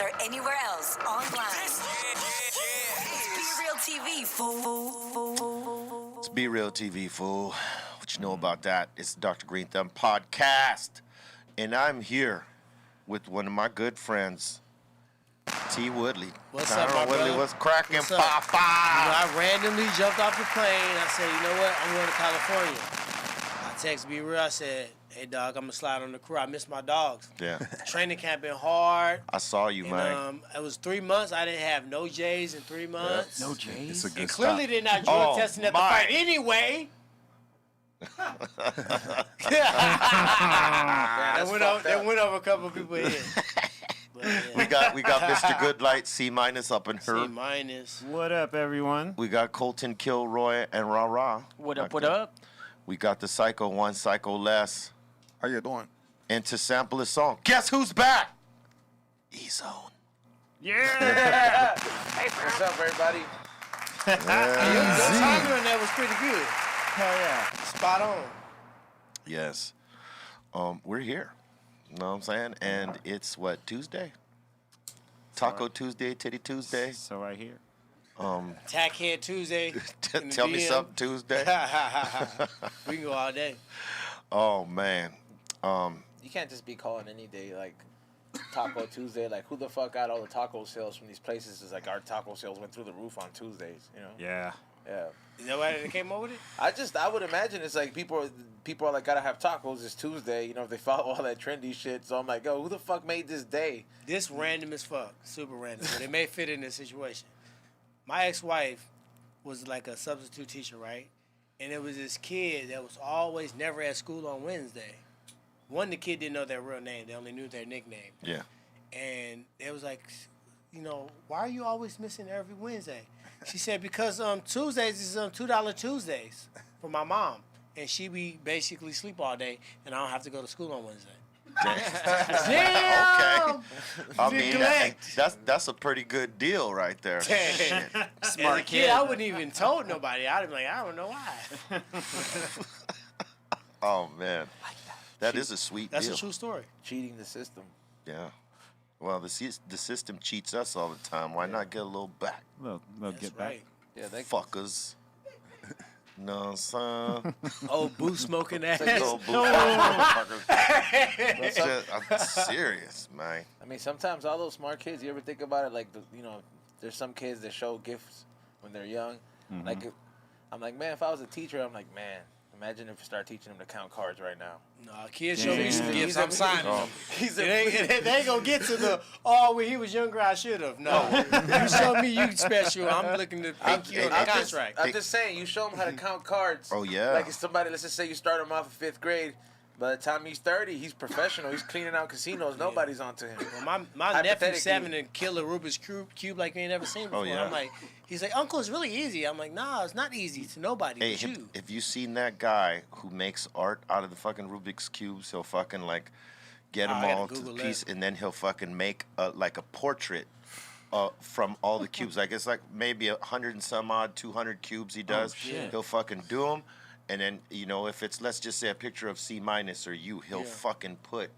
or anywhere else online. It's Be Real TV, fool. It's Be Real TV, fool. What you know about that? It's the Dr. Greenthumb Podcast. And I'm here with one of my good friends, T. Woodley. What's up, my Woodley, brother? what's cracking, What's up? Papa? I randomly jumped off the plane. I said, you know what? I'm going to California. I texted Be Real. I said, hey, dog, I'm going to slide on the crew. I miss my dogs. Yeah. Training camp been hard. I saw you, And, man. it was 3 months. I didn't have no J's in 3 months. No J's. It's a good And clearly stop. they're not drug Oh, testing at the my. fight anyway. They went over a couple of people here. But, yeah. We got Mr. Goodlight, C- up in her. C-. What up, everyone? We got Colton Kilroy and Ra Ra. What up, what up? We got the Psycho One, Psycho Less. How you doing? And to sample a song, guess who's back? E-Zone. Yeah! What's up, everybody? Your timing on that was pretty good. Hell yeah. Spot on. Yes. We're here. You know what I'm saying? And it's what, Tuesday? Taco Tuesday, Titty Tuesday. So right here. Tackhead Tuesday. in the Tell me DM. something Tuesday. We can go all day. Oh man. You can't just be calling any day like Taco Tuesday. Like, who the fuck got all the taco sales from these places? Is like our taco sales went through the roof on Tuesdays. You know? Yeah. Yeah. You know why they came up with it? I would imagine it's like people are like, gotta have tacos. It's Tuesday. You know, if they follow all that trendy shit. So I'm like, yo, who the fuck made this day? This random as fuck. Super random. But it may fit in this situation. My ex-wife was like a substitute teacher, right? And it was this kid that was always never at school on Wednesday. One, the kid didn't know their real name. They only knew their nickname. Yeah. And it was like, you know, why are you always missing every Wednesday? She said, because Tuesdays is $2 Tuesdays for my mom. And she be basically sleep all day, and I don't have to go to school on Wednesday. Damn! Okay. I mean, Neglect. that's a pretty good deal right there. Smart As a kid, I wouldn't even told nobody. I'd be like, I don't know why. Oh man. That is a sweet That's deal. a true story. Cheating the system. Yeah. Well, the system cheats us all the time. Why not get a little back? Little That's get right. Yeah, they Fuckers. No, what I'm saying? Oh, boo smoking ass. Little boo motherfuckers. I'm serious, man. I mean, sometimes all those smart kids. You ever think about it? Like, there's some kids that show gifts when they're young. Mm-hmm. Like, I'm like, man, if I was a teacher, I'm like, man, imagine if we start teaching them to count cards right now. Nah, kids show me some Damn. gifts. I'm signing them. They ain't gonna get to the, when he was younger, I should have. No. You show me you special. I'm looking to pick you on the contract. I'm just saying, you show them how to count cards. Oh, yeah. Like if somebody, let's just say you start him off in 5th grade. By the time he's 30, he's professional. He's cleaning out casinos. Nobody's onto him. Well, my nephew's 7 and kill a Rubik's Cube like you ain't never seen before. yeah. I'm like, he's like, Uncle, it's really easy. I'm like, nah, it's not easy to nobody Hey, but you. if you seen that guy who makes art out of the fucking Rubik's Cubes, he'll fucking like get them I gotta all to Google piece, that. and then he'll fucking make like a portrait from all the cubes. Like it's like maybe 100 and some odd, 200 cubes he does. shit. He'll fucking do them, and then if it's, let's just say, a picture of C- or you, he'll fucking put.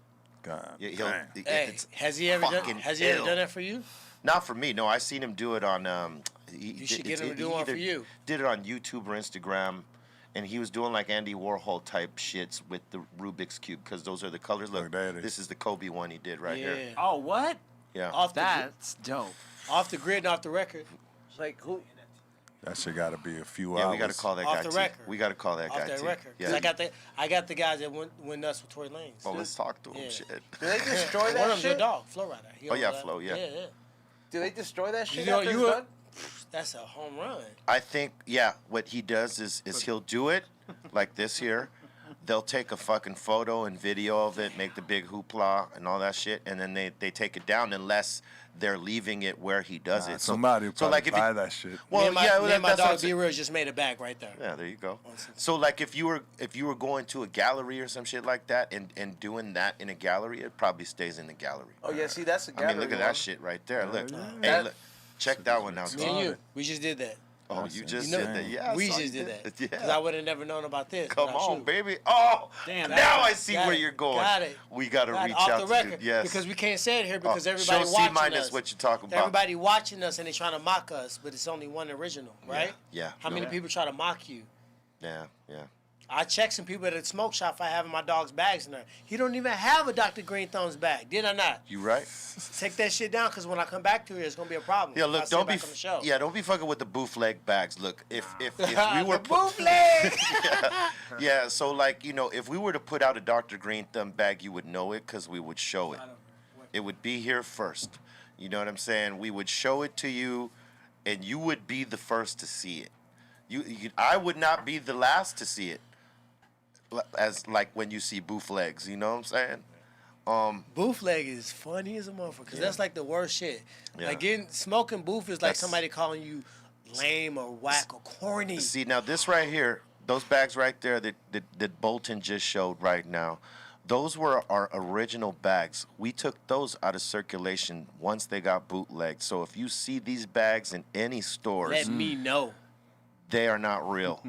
God. He'll. damn. Hey, It's has he ever fucking done that for you? Not for me. No, I seen him do it on. You should get him to do one for you. Did it on YouTube or Instagram, and he was doing like Andy Warhol type shits with the Rubik's Cube because those are the colors. Look, there it is. this is the Kobe one he did right here. Oh, what? Yeah. That's dope. Off the grid and off the record. Like, who? That shit got to be a few Yeah, hours. we got to call that Off guy. the T. record. We got to call that Off guy. that T. record. Yeah. 'Cause I got the guys that went nuts with Tory Lanez. Oh, let's talk to him. Yeah. Shit. Do they destroy One of that them's your shit? dog, Flo Rida. He Oh, yeah, owns that. Flo, yeah. Yeah. Do they destroy that shit You know, after you it's were- done? That's a home run. I think, what he does is he'll do it like this here. They'll take a fucking photo and video of it, make the big hoopla and all that shit, and then they take it down unless they're leaving it where he does it. Somebody would probably if buy you, that shit. well, me and my, yeah, me and my that's what I'm dog saying. B-Real just made a bag right there. Yeah, there you go. So like if you were going to a gallery or some shit like that and doing that in a gallery, it probably stays in the gallery. Oh yeah, see that's a I gallery mean, look at one. that shit right there. Look, hey, That- look, check that one out. Me and you, we just did that. Oh, you just You know, did that. Yeah, I we saw just you did that. Yeah. Because I would have never known about this. Come without on, you. baby. Oh, Damn, now I see got where it, you're going. got it. We got to Got it, reach off out the to record, you. Yes. because we can't say it here because Oh, everybody show watching C- us. what you talking about. Everybody watching us and they trying to mock us, but it's only one original, right? Yeah. How many people try to mock you? Yeah. I checked some people at a smoke shop for having my dog's bags in there. He don't even have a Dr. Greenthumb's bag. Did I not? You right? Take that shit down, because when I come back to it, it's gonna be a problem. Yeah, if I look, sit don't be back on the show. don't be fucking with the bootleg bags. Look, if we were The bootleg. yeah, so like, if we were to put out a Dr. Greenthumb bag, you would know it because we would show it. It would be here first. You know what I'm saying? We would show it to you, and you would be the first to see it. I would not be the last to see it. As like when you see bootlegs, you know what I'm saying? Bootleg is funny as a motherfucker, because that's like the worst shit. Yeah. Like smoking boof is like That's- somebody calling you lame or whack or corny. See, now this right here, those bags right there that Bolton just showed right now, those were our original bags. We took those out of circulation once they got bootlegged. So if you see these bags in any stores, Let me know. they are not real.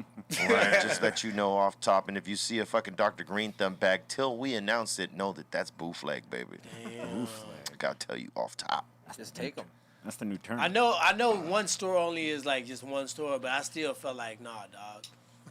Right? Just let you know off top. And if you see a fucking Dr. Greenthumb bag, till we announce it, know that that's bootleg, baby. I gotta tell you off top. Just take them. That's the new term. I know one store only is like just one store, but I still felt like, nah, dog.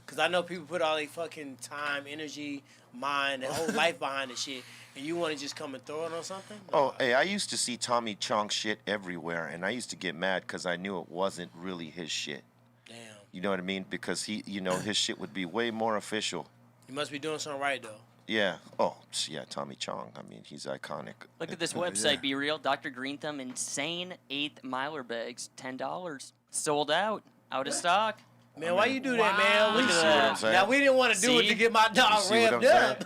Because I know people put all their fucking time, energy, mind, and whole life behind the shit, and you want to just come and throw it on something? Oh, hey, I used to see Tommy Chong shit everywhere, and I used to get mad because I knew it wasn't really his shit. Damn. You know what I mean? Because his shit would be way more official. You must be doing something right, though. Yeah. Oh, yeah, Tommy Chong. I mean, he's iconic. Look at this website, Be Real. Dr. Greenthumb Insane 8th Miler bags, $10. Sold out. Out of stock. Man, why you do that, man? Look at See what I'm that. saying? Now, we didn't want to do it See? to get my dog see what I'm revved up.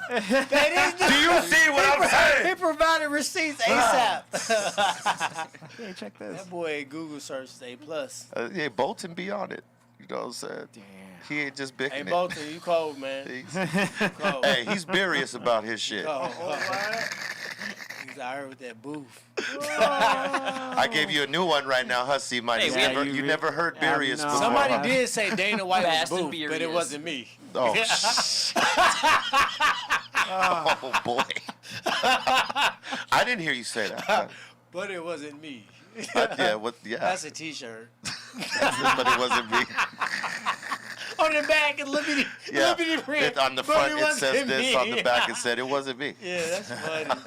Do you see what I'm saying? He provided receipts ASAP. Hey, check this. That boy Google searched A+. Yeah, Bolton be on it. You know what I'm saying? Damn. He ain't just big. Hey, Bolton, you cold, man. Cold. Hey, he's serious about his shit. Cold. He's out here with that boof. I gave you a new one right now, Hussy. Hey, You never heard Yeah, Burius no. before. Somebody did say Dana White was Fast and boof, but it Furious. wasn't me. Oh, oh boy. I didn't hear you say that. But it wasn't me. Yeah. That's a T-shirt. But it wasn't me. On the back, and lippity, Yeah. lippity print. On the but front, it it says wasn't this. me. On the back, it said it wasn't me. Yeah, that's funny.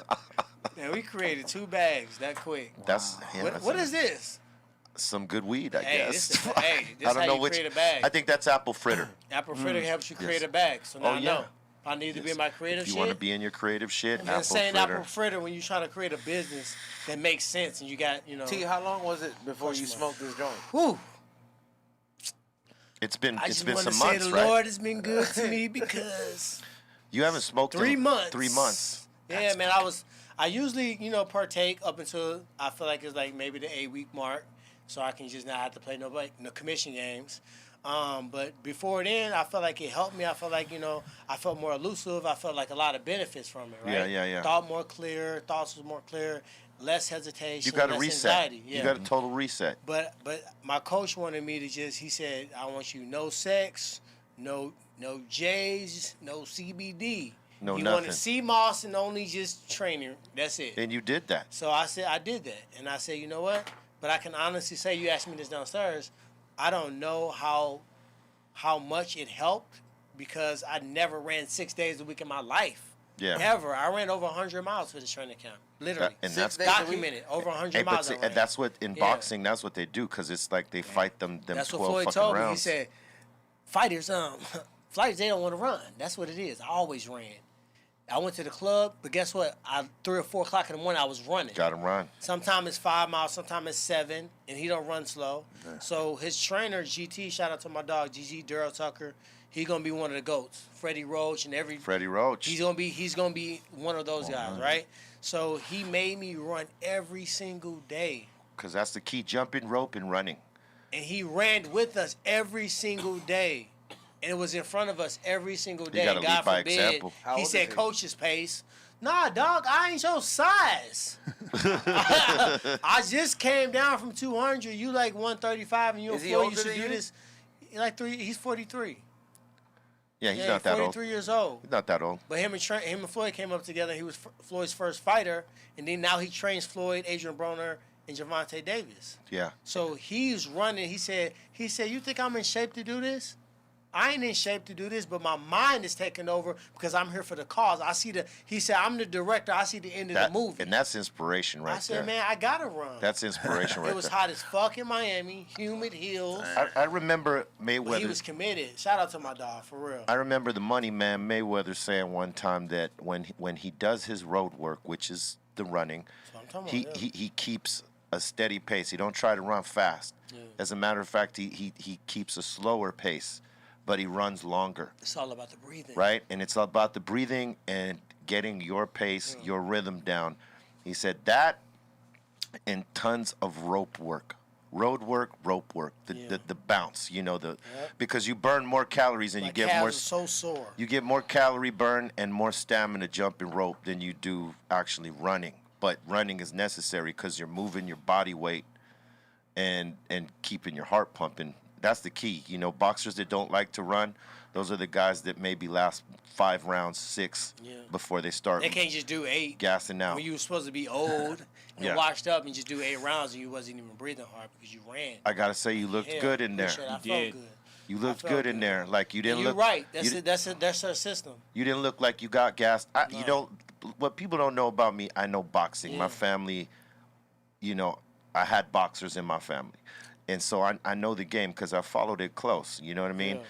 Man, we created 2 bags that quick. That's What is this? some good weed, I Hey, guess. this I how don't know you which. create a bag. I think that's apple fritter. Apple fritter helps you create Yes. a bag. So now Oh, I yeah. know. If I need to be in my creative If you shit. want to be in your creative shit, I'm apple saying fritter. apple fritter when you're trying to create a business that makes sense and you got, T, how long was it before you smoked this joint? Whew. It's been I it's just been want to some say months, the right? Lord has been good to me because You haven't smoked 3 in months. 3 months. Yeah, man, I usually, partake up until I feel like it's like maybe the 8-week mark, so I can just not have to play no commission games. But before then, I felt like it helped me. I felt like, I felt more elusive. I felt like a lot of benefits from it, right? Yeah. Thoughts was more clear, less hesitation, You got to less reset. anxiety. Yeah. You got a total reset. But my coach wanted me to he said, I want you no sex, no J's, no CBD. No you nothing. wanted CMOS and only just training. That's it. And you did that. So I said, I did that. And I said, you know what? But I can honestly say, you asked me this downstairs, I don't know how much it helped because I never ran 6 days a week in my life. Yeah. Ever. I ran over 100 miles for this training camp. Literally. And 6 that's days a week? documented. Over 100 Hey, miles I and ran. that's what in Yeah. boxing. That's what they do because it's like they fight them That's 12 what Floyd fucking told me. rounds. He said, fighters, they don't want to run. That's what it is. I always ran. I went to the club, but guess what? 3 or 4 o'clock in the morning, I was running. Got him run. Sometimes it's 5 miles, sometimes it's 7, and he don't run slow. So his trainer, GT, shout out to my dog, GG Daryl Tucker, he gonna be one of the GOATs. Freddie Roach and Freddie Roach. he's gonna be one of those guys, right? So he made me run every single day. Because that's the key: jumping rope and running. And he ran with us every single day. And it was in front of us every single day. gotta God lead by forbid. example. How He old said, is he? coach's pace. Nah, dog, I ain't your size. I just came down from 200. You like 135, and you Is he Floyd older used to than do you? this. He's 43. Yeah, he's not that old. 43 years old. He's not that old. But him and Floyd came up together. He was Floyd's first fighter, and then now he trains Floyd, Adrian Broner, and Gervonta Davis. Yeah. So he's running. He said, you think I'm in shape to do this? I ain't in shape to do this, but my mind is taking over because I'm here for the cause. He said, I'm the director. I see the end of the movie. And that's inspiration right there. I said, man, I gotta run. That's inspiration right there. It was hot as fuck in Miami, humid hills. I remember But he Mayweather. was committed. Shout out to my dog, for real. I remember the money man Mayweather saying one time that when he does his road work, which is the running, That's what I'm talking about, yeah. he keeps a steady pace. He don't try to run fast. Yeah. As a matter of fact, he keeps a slower pace, but he runs longer. It's all about the breathing. Right? And it's about the breathing and getting your pace, Mm. your rhythm down. He said that and tons of rope work. Road work, rope work, the bounce, because you burn more calories and My you get calves more are so sore. you get more calorie burn and more stamina jumping rope than you do actually running. But running is necessary because you're moving your body weight and keeping your heart pumping. That's the key. Boxers that don't like to run, those are the guys that maybe last 5 rounds, 6 before they start They can't just do 8. gassing out. When you were supposed to be old and Yeah. washed up and just do 8 rounds and you wasn't even breathing hard because you ran. I gotta say, you looked Hell, good in there. appreciate it. I felt did. good. You looked felt good in good. there. Like you didn't You're look. right. you That's her system. You didn't look like you got gassed. No. What people don't know about me, I know boxing. Yeah. My family, I had boxers in my family. And so I know the game because I followed it close. You know what I mean? Yeah.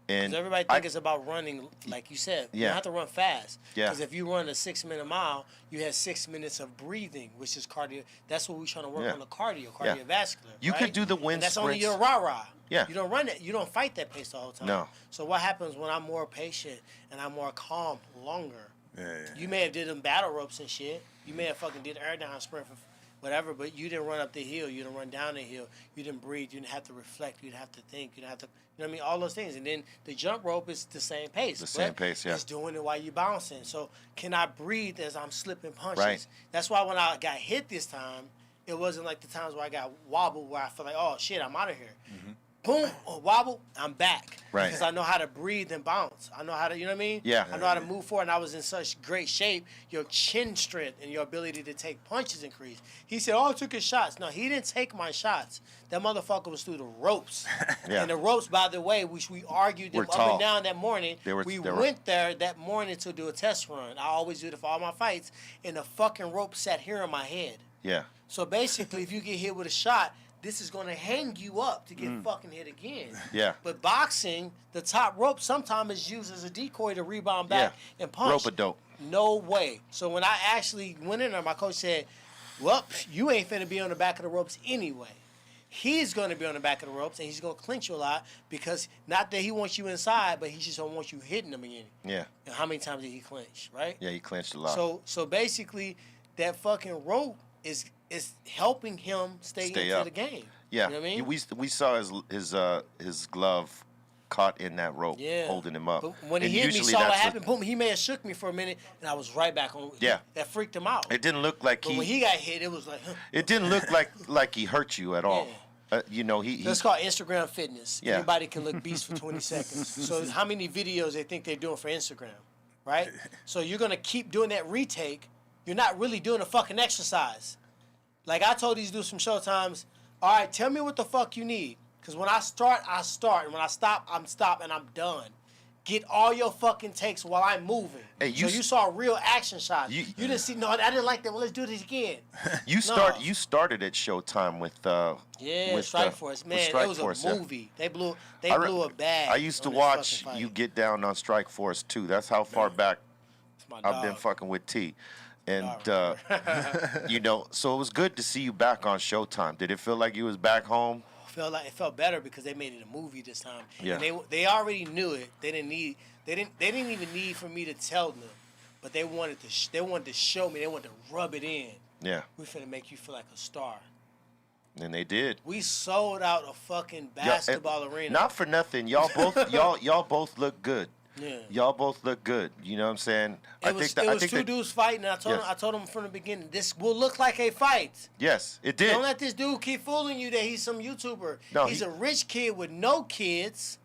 And Because everybody think it's about running, like you said. You Yeah. don't have to run fast. Yeah. Because if you run a 6-minute mile, you have 6 minutes of breathing, which is cardio. That's what we're trying to work Yeah. on, the cardiovascular. You right? could do the wind And that's only sprints. your rah-rah. Yeah. You don't run that. You don't fight that pace the whole time. No. So what happens when I'm more patient and I'm more calm longer? Yeah. You may have did them battle ropes and shit. You may have fucking did air down sprint for whatever, but you didn't run up the hill. You didn't run down the hill. You didn't breathe. You didn't have to reflect. You didn't have to think. You didn't have to, you know what I mean? All those things. And then the jump rope is the same pace. The same pace, yeah. It's doing it while you're bouncing. So can I breathe as I'm slipping punches? Right. That's why when I got hit this time, it wasn't like the times where I got wobbled where I feel like, oh, shit, I'm out of here. Mm-hmm. Boom, or wobble, I'm back. Right. Because I know how to breathe and bounce. I know how to, you know what I mean? Yeah. I know how to move forward, and I was in such great shape. Your chin strength and your ability to take punches increased. He said, oh, I took his shots. No, he didn't take my shots. That motherfucker was through the ropes. Yeah. And the ropes, by the way, which we argued them Were up tall. and down that morning, They were- we they were- went there that morning to do a test run. I always do it for all my fights, and the fucking rope sat here in my head. Yeah. So basically, if you get hit with a shot, this is going to hang you up to get fucking hit again. Yeah. But boxing, the top rope sometimes is used as a decoy to rebound back and punch. Rope-a-dope. No way. So when I actually went in there, my coach said, well, you ain't finna be on the back of the ropes anyway. He's going to be on the back of the ropes, and he's going to clinch you a lot because not that he wants you inside, but he just don't want you hitting him again. Yeah. And how many times did he clinch, right? Yeah, he clinched a lot. So basically, that fucking rope is helping him stay into up. the game. Yeah, You know what I mean? we saw his glove caught in that rope, Yeah. holding him up. But when he And hit me, usually saw what that's happened, boom, he may have shook me for a minute, and I was right back on. Yeah. That freaked him out. It didn't look like But when he got hit, it was like, huh. It didn't look like he hurt you at all. He That's called Instagram fitness. Yeah. Anybody can look beast for 20 seconds. So how many videos they think they're doing for Instagram, right? So you're going to keep doing that retake. You're not really doing a fucking exercise. Like I told these dudes from Showtimes, all right, tell me what the fuck you need. Because when I start, I start. And when I stop, I'm stop and I'm done. Get all your fucking takes while I'm moving. Hey, so you saw real action shots. You- You didn't see, no, I didn't like that. Well, let's do this again. You started at Showtime with Yeah, with, Strike uh, Force. with Man, Strike it was Force, a yeah. movie. They blew I re- a bag. I used to on this watch fucking you fight. get down on Strike Force too. That's how far back It's my I've been dog. fucking with T. And Dog. so it was good to see you back on Showtime. Did it feel like you was back home? It felt better because they made it a movie this time. Yeah. And they already knew it. They didn't even need for me to tell them, but they wanted to show me. They wanted to rub it in. Yeah, We finna make you feel like a star. and they did. We sold out a fucking basketball arena. Not for nothing, y'all both y'all both look good. Yeah. Y'all both look good. You know what I'm saying? It was two dudes fighting, and I told him from the beginning, this will look like a fight. Yes, it did. Don't let this dude keep fooling you that he's some YouTuber. No, he's a rich kid with no kids,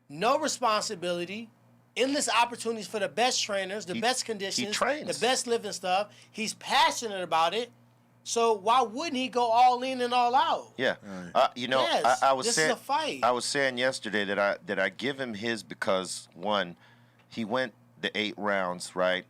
no responsibility, endless opportunities for the best trainers, the best conditions, trains. the best living stuff. He's passionate about it. So why wouldn't he go all in and all out? Yeah, you know, Yes, I was this saying, is a fight. I was saying yesterday that I give him his because one, he went the 8 rounds, right,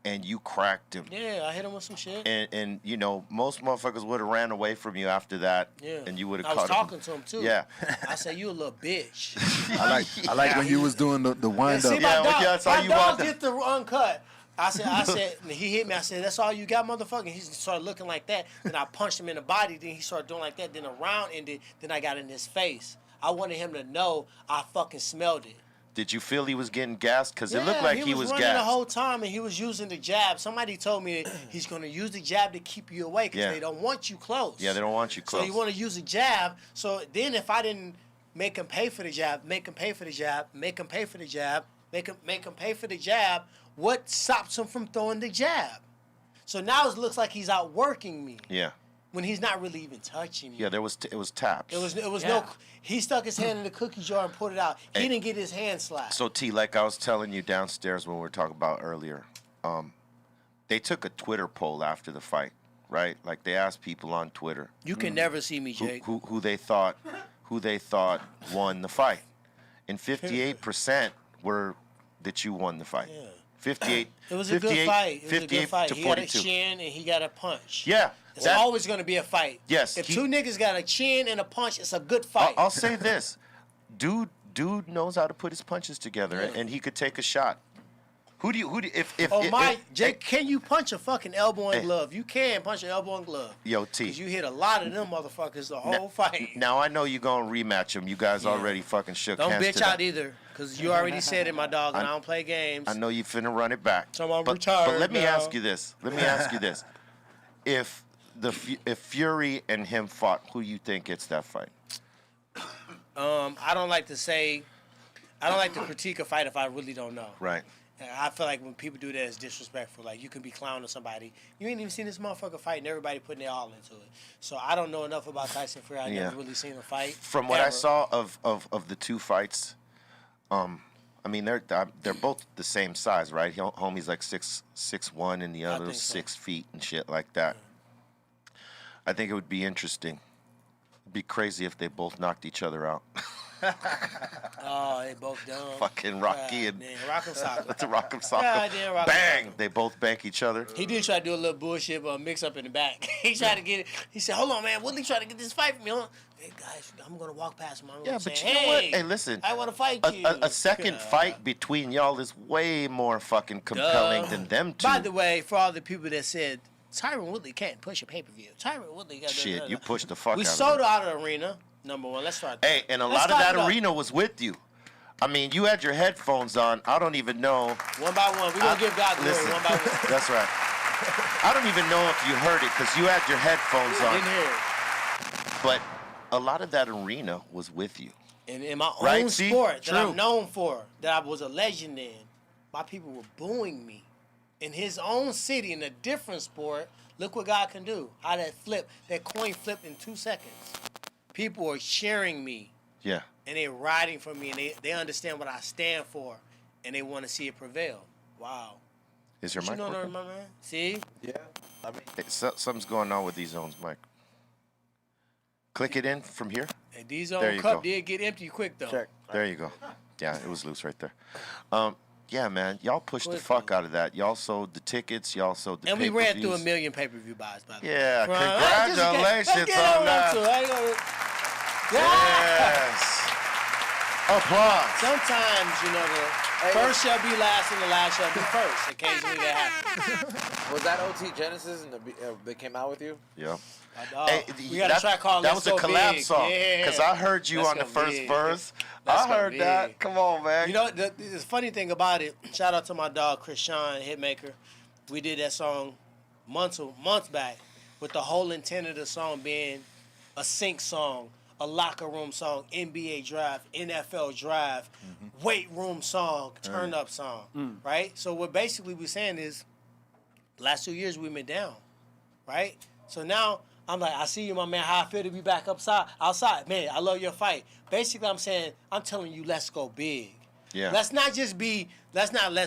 and you cracked him. Yeah, I hit him with some shit. And you know, most motherfuckers would have ran away from you after that. Yeah, and you would have I was caught talking to him too. Yeah, I said, you a little bitch. I like when you was doing the wind See, up. my dog, that's how my you dog want get the uncut. I said, and he hit me. I said, that's all you got, motherfucker? He started looking like that. Then I punched him in the body. Then he started doing like that. Then a round ended. Then I got in his face. I wanted him to know I fucking smelled it. Did you feel he was getting gassed? Because it Yeah, looked like he was running gassed. the whole time, and he was using the jab. Somebody told me he's going to use the jab to keep you away because they don't want you close. Yeah, they don't want you close. So you want to use the jab. So then if I didn't make him pay for the jab, make him pay for the jab, make him pay for the jab, make him pay for the jab, what stops him from throwing the jab? So now it looks like he's outworking me Yeah, when he's not really even touching me. yeah. It was taps. It was Yeah. no. He stuck his hand in the cookie jar and pulled it out. He Hey. didn't get his hand slapped. So T, like I was telling you downstairs when we were talking about earlier, they took a Twitter poll after the fight, right? Like they asked people on Twitter You can never see me, Jake. who they thought won the fight, and 58% were that you won the fight. Yeah. 58. It was a good fight. It was a 58 good fight. to He got a 42. chin and he got a punch. Yeah, It's that- always going to be a fight. Yes, If he- two niggas got a chin and a punch, it's a good fight. I'll say this, dude knows how to put his punches together, Yeah. and he could take a shot. Who do you if Jake, can you punch a fucking elbow and Hey. glove? You can punch an elbow and glove. Yo, T. Because you hit a lot of them motherfuckers the whole fight. Now I know you're gonna rematch him. You guys already fucking shook Don't hands. bitch to out that. either. Because you already said it, my dog, and I don't play games. I know you finna run it back. So I'm but retired let me now. ask you this. If Fury and him fought, who you think gets that fight? I don't like to critique a fight if I really don't know. Right. And I feel like when people do that, it's disrespectful. Like, you can be clowning somebody. You ain't even seen this motherfucker fight, and everybody putting their all into it. So I don't know enough about Tyson Fury. I never really seen him fight. From what I ever. saw of the two fights, I mean they're both the same size, right? Homie's like 6'1", and the other's think so. 6 feet and shit like that. I think it would be interesting. It'd be crazy if they both knocked each other out. Oh, they both dumb. Fucking Rocky and Rock'em Sock'em. let's rock 'em sock 'em. God damn, rock 'em Bang! sock 'em. They both bank each other. He did try to do a little bullshit, but mix up in the back. He tried to get it. He said, "Hold on, man. Woodley trying to get this fight from me. Huh? Hey guys, I'm gonna walk past him. I'm Yeah, gonna but say, you know what? hey, Hey, listen. I want to fight you." A second fight between y'all is way more fucking compelling than them two. By the way, for all the people that said Tyron Woodley can't push a pay-per-view, Tyron Woodley got Shit, you pushed the fuck We out sold of it. out of the arena. Number one. Let's start. There. Hey, and a Let's lot of talk that about- arena was with you. I mean, you had your headphones on. I don't even know. One by one. We're gonna give God glory Listen, one by one. that's right. I don't even know if you heard it because you had your headphones on. Didn't hear it. But a lot of that arena was with you. In my Right, own see? sport that True. I'm known for, that I was a legend in, my people were booing me. In his own city, in a different sport, look what God can do. How that coin flipped in 2 seconds. People are cheering me, Yeah. and they're riding for me, and they understand what I stand for, and they want to see it prevail. Wow. Is your You mic know working? my man? See? Yeah. I mean, Hey, something's going on with these zones, Mike. Click it in from here. And these There own you cup go. did get empty quick, though. check. There you go. Yeah, it was loose right there. Yeah, man, y'all pushed the Quick, fuck out of that. Y'all sold the tickets. Y'all sold the And we ran through a pay-per-views. million pay-per-view buys, by the way. Yeah, Right. congratulations Let's get on over that. to it. I ain't gonna- Yeah. Yes. Applause. Sometimes, the first shall be last and the last shall be first. Occasionally that happens. Was that OT Genesis and they came out with you? Yeah. My dog. Hey, We got a track called that Let's was a Go collab Big. song. Yeah. Because I heard you Let's on the go first big. verse. Let's I go heard that. big. Come on, man. You know, the funny thing about it, shout out to my dog, Chris Sean, Hitmaker. We did that song months back with the whole intent of the song being a sync song, a locker room song, NBA drive, NFL drive, weight room song, turn up song, right? So what basically we're saying is, the last 2 years we've been down, right? So now I'm like, I see you, my man. How I feel to be back outside. Man, I love your fight. Basically, I'm telling you, let's go big. Yeah. Let's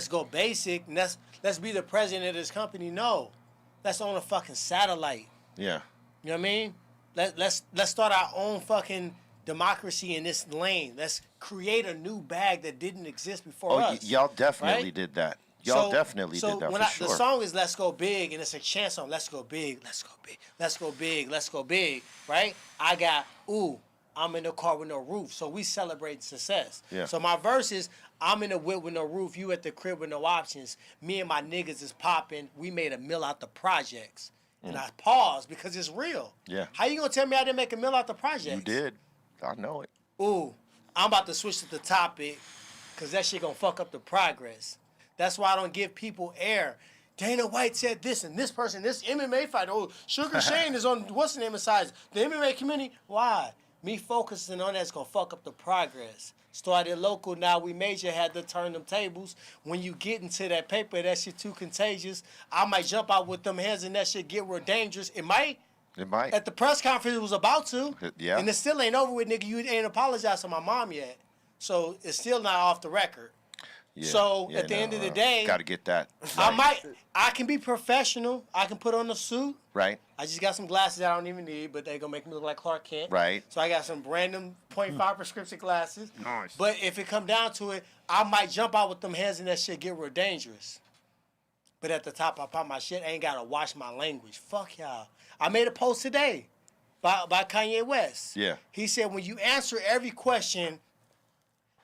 go basic. Let's be the president of this company. No, let's own a fucking satellite. Yeah. You know what I mean? Let's start our own fucking democracy in this lane. Let's create a new bag that didn't exist before us. Y'all definitely right? did that. Y'all definitely did that when for sure. The song is Let's Go Big, and it's a chant song. Let's go big, let's go big, let's go big, let's go big, right? I got, I'm in the car with no roof. So we celebrate success. Yeah. So my verse is, I'm in the whip with no roof, you at the crib with no options. Me and my niggas is popping. We made a mill out the projects. And I paused because it's real. Yeah. How you gonna tell me I didn't make a mill out the projects? You did. I know it. I'm about to switch to the topic because that shit gonna fuck up the progress. That's why I don't give people air. Dana White said this, and this person, this MMA fighter, Sugar Shane is on, what's the name of size? The MMA community. Why? Me focusing on that's gonna fuck up the progress. Started local, now we major, had to turn them tables. When you get into that paper, that shit too contagious. I might jump out with them hands and that shit get real dangerous. It might. It might. At the press conference, it was about to. Yeah. And it still ain't over with, nigga. You ain't apologized to my mom yet. So it's still not off the record. Yeah. So at the end of the day, got to get that. Right. I can be professional. I can put on a suit. Right. I just got some glasses I don't even need, but they gonna make me look like Clark Kent. Right. So I got some random 0.5 prescription glasses. Nice. But if it come down to it, I might jump out with them hands and that shit get real dangerous. But at the top, I pop my shit. I ain't gotta watch my language. Fuck y'all. I made a post today by Kanye West. Yeah. He said when you answer every question,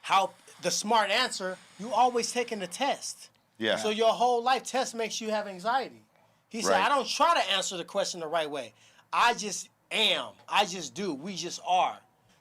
how the smart answer, you always taking the test. Yeah. So your whole life test makes you have anxiety. He said, Right. I don't try to answer the question the right way. I just am. I just do. We just are.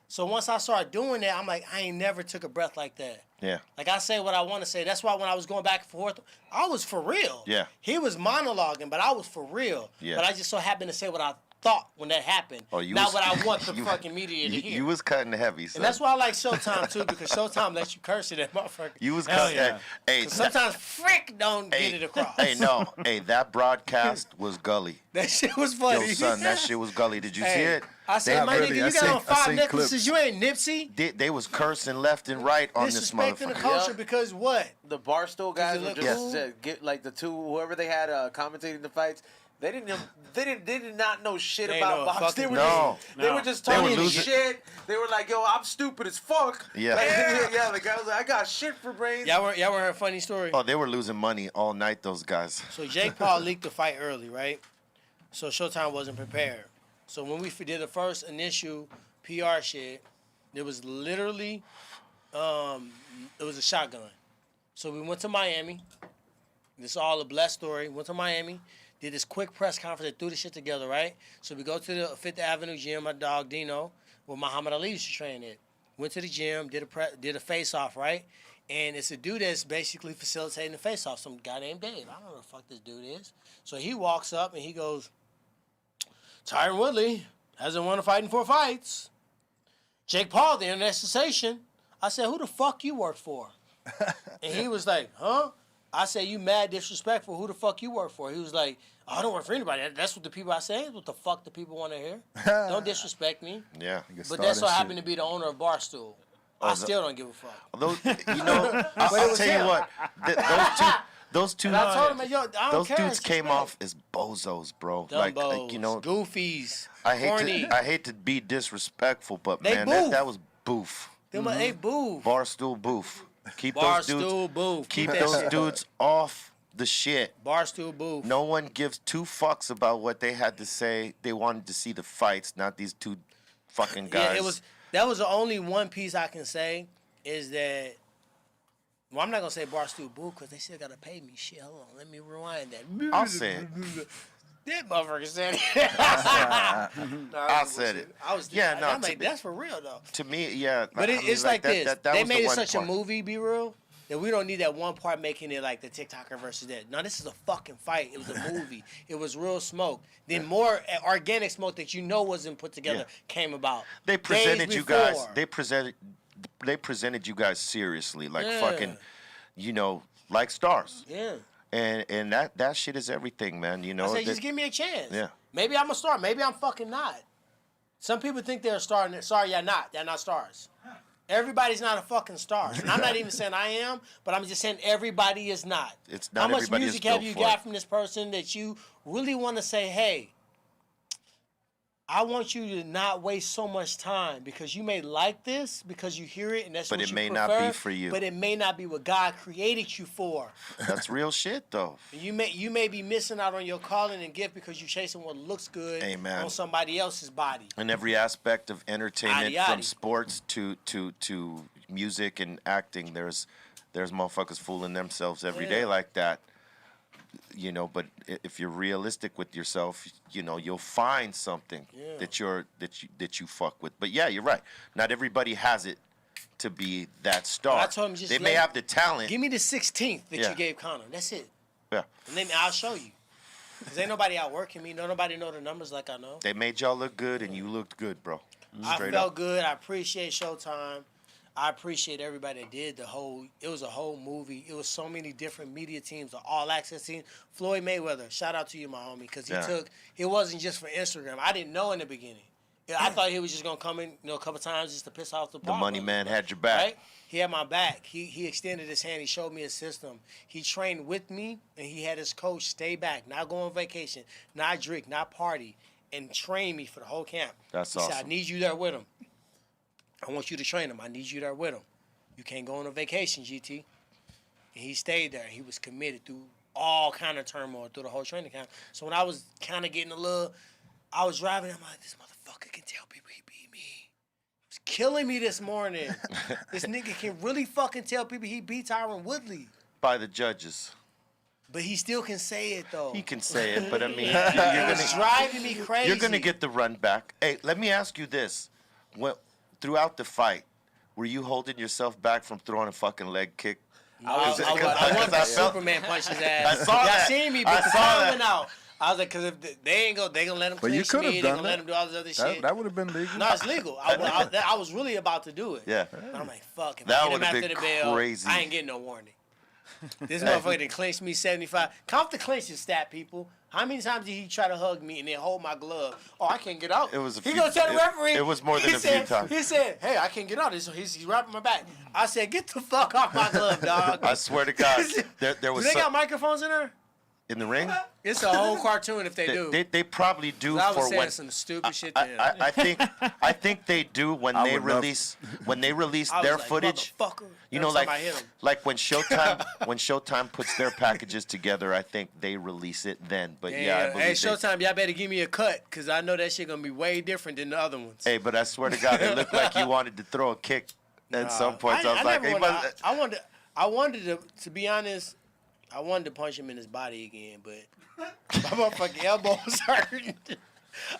So once I started doing that, I'm like, I ain't never took a breath like that. Yeah. Like I say what I want to say. That's why when I was going back and forth, I was for real. Yeah. He was monologuing, but I was for real. Yeah. But I just so happened to say what I thought when that happened. Not what I want the fucking media to hear. You was cutting heavy, son. And that's why I like Showtime too, because Showtime lets you curse it at motherfucker. You was Hell cutting. yeah. Hey, Sometimes Frick don't get it across. Hey, no. Hey, that broadcast was gully. That shit was funny. Yo, son, that shit was gully. Did you see Hey, it? I said, my really, nigga, I you got on seen 5 necklaces. clips. You ain't Nipsey. They was cursing left and right on this Disrespecting the motherfucker. culture Yep. because what? The Barstool guys it were look just cool? get like the two whoever they had commentating the fights. They did not know shit They about know boxing. They fucking were No. they were just They were talking losing- shit. They were like, "Yo, I'm stupid as fuck." Yeah. Like, yeah. The guy was like, "I got shit for brains." Y'all want to hear a funny story? Oh, they were losing money all night, those guys. So Jake Paul leaked the fight early, right? So Showtime wasn't prepared. So when we did the first initial PR shit, it was literally, it was a shotgun. So we went to Miami. This is all a blessed story. Went to Miami, did this quick press conference and threw the shit together, right? So we go to the Fifth Avenue gym, my dog Dino, where Muhammad Ali used to train at. Went to the gym, did a face-off, right? And it's a dude that's basically facilitating the face-off, some guy named Dave. I don't know who the fuck this dude is. So he walks up and he goes, Tyron Woodley hasn't won a fight in 4 fights. Jake Paul, the internet sensation. I said, who the fuck you work for? And he was like, huh? I said, you mad disrespectful. Who the fuck you work for? He was like, I don't work for anybody. That's what the people I say. What the fuck the people want to hear. Don't disrespect me. Yeah. But that's so happened to be the owner of Barstool. I still don't give a fuck. Those, you know, I'll was tell you him. what. Those two, And I told him, yo, I don't those care. dudes It's came respect. off as bozos, bro. Dumbos, Like, you know, goofies, I corny. hate to be disrespectful, but They man, boof. that was boof. Them they boo. Barstool boof. Keep those dudes. Barstool boof. Keep that those shit. dudes off the shit. Barstool boof. No one gives 2 fucks about what they had to say. They wanted to see the fights, not these 2 fucking guys. Yeah, that was the only one piece I can say is that. Well, I'm not gonna say Barstool boo because they still gotta pay me. Shit, hold on, let me rewind that. I'll say it. That motherfucker said it. I said it. I'm like, that's for real though. To me, yeah. But I mean, it's like this. that They was the made it one such part. a movie, be real, That we don't need that one part making it like the TikToker versus that. No, this is a fucking fight. It was a movie. It was real smoke. Then more organic smoke that you know wasn't put together came about. They presented days you guys. before. They presented you guys seriously, like fucking, you know, like stars. Yeah. And that shit is everything, man. You know. I said, just give me a chance. Yeah. Maybe I'm a star. Maybe I'm fucking not. Some people think they're a star. And sorry, you're not. They're not stars. Everybody's not a fucking star. And I'm not even saying I am, but I'm just saying everybody is not. It's not How much everybody is music have built you for got it. from this person that you really want to say, hey, I want you to not waste so much time because you may like this because you hear it and that's But what it you may prefer, not be for you. But it may not be what God created you for. That's real shit, though. You may be missing out on your calling and gift because you're chasing what looks good Amen. on somebody else's body. In every aspect of entertainment, Yaddy, from yaddy. sports to music and acting, there's motherfuckers fooling themselves every day like that. You know, but if you're realistic with yourself, you know, you'll find something that you fuck with. But yeah, you're right. Not everybody has it to be that star. I told him just they may have the talent. Give me the 16th that Yeah. you gave Connor. That's it. Yeah. And then I'll show you. Because ain't nobody outworking me. Nobody know the numbers like I know. They made y'all look good, and you looked good, bro. I Straight felt up. good. I appreciate Showtime. I appreciate everybody that did it was a whole movie. It was so many different media teams, the All Access team. Floyd Mayweather, shout out to you, my homie, because it wasn't just for Instagram. I didn't know in the beginning. I thought he was just going to come in, a couple times just to piss off the money man had your back. Right? He had my back. He extended his hand. He showed me a system. He trained with me, and he had his coach stay back, not go on vacation, not drink, not party, and train me for the whole camp. That's He said, awesome. I need you there with him. I want you to train him. I need you there with him. You can't go on a vacation, GT. And he stayed there. He was committed through all kind of turmoil through the whole training camp. So when I was kind of getting I was driving, I'm like, this motherfucker can tell people he beat me. He was killing me this morning. This nigga can really fucking tell people he beat Tyron Woodley. By the judges. But he still can say it, though. He can say it, but I mean, It was driving me crazy. you're gonna get the run back. Hey, let me ask you this: throughout the fight, were you holding yourself back from throwing a fucking leg kick? I want I to felt- Superman punch his ass. I saw Y'all that. seen me, I but the saw time that. went out. I was like, because if they gonna let him But you clinch could me, have they done gonna let him that. do all this other shit. That would have been legal. No, it's legal. I was really about to do it. Yeah. But I'm like, fuck. If That I hit him would've after been the bell, crazy. I ain't getting no warning. This motherfucker done clinched me 75. Count the clinches stat, people. How many times did he try to hug me and then hold my glove? Oh, I can't get out. It was a He few- gonna tell the it- referee. it was more than he a few said- times. He said, hey, I can't get out. He's wrapping my back. I said, get the fuck off my glove, dog. I swear to God, there was Do they got some, microphones in there? in the ring. It's a whole cartoon if they do. They probably do I was for saying when. some stupid shit to him. I think they do when I they would love- release I was their like, footage. motherfucker. You know, Every like time I hit him. when Showtime puts their packages together, I think they release it then. But yeah, I believe hey, they- Showtime, y'all better give me a cut, because I know that shit going to be way different than the other ones. Hey, but I swear to God, it looked like you wanted to throw a kick at some points. I was like, hey, I wanted to be honest, I wanted to punch him in his body again, but my motherfucking elbow was hurting.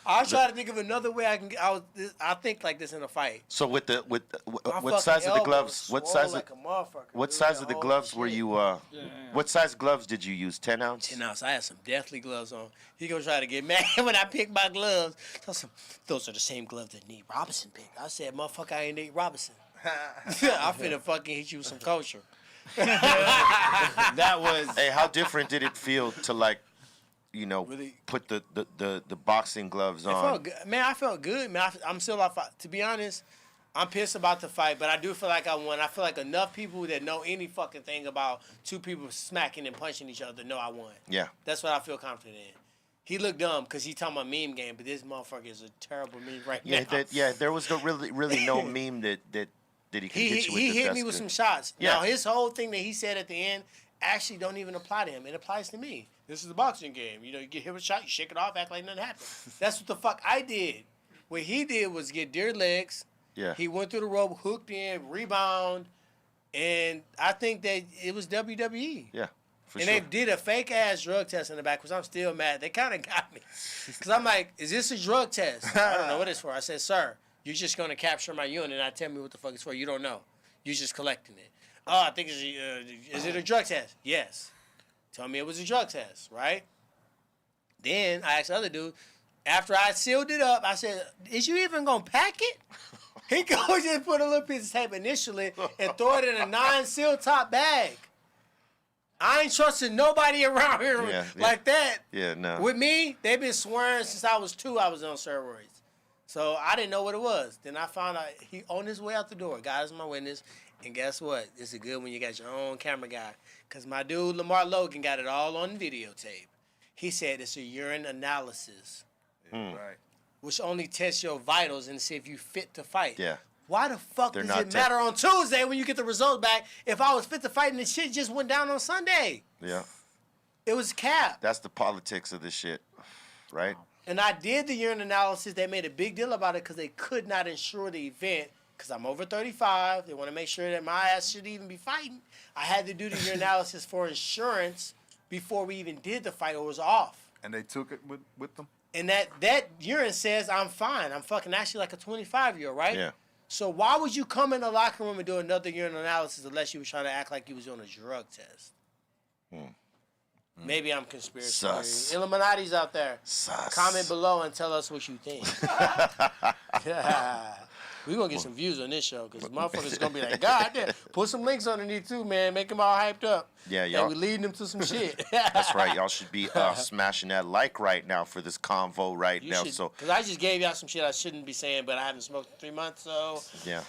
I was trying to think of another way I can get. I think like this in a fight. so with My what fucking size of the elbow gloves? What swole size like a motherfucker, what dude. size of the Oh, gloves were shit. you? What size gloves did you use? 10 ounce. 10 ounce. I had some deathly gloves on. He gonna try to get mad when I pick my gloves. Those are the same gloves that Nate Robinson picked. I said, motherfucker, I ain't Nate Robinson. I finna fucking hit you with some culture. That was Hey, how different did it feel to Really? put the boxing gloves It on? felt good. Man, I felt good, man. I'm still off. To be honest, I'm pissed about the fight, but I do feel like I won. I feel like enough people that know any fucking thing about two people smacking and punching each other know I won. Yeah. That's what I feel confident in. He looked dumb because he talking about meme game, but this motherfucker is a terrible meme right Yeah, now. there was no really no meme that he could hit you with. He that hit that's me with good. some shots. Yeah. Now, his whole thing that he said at the end actually don't even apply to him. It applies to me. This is a boxing game. You know, you get hit with a shot, you shake it off, act like nothing happened. That's what the fuck I did. What he did was get deer legs. Yeah. He went through the rope, hooked in, rebound, and I think that it was WWE. Yeah. For And sure. they did a fake ass drug test in the back, which I'm still mad. They kind of got me. Because I'm like, is this a drug test? I don't know what it's for. I said, sir, you're just going to capture my urine and not tell me what the fuck it's for. You don't know. You're just collecting it. I think is it a drug test? Yes. Tell me it was a drug test, right? Then I asked the other dude, after I sealed it up, I said, is you even going to pack it? He goes and put a little piece of tape initially and throw it in a non-sealed top bag. I ain't trusting nobody around here like that. Yeah, no. With me, they've been swearing since I was 2 I was on steroids. So I didn't know what it was. Then I found out he on his way out the door. God is my witness. And guess what? It's a good when you got your own camera guy. Because my dude, Lamar Logan, got it all on videotape. He said it's a urine analysis. Right. Which only tests your vitals and see if you fit to fight. Yeah. Why the fuck does it matter on Tuesday when you get the results back if I was fit to fight and the shit just went down on Sunday? Yeah. It was cap. That's the politics of this shit, right? And I did the urine analysis. They made a big deal about it because they could not insure the event because I'm over 35. They want to make sure that my ass should even be fighting. I had to do the urine analysis for insurance before we even did the fight or was off. And they took it with them? And that urine says I'm fine. I'm fucking actually like a 25-year-old, right? Yeah. So why would you come in the locker room and do another urine analysis unless you were trying to act like you was doing a drug test? Maybe I'm conspiracy theory. Sus. Illuminati's out there. Sus. Comment below and tell us what you think. We're going to get some views on this show because motherfuckers going to be like, God damn, put some links underneath too, man. Make them all hyped up. Yeah, And y'all. we leading them to some shit. That's right. Y'all should be smashing that like right now for this convo right now. So Because I just gave y'all some shit I shouldn't be saying, but I haven't smoked in 3 months, so yeah.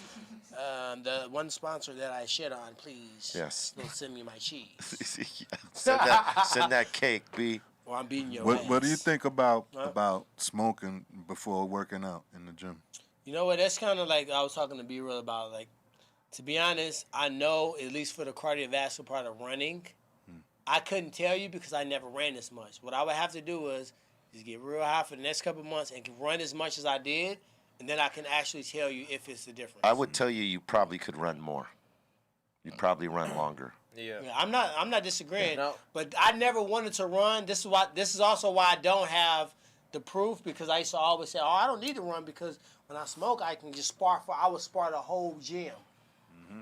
the one sponsor that I shit on, please. Yes. Don't send me my cheese. Send that cake, B. Or I'm beating your ass. What do you think about smoking before working out in the gym? You know what? That's kind of like I was talking to B Real about. Like, to be honest, I know at least for the cardiovascular part of running, I couldn't tell you because I never ran this much. What I would have to do was just get real high for the next couple of months and run as much as I did, and then I can actually tell you if it's the difference. I would tell you probably could run more. You'd probably run longer. Yeah. Yeah, I'm not disagreeing, No. but I never wanted to run. This is also why I don't have the proof because I used to always say, I don't need to run because when I smoke, I can just I would spar the whole gym.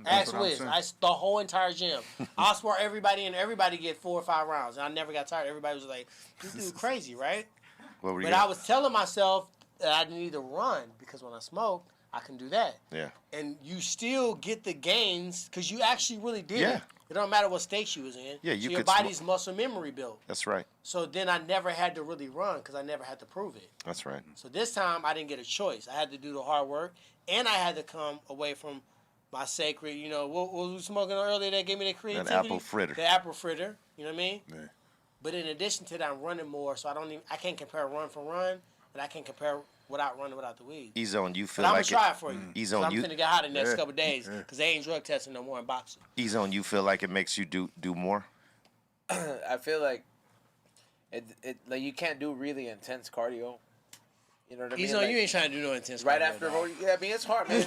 Ask what I'm Wiz, saying. the whole entire gym. I'll spar everybody and everybody get 4 or 5 rounds. And I never got tired. Everybody was like, this dude crazy, right? What were you But I was telling myself that I didn't need to run because when I smoke, I can do that. Yeah. And you still get the gains because you actually really did Yeah. it. It don't matter what state you was in. Yeah, so you your could body's muscle memory built. That's right. So then I never had to really run because I never had to prove it. That's right. So this time I didn't get a choice. I had to do the hard work, and I had to come away from my sacred, what was we smoking on earlier that gave me the creativity? apple fritter. The apple fritter, you know what I mean? Yeah. But in addition to that, I'm running more, so I can't compare run for run, but I can compare without running without the weed. E-Zone, you feel But I'm like going to try it for you. E-Zone, I'm you finna get high the next Yeah, couple days yeah. because they ain't drug testing no more in boxing. E-Zone, you feel like it makes you do more? I feel like it like you can't do really intense cardio. You know what I mean? He's Like, you ain't trying to do no intense right cardio, after dog. yeah, I mean it's hard, man.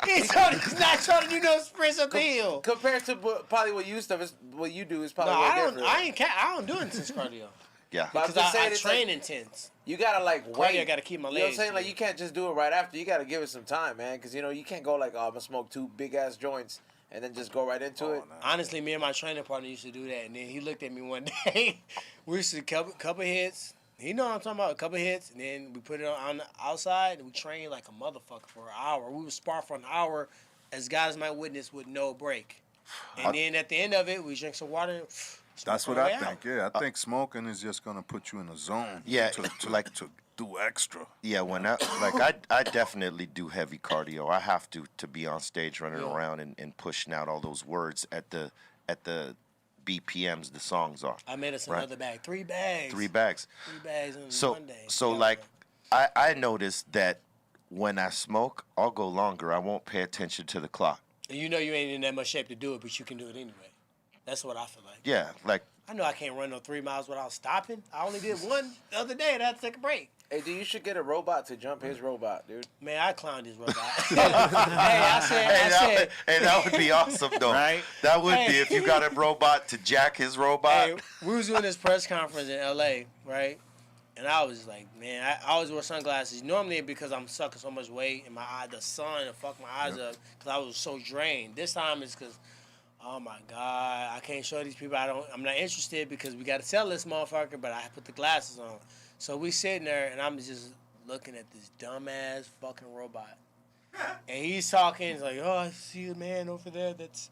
He's not trying to do no sprints up the hill. Compared to probably what you do is probably No, way I don't. different. I don't do intense cardio Yeah. But I'm because just saying I it's train like, intense. you gotta like Cardio, wait. I gotta keep my You know what I'm legs saying? Like straight. you can't just do it right after. You gotta give it some time, man. Because you can't go like, oh, I'm gonna smoke 2 big ass joints and then just go right into it. Honestly, me and my training partner used to do that, and then he looked at me one day. We used to couple hits. He know what I'm talking about. A couple hits, and then we put it on the outside, and we trained like a motherfucker for an hour. We would spar for an hour, as guys might witness, with no break. And then at the end of it, we drink some water. That's what I think. Yeah, I think smoking is just gonna put you in a zone. Yeah, to do extra. Yeah, when I definitely do heavy cardio. I have to be on stage running around and pushing out all those words at the BPMs the songs are. I made us Right. another bag. 3 bags. 3 bags. 3 bags in So one day. so Yeah. like I noticed that when I smoke, I'll go longer. I won't pay attention to the clock. And you know you ain't in that much shape to do it, but you can do it anyway. That's what I feel like. Yeah, like I know I can't run no 3 miles without stopping. I only did one the other day and I had to take a break. Hey, dude, you should get a robot to jump his robot, dude. Man, I clowned his robot. I said, that would be awesome though. Right? That would be Hey. if you got a robot to jack his robot. hey, we was doing this press conference in LA, right? And I was like, man, I always wear sunglasses. Normally because I'm sucking so much weight and my eye, the sun, and fuck my eyes up because I was so drained. This time it's because Oh my God, I can't show these people. I'm not interested because we got to sell this motherfucker, but I put the glasses on. So we sitting there and I'm just looking at this dumbass fucking robot. And he's talking, he's like, oh, I see a man over there that's...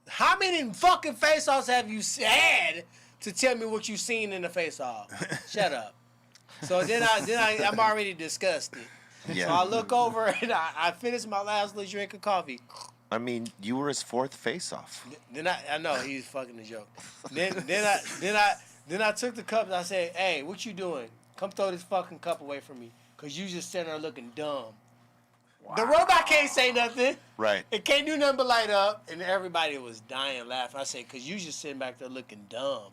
How many fucking face-offs have you had to tell me what you seen in the face-off? Shut up. So then I'm already disgusted. Yeah. So I look over and I finish my last little drink of coffee. I mean, you were his fourth face-off. Then I know he's fucking a joke. Then I took the cup and I said, hey, what you doing? Come throw this fucking cup away from me, cause you just sitting there looking dumb. Wow. The robot can't say nothing. Right. It can't do nothing but light up, and everybody was dying laughing. I said, cause you just sitting back there looking dumb.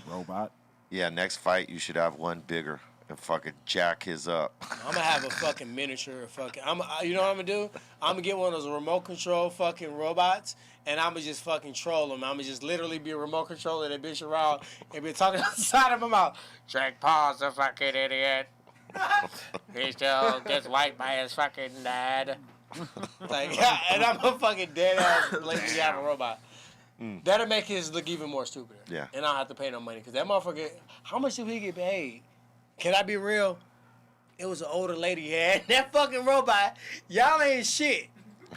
Robot. Yeah, next fight you should have one bigger and fucking jack his up. I'm gonna have a fucking miniature of fucking. You know what I'm gonna do? I'm gonna get one of those remote control fucking robots, and I'm gonna just fucking troll them. I'm gonna just literally be a remote controller that bitch around and be talking outside of my mouth. Drake Paul's a fucking idiot. He still gets wiped by his fucking dad. Like, yeah, and I'm a fucking dead ass blatantly out of robot. That'll make his look even more stupider. Yeah. And I don't have to pay no money because that motherfucker. How much did he get paid? Can I be real? It was an older lady he had. That fucking robot, y'all ain't shit,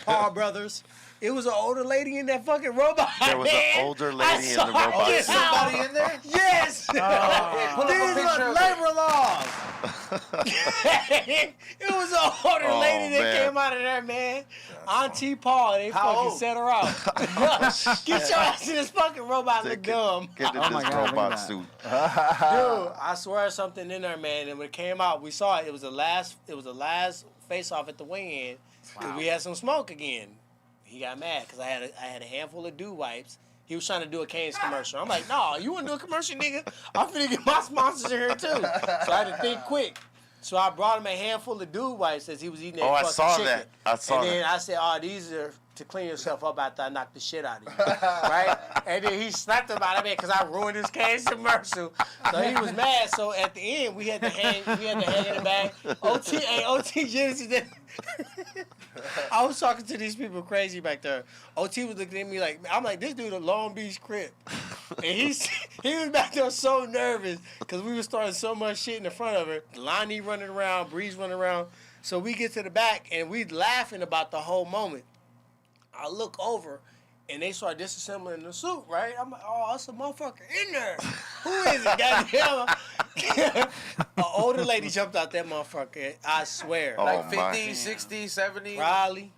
Paul Brothers. It was an older lady in that fucking robot. There was an older lady in the robot. There's somebody in there? Yes. Pull up a These picture are of it. labor laws. It was an older lady that man. came out of there, man. Auntie Paul, they How fucking old? set her out. Get your ass in this fucking robot, look dumb. Get in Oh my this God, look at robot that. suit. Dude, I swear there's something in there, man. And when it came out, we saw it. It was the last face off at the weigh-in. Wow. We had some smoke again. He got mad because I had a handful of dew wipes. He was trying to do a Cane's commercial. I'm like, no, you want to do a commercial, nigga? I'm finna get my sponsors in here too. So I had to think quick. So I brought him a handful of dew wipes as he was eating that Oh, I fucking saw chicken. that. I saw And then that. I said, oh, these are to clean yourself up after I knock the shit out of you. Right? And then he slapped about it, man, because I ruined his Cane's commercial. So he was mad. So at the end, we had to hang in the bag. OT Genesis. I was talking to these people crazy back there. OT was looking at me like, I'm like, this dude a Long Beach Crip. And he was back there so nervous because we were starting so much shit in the front of her. Lonnie running around, Breeze running around. So we get to the back and we laughing about the whole moment. I look over and they start disassembling the suit, right? I'm like, oh, that's a motherfucker in there. Who is it? Goddamn. An older lady jumped out that motherfucker. I swear. Oh, Like my. 50, 60, 70. Probably.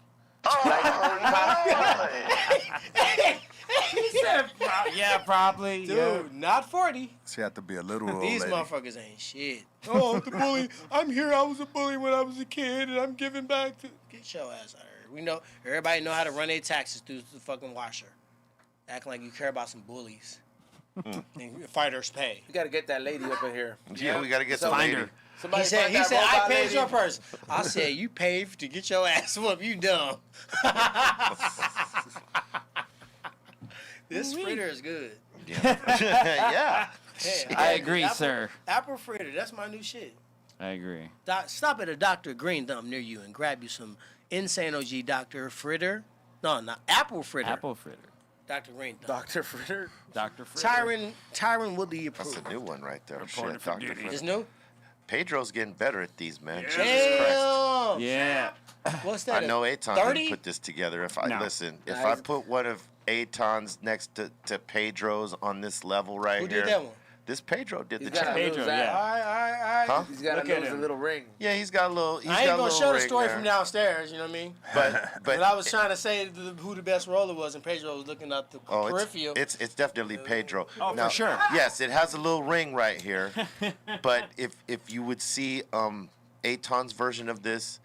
He said, yeah, probably. Dude, yeah. not 40. She had to be a little old These lady. motherfuckers ain't shit. Oh, the bully. I'm here. I was a bully when I was a kid, and I'm giving back to... Get your ass out of here. We know, everybody know how to run their taxes through the fucking washer. Acting like you care about some bullies. And fighters pay. You gotta get that lady up in here. Yeah, we got to get the Somebody- lady. Somebody He said, find that I robot paid lady. your purse. I said, you paid to get your ass whooped. You dumb. This fritter is good. Yeah. Yeah. Hey, I agree, apple, sir. Apple fritter, that's my new shit. I agree. Stop at a Dr. Greenthumb near you and grab you some Insane OG Dr. Fritter. No, not Apple Fritter. Apple fritter. Dr. Greenthumb. Dr. Fritter. Dr. Fritter. Tyron Woodley That's approved. a new one right there. Reported Shit, for Dr. duty. Fred. It's new? Pedro's getting better at these, man. Jesus Christ. Damn. Yeah. What's that? I know Aton 30? didn't put this together. If I No. listen, if Nah, I put one of Aton's next to Pedro's on this level right Who here, did that one? this Pedro did He's the got challenge. to Pedro, lose that. yeah. All right. Huh? He's got Look to at lose a him. little ring. Yeah, he's got a little. He's I ain't got a gonna little show the ring story there. from downstairs, you know what I mean? But But I was trying to say who the best roller was, and Pedro was looking up the oh, peripheral. it's definitely Pedro. Oh, Now, for sure. Yes, it has a little ring right here. But if you would see Aton's version of this,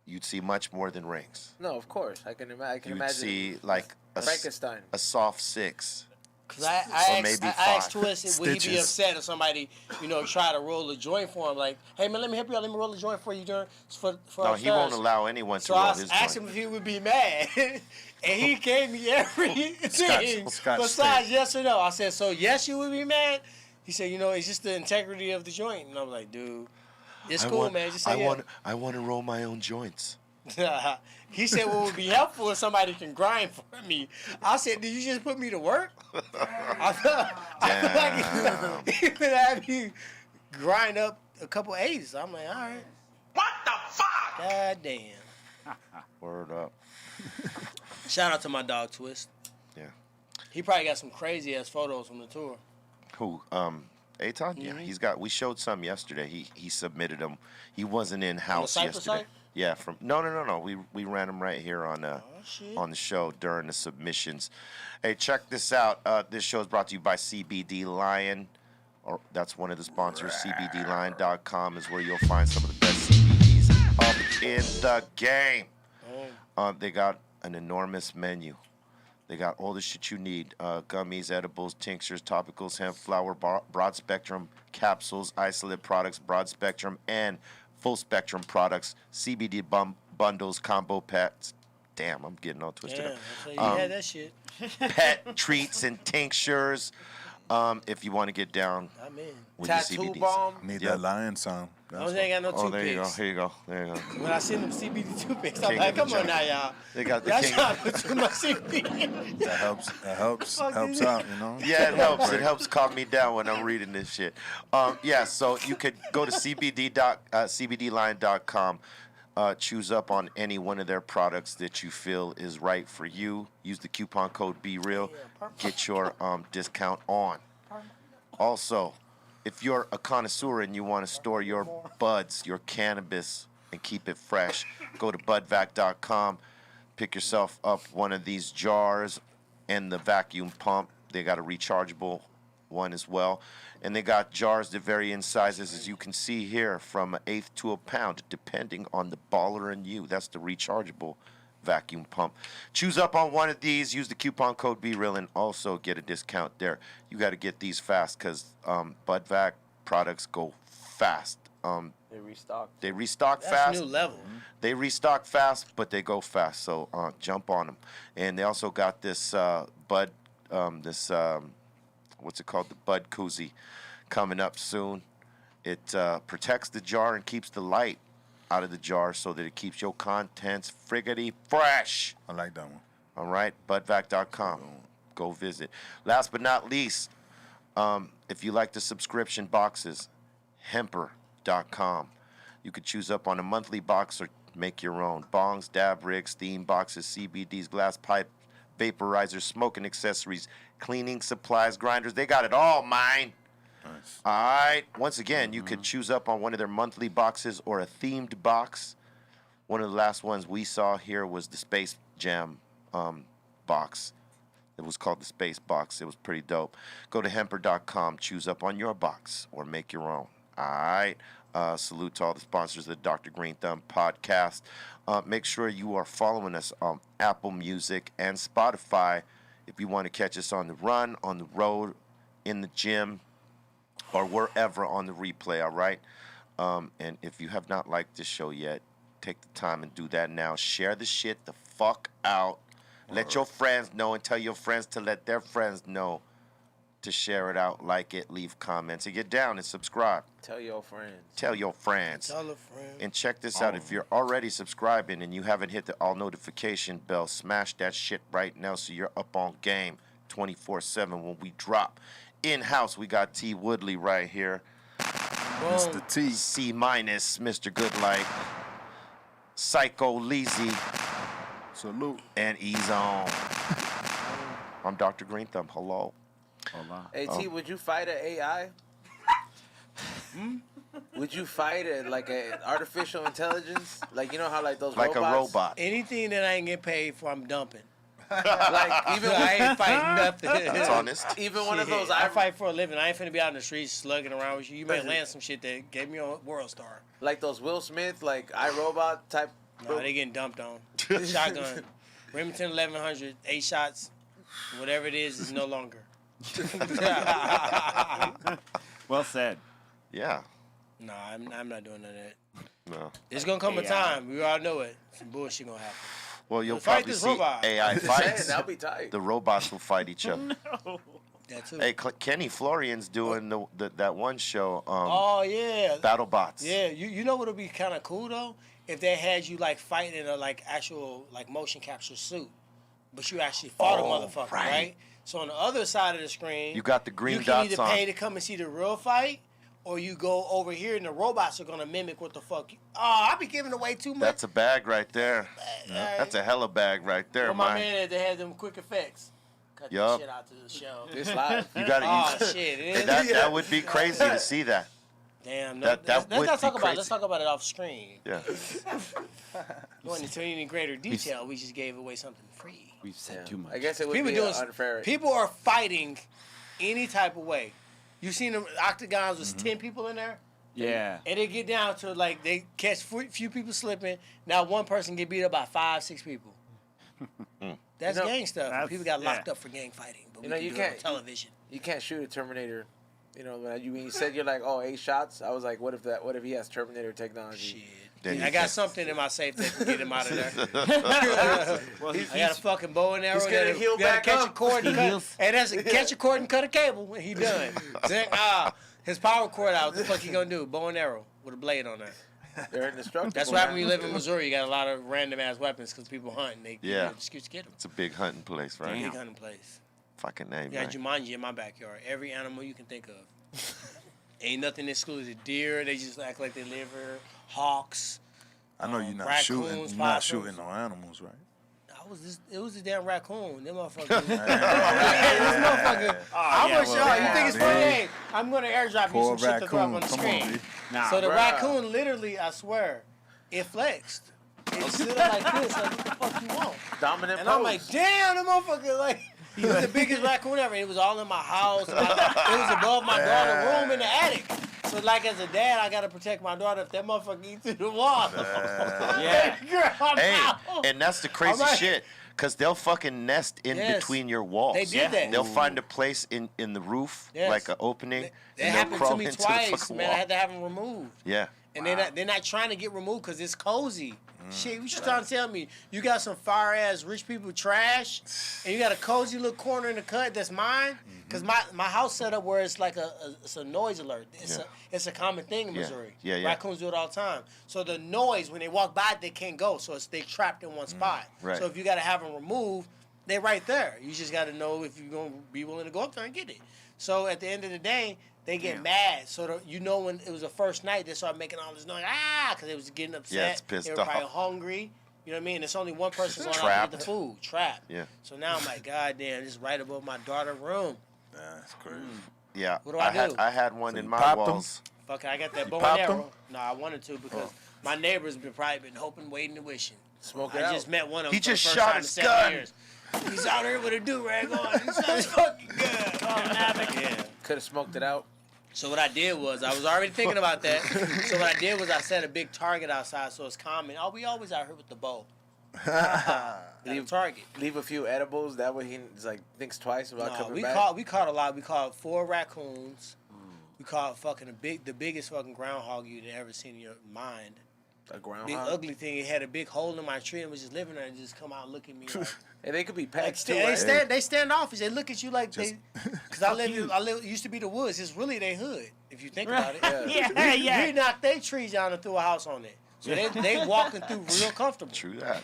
you'd see much more than rings. No, of course. I can You'd imagine. see like Frankenstein. a soft 6. Because I Or asked, maybe I asked 5 Twist, would he be stitches. upset if somebody, try to roll a joint for him? Like, hey, man, let me help you out. Let me roll a joint for you for No, he won't upstairs." allow anyone to So roll I his asked joint. him if he would be mad. And he gave me everything Scotch besides tape. yes or no. I said, so yes, you would be mad? He said, it's just the integrity of the joint. And I was like, dude, it's cool, man. Just say yeah. I want to roll my own joints. He said, what would be helpful if somebody can grind for me. I said, did you just put me to work? I feel like he could have you grind up a couple 80s. I'm like, all right. What the fuck? God damn. Word up. Shout out to my dog, Twist. Yeah. He probably got some crazy-ass photos from the tour. Who? Aton? Yeah, he's got. We showed some yesterday. He submitted them. He wasn't in house Cypress yesterday. site? Yeah, from no. We ran them right here on the show during the submissions. Hey, check this out. This show is brought to you by CBD Lion. Or that's one of the sponsors. CBDLion.com is where you'll find some of the best CBDs up in the game. They got an enormous menu. They got all the shit you need. Gummies, edibles, tinctures, topicals, hemp, flower, broad spectrum, capsules, isolate products, broad spectrum, and full spectrum products, CBD bundles, combo packs. Damn, I'm getting all twisted up. You had that shit. Pet treats and tinctures. If you want to get down I'm in. with Tattoo your CBDs. bomb. Need Yeah. that lion sound. I ain't got no Oh, there you go. toothpicks. Here you go. There you go. When I seen them CBD toothpicks, I'm King like, of the come on jungle. now, y'all. They got the Y'all king. trying to put too much CBD. That helps Fuck out, you know? Yeah, it helps. It helps calm me down when I'm reading this shit. Yeah, so you could go to cbdlion.com, choose up on any one of their products that you feel is right for you. Use the coupon code BeReal. Get your discount on. Also, if you're a connoisseur and you want to store your buds, your cannabis, and keep it fresh, go to budvac.com. Pick yourself up one of these jars and the vacuum pump. They got a rechargeable one as well. And they got jars that vary in sizes, as you can see here, from an eighth to a pound, depending on the baller and you. That's the rechargeable vacuum pump. Choose up on one of these. Use the coupon code BeReal and also get a discount there. You got to get these fast because BudVac products go fast. They restock. They restock That's fast. new level. They restock fast, but they go fast. So jump on them. And they also got this Bud, what's it called? The Bud Koozie coming up soon. It protects the jar and keeps the light out of the jar so that it keeps your contents friggity fresh. I like that one. All right, budvac.com. Go visit. Last but not least, if you like the subscription boxes, hemper.com. You could choose up on a monthly box or make your own. Bongs, dab rigs, steam boxes, CBDs, glass pipe, vaporizers, smoking accessories, cleaning supplies, grinders. They got it all, mine. Nice. All right. Once again, you could choose up on one of their monthly boxes or a themed box. One of the last ones we saw here was the Space Jam box. It was called the Space Box. It was pretty dope. Go to hemper.com, choose up on your box, or make your own. All right. Salute to all the sponsors of the Dr. Greenthumb Podcast. Make sure you are following us on Apple Music and Spotify if you want to catch us on the run, on the road, in the gym, or wherever on the replay, all right? And if you have not liked this show yet, take the time and do that now. Share the shit the fuck out. Let your friends know and tell your friends to let their friends know to share it out, like it, leave comments, and get down and subscribe. Tell your friends. Tell your friends. Tell a friend. And check this out. If you're already subscribing and you haven't hit the all notification bell, smash that shit right now so you're up on game 24/7 when we drop. In-house, we got T. Woodley right here. Mr. T. C-, Mr. Goodlight. Psycho Leezy. Salute. And E-Zone. I'm Dr. Greenthumb. Hello. Hola. Hey, T, would you fight an AI? Would you fight it like an artificial intelligence? Like, you know how like those Like robots? a robot. Anything that I ain't get paid for, I'm dumping. Like even I ain't fighting nothing. That's honest. even one of Shit, those I fight for a living. I ain't finna be out in the streets slugging around with you. You may Uh-huh. land some shit that gave me a world star. like those Will Smith like iRobot type. No, they getting dumped on. Shotgun. Remington 1100, 8 shots. Whatever it is no longer. Well said. Yeah. No, I'm not doing none of that. No. It's gonna come a AI. time. We all know it. Some bullshit gonna happen. Well, you'll Fight probably this see robot. AI Saying, fights. that'll be tight. The robots will fight each other. That too. Hey, Kenny Florian's doing that one show. Oh yeah. Battle Bots. Yeah, you know what would be kind of cool though if they had you like fighting in a like actual like motion capture suit, but you actually fought a motherfucker, right? So on the other side of the screen, You got the green you can dots either on. pay to come and see the real fight, or you go over here and the robots are gonna mimic what the fuck. I be giving away too much. That's a bag right there. Alright. That's a hella bag right there, Well, my man. man, they had them quick effects. Cut Yup. that shit out to the show. This live. You gotta Oh use shit! It Hey, is. that would be crazy to see that. Damn, no, that let's would not be talk about it. crazy. Let's talk about it off screen. Yeah. You want to tell any greater detail? We just gave away something free. We've said Yeah. too much. I guess it would People be doing unfair. People are fighting any type of way. You seen the octagons with 10 people in there, Yeah. and they get down to like they catch few people slipping. Now one person get beat up by 5-6 people. That's You know, gang stuff. that's- People got locked yeah. up for gang fighting, but You we know, can you do it on can't- television. You can't shoot a Terminator. You know, when you said you're like, oh, 8 shots. I was like, what if he has Terminator technology? Shit. Then I you got can't- something in my safe that can get him out of there. Well, I got a fucking bow and arrow. He's gonna that'll- heal that'll back catch up. a cord and He cut. heals. Hey, that's a catch a cord and cut a cable when he done. Then, his power cord out. What the fuck he gonna do? Bow and arrow with a blade on there. They're indestructible. That's what happens when man. you live in Missouri. You got a lot of random ass weapons because people hunt and they give you Yeah. an excuse to get them. It's a big hunting place, right? Big hunting place. Fucking name, You got man. Jumanji in my backyard. Every animal you can think of. Ain't nothing excluded. Deer, they just act like they live here. Hawks. I know you're not Raccoons, shooting. You're not possums. shooting no animals, right? It was a damn raccoon. Them motherfuckers. this motherfucker. Oh, yeah, well, You think it's funny? Hey, I'm gonna airdrop you Poor some shit to throw up raccoon. on the Come screen. on, B. Nah, So the bruh. raccoon literally, I swear, it flexed. It stood up like this, like what the fuck you want? Dominant And pose. I'm like, damn, the motherfucker, like, he was the biggest raccoon ever. It was all in my house. It was above my daughter's room in the attic. So, like, as a dad, I gotta protect my daughter if that motherfucker eats through the wall. Yeah. Girl, Hey, no. and that's the crazy Alright. shit. Because they'll fucking nest in Yes. between your walls. They did that. They'll find a place in the roof, Yes. like an opening, That and they'll happened crawl to me into twice, the fucking man. wall. I had to have them removed. Yeah. And they're not trying to get removed because it's cozy. Shit, what you trying to tell me? You got some fire ass rich people trash, and you got a cozy little corner in the cut that's mine. Because my house set up where it's like it's a noise alert. It's a common thing in Yeah. Missouri. Yeah, yeah. Raccoons do it all the time. So the noise when they walk by, they can't go. So they trapped in one spot. right. So if you got to have them removed, they're right there. You just got to know if you're gonna be willing to go up there and get it. So at the end of the day, they get mad. So when it was the first night, they started making all this noise. Because they was getting upset. Yeah, it's pissed they were probably off. hungry. You know what I mean? It's only one person going out to Trapped. get the food. Trapped. Yeah. So now I'm like, God damn, this is right above my daughter's room. That's crazy. Yeah. What do I do? I had one So in you my popped 'em? walls. Fuck it, I got that bow popped and them? arrow. No, I wanted to because my neighbors probably been hoping, waiting, and wishing. Smoke it I out. just met one of them. He for the just first shot time in his 7 gun. years. He's out here with a do-rag on. He shot his fucking gun. Yeah. Could have smoked it out. So what I did was, I was already thinking about that. So what I did was I set a big target outside so it's common. Oh, we always out here with the bow. Leave target. Leave a few edibles. That way he's like thinks twice about No, coming we back. caught a lot. We caught 4 raccoons. We caught fucking the biggest fucking groundhog you'd ever seen in your mind. A groundhog. Big ugly thing. It had a big hole in my tree and was just living there and just come out and look at me like. And they could be Like pets too. they Right? they stand off. They look at you like they, because it used to be the woods. It's really their hood if you think about it. Yeah. We knocked their trees down and threw a house on it. So they walking through real comfortable. True that.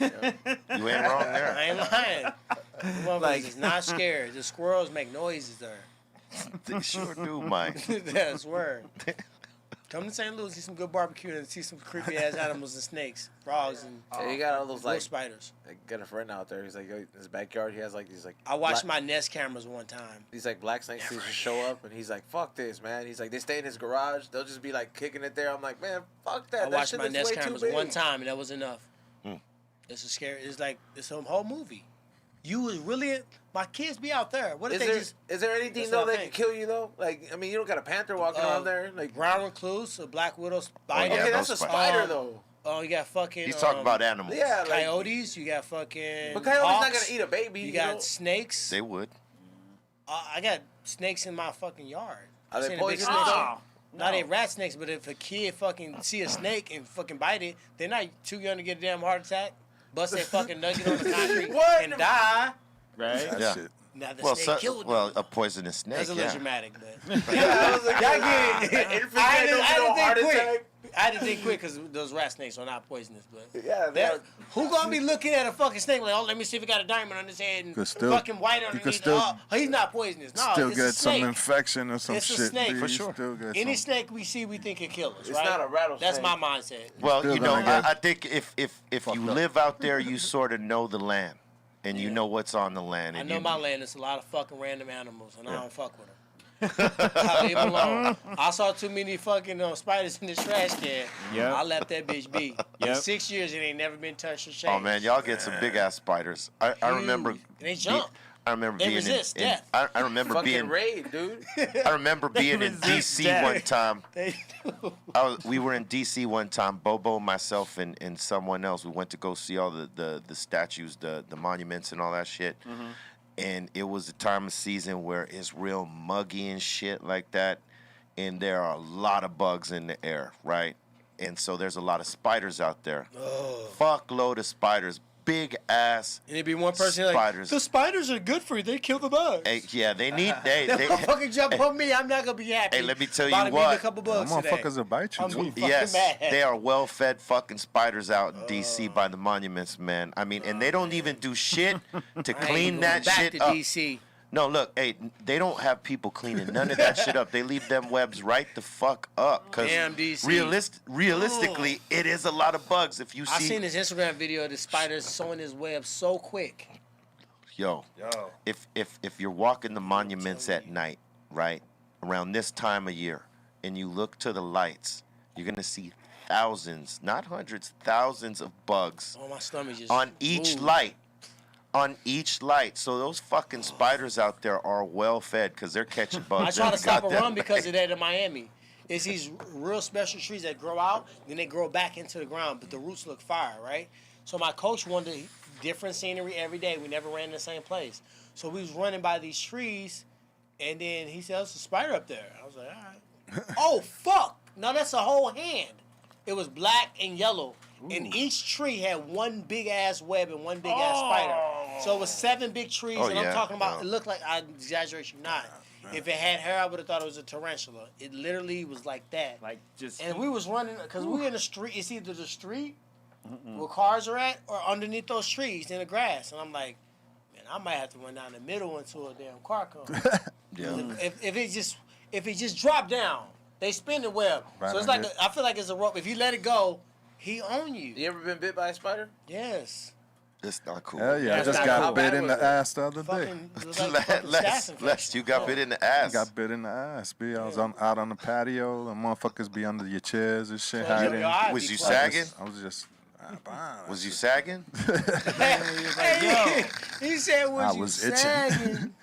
You ain't wrong I there. ain't lying. The motherfuckers is not scared. The squirrels make noises there. They sure do, Mike. I swear. Come to St. Louis, see some good barbecue and see some creepy ass animals and snakes, frogs and Yeah, you got all those little like. spiders. I got a friend out there. He's like in his backyard. He has like these like. I watched black- my Nest cameras one time. These like black snakes just show up, and he's like, "Fuck this, man." He's like, they stay in his garage. They'll just be like kicking it there. I'm like, man, fuck that. I That watched shit my is Nest way too cameras big." one time and that was enough. It's a scary. It's a whole movie. You was really my kids be out there. What if Is there anything That's though what I that can think. kill you though? Like, I mean, you don't got a panther walking around there. Like, brown recluse, a black widow spider? yeah, okay, those that's a spiders. spider though. Oh, you got fucking. He's talking about animals. Yeah, like, coyotes. You got fucking. But coyote's not hawks. gonna eat a baby. You You got know? snakes. They would. I got snakes in my fucking yard. Are I they seen a big poisonous? snake. though? Not a rat snakes, but if a kid fucking see a snake and fucking bite it, they're not too young to get a damn heart attack. Bust their fucking nugget on the concrete What? and die. Right? That Yeah. shit. Now the Well, snake killed him. a poisonous snake. That's a little Yeah. dramatic, but I was like, y'all get it. I had to think quick. I had to think quick because those rat snakes are not poisonous. But Yeah, who gonna be looking at a fucking snake like, oh, let me see if it got a diamond on his head and Could still- fucking white you could underneath? still- Oh, he's not poisonous. No, Still it's get a snake. some infection or some It's a shit. snake, dude. for You sure. still get Any some- snake we see, we think it kill us. It's right? not a rattlesnake. That's my mindset. Well, Still you know, gonna get I think if you fucked up. live out there, you sort of know the land, and you Yeah. know what's on the land. I And know you, my land. It's a lot of fucking random animals, and I don't fuck with them. I leave 'em alone. I saw too many fucking spiders in the trash can. Yep. I left that bitch be. In Yep. 6 years, it ain't never been touched or changed. Oh man, y'all get some big ass spiders. I remember. Huge. And they jump. I remember They being resist in death. I remember fucking being. raid, dude. I remember being in resist DC death. one time. They do. We were in DC one time. Bobo, myself, and someone else. We went to go see all the statues, the monuments, and all that shit. And it was the time of season where it's real muggy and shit like that. And there are a lot of bugs in the air, right? And so there's a lot of spiders out there. Fuckload of spiders. Big ass. And it'd be one person like, Spiders. the spiders are good for you. They kill the bugs. Hey, yeah, they need. They, That motherfucking jump on me. I'm not gonna be happy. Hey, let me tell you about what. A couple Them bugs today. motherfuckers will bite you, I'm too. fucking Yes, mad. they are well-fed fucking spiders out in D.C. by the monuments, man. I mean, and they don't even do shit to I ain't clean going that back shit to up. DC. No, look, hey, they don't have people cleaning none of that shit up. They leave them webs right the fuck up. Cause Damn, DC. realistically, it is a lot of bugs. If you I see, seen this Instagram video of the spiders sewing his web so quick. yo, if you're walking the monuments at night, right, around this time of year, and you look to the lights, you're gonna see thousands, not hundreds, thousands of bugs Oh, my stomach just on each moved. light. On each light. So those fucking spiders out there are well fed because they're catching bugs. I try to every stop a goddamn run because day. of that in Miami. It's these real special trees that grow out, then they grow back into the ground, but the roots look fire, right? So my coach wanted different scenery every day. We never ran in the same place. So we was running by these trees, and then he said, there's a spider up there. I was like, all right. Oh, fuck. No, that's a whole hand. It was black and yellow. And each tree had one big-ass web and one big-ass spider. So it was 7 big trees, Oh, and I'm yeah, talking about, yeah. it looked like, I exaggerate you not. If it had hair, I would have thought it was a tarantula. It literally was like that. Like just. And we was running, because we in the street, it's either the street where cars are at or underneath those trees in the grass. And I'm like, man, I might have to run down the middle until a damn car comes. Yeah. If it just dropped down, they spin the web. Right So it's on like, it. I feel like it's a rope. If you let it go, he own you. You ever been bit by a spider? Yes. It's not cool. Hell yeah, I That's just not got cool. bit How bad in was the it? ass the other day. Fucking, it was like fucking staph Les, infection. you got bit in the ass. Got bit in the ass, B. I was out on the patio. The motherfuckers be under your chairs and shit, So hiding. your eyes Was be you closed. sagging? I was just. Was you sagging? Hey, he said, was I you was itching. sagging?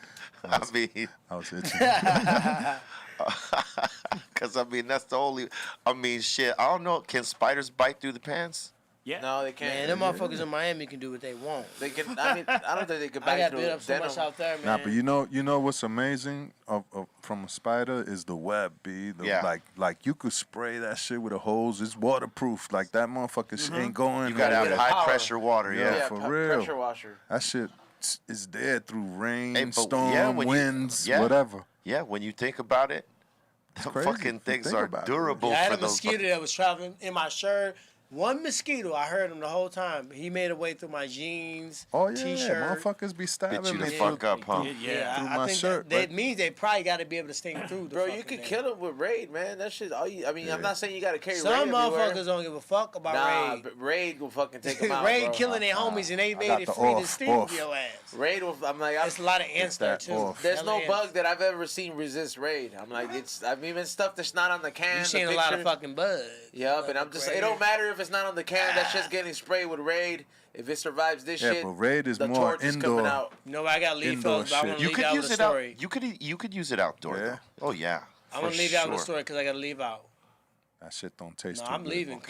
I mean, I was itching. because I mean that's the only. I mean, shit. I don't know. Can spiders bite through the pants? Yeah. No, they Man, can't. them motherfuckers in Miami can do what they want. They can. I mean, I don't think they could I bite got through bit up so denim. much out there, man. Nah, but you know what's amazing from a spider is the web, B. Yeah. Like you could spray that shit with a hose. It's waterproof. Like that motherfucker shit ain't going. You gotta have nowhere. high Power. pressure water. Yeah. Yeah. for real. Pressure washer. That shit is there through rain, Hey, but storm, yeah, when you- winds, yeah. whatever. Yeah. When you think about it, the crazy fucking if you things think are about it. durable Yeah, I had for a those. mosquito that was traveling in my shirt. One mosquito, I heard him the whole time. He made a way through my jeans, Oh yeah, t-shirt. motherfuckers be stabbing Bit you the me. fuck up, huh? Yeah, through I my think shirt, that but- means they probably got to be able to sting through the Bro, you fucking could thing. kill him with raid, man. That shit. All you. I mean, I'm Yeah. not saying you gotta carry Some raid everywhere. motherfuckers don't give a fuck about Nah, raid. but raid will fucking take them out. Raid bro. killing their homies and they got made it the free to off, steal off. your ass. Raid will. I'm like, There's a lot of ants there that too. off. there's Hella no ants. bug that I've ever seen resist raid. I'm like, I've even stuff that's not on the can. You the seen a lot of picture. fucking bugs. Yup, and I'm just. It don't matter if it's not on the can. That shit's getting sprayed with raid. If it survives this Yeah, shit, but raid is the more torch is indoor. coming out. No, I got to leave Indoor fellas, but I want shit. to You leave could out use with a it out. story. You could use it outdoor. Yeah. Though. Oh yeah. I'm going for to leave out with a sure. story because I got to leave out. That shit don't taste No, too I'm good. leaving.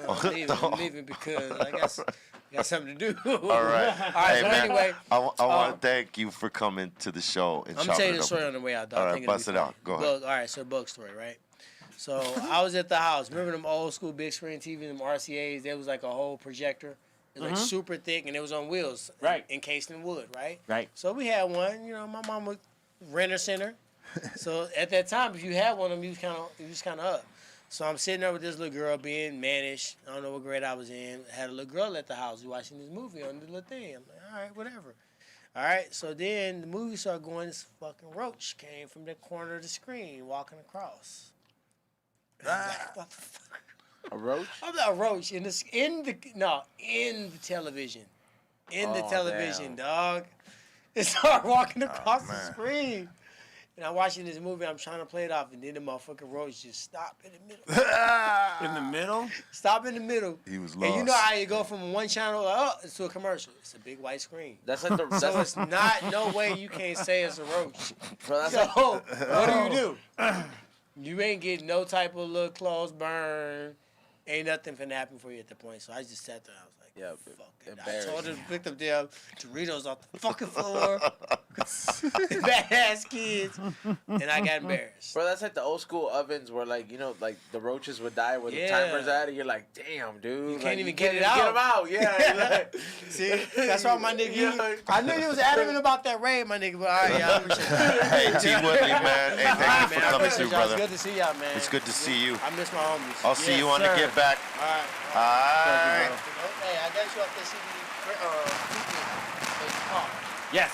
I'm leaving because I got something to do. All right. All right, Hey, so man, anyway, I want to thank you for coming to the show and I'm going to tell you chopping the it story up. on the way out, dog. All I right, think it'll bust be it out. funny. Go ahead. All right, so bug story, right? So I was at the house. Remember them old school big screen TV, them RCAs? There was like a whole projector It was like super thick, and it was on wheels, Right. encased in wood, right? Right. So we had one. You know, my mom was renter center. So at that time, if you had one of them, you was kind of up. So I'm sitting there with this little girl being managed. I don't know what grade I was in. Had a little girl at the house watching this movie on the little thing. I'm like, all right, whatever. All right, so then the movie started going. This fucking roach came from the corner of the screen, walking across. And I'm like, what the fuck? A roach? I'm not a roach in the television, in the television, dog. It started walking across the screen. And I'm watching this movie, I'm trying to play it off, and then the motherfucking roach just stopped in the middle. In the middle? Stop in the middle. He was And you know lost. how you go from one channel to a commercial. It's a big white screen. That's like the. So it's not, no way you can't say it's a roach. Bro, that's So like, what do? You ain't getting no type of little clothes burn. Ain't nothing finna happen for you at the point. So I just sat there. I was like, Yeah, fuck it. I embarrassed. told her to pick them damn Doritos off the fucking floor. Badass kids. And I got embarrassed. bro, that's like the old school ovens where, like, you know, like the roaches would die where the Yeah. timer's at, and you're like, damn, dude. You like, can't even you get can't it even out. Get them out, yeah. Like, See, that's why my nigga, Yeah. I knew you was adamant about that raid, my nigga, but all right, y'all. Hey, T. Woodley, man. Hey, thank you for coming through, brother. It's good to see y'all, man. It's good to see you. I miss my homies. I'll see Yes, you on the sir. Get Back. All right. All right. Hey, I got you off that CD. Yes.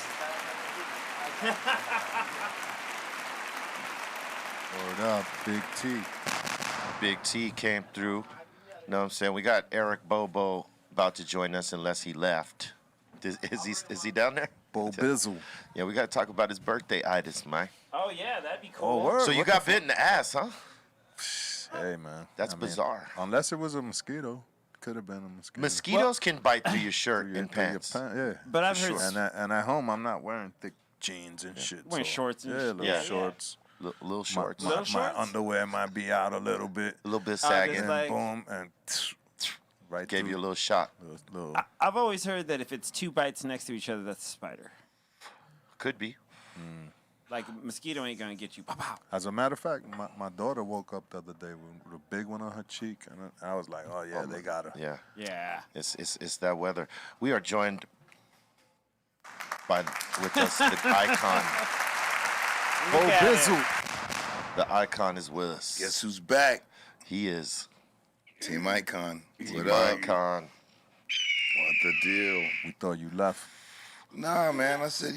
Word up, Big T. Big T came through. You know what I'm saying? We got Eric Bobo about to join us unless he left. Is he down there? Bo Bizzle. Yeah, we got to talk about his birthday itis, man. Oh, yeah, that'd be cool. Oh, word. So you What got bit in the ass, huh? Hey, man. That's bizarre. Unless it was a mosquito. Could have been a mosquito. Mosquitoes can bite through your shirt Through your- and through your pants. Yeah. But I've For heard sure. And at home, I'm not wearing thick jeans and shit. Wearing shorts and yeah, shit. little Yeah. shorts. Little shorts. My, Little my shorts? underwear might be out a little bit. A little bit just sagging. And like- boom, and right Gave through. you a little shot. Little, I've always heard that if it's two bites next to each other, that's a spider. Could be. Like, a mosquito ain't gonna get you. Pow, pow. As a matter of fact, my daughter woke up the other day with a big one on her cheek, and I was like, "Oh yeah, they got her." Yeah. Yeah. It's that weather. We are joined with us the icon. Bo Look at it. Bizzle. The icon is with us. Guess who's back? He is. Team Icon. Team What up? Icon. What the deal? We thought you left. Nah, man. I said,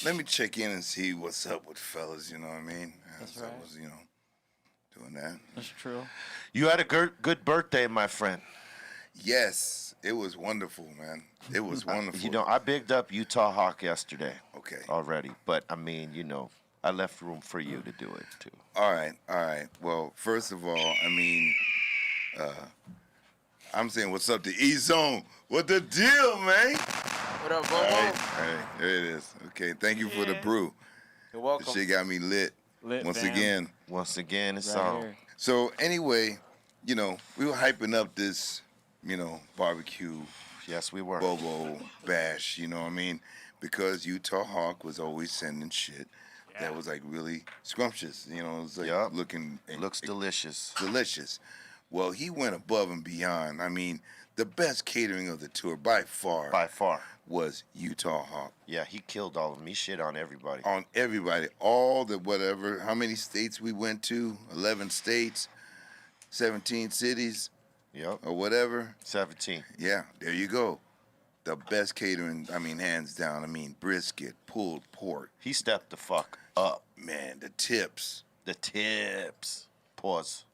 let me check in and see what's up with fellas. You know what I mean? That's So right. I was, doing that. That's true. You had a good birthday, my friend. Yes, it was wonderful, man. It was wonderful. I bigged up Utah Hawk yesterday Okay. already, but I mean, I left room for you to do it too. All right. Well, first of all, I mean, I'm saying what's up to E-Zone. What the deal, man? what up, Bobo? All right, there it is. Okay, thank you for the brew. You're The welcome. shit got me lit Lit, once fam. again. Once again, it's Right on. here. So anyway, we were hyping up this, barbecue Yes, we were. Bobo bash, you know what I mean? Because Utah Hawk was always sending shit that was like really scrumptious, it was like Yup. looking Looks delicious. delicious. Well, he went above and beyond. I mean, the best catering of the tour by far By far. was Utah Hawk. Yeah, he killed all of them. He shit on everybody. On everybody, all the whatever, how many states we went to, 11 states, 17 cities, Yep. or whatever. 17. Yeah, there you go. The best catering, I mean, hands down. I mean, brisket, pulled pork. He stepped the fuck up. Man, the tips. The tips. Pause.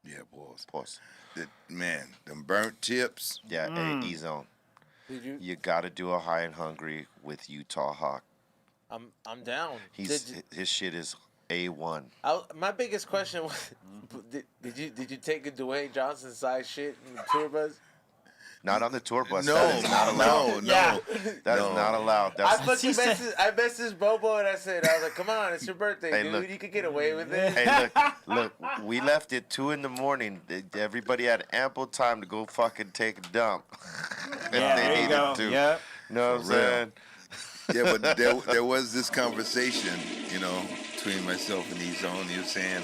Yeah, boys. Pause. Them burnt tips. Yeah, hey, E-Zone. Did you? You got to do a high and hungry with Utah Hawk. I'm down. His shit is A1. My biggest question was, did you take a Dwayne Johnson size shit in the tour bus? Not on the tour bus. No, that is not allowed. Yeah. That is not allowed. That's I messaged Bobo and I was like, come on, it's your birthday, Hey, dude. look. You could get away with it. Hey, look, we left at 2 a.m. Everybody had ample time to go fucking take a dump. if Yeah, they there you needed go. to. Yep. You know what I'm For real. saying? Yeah, but there was this conversation, between myself and E-Zone. He was saying,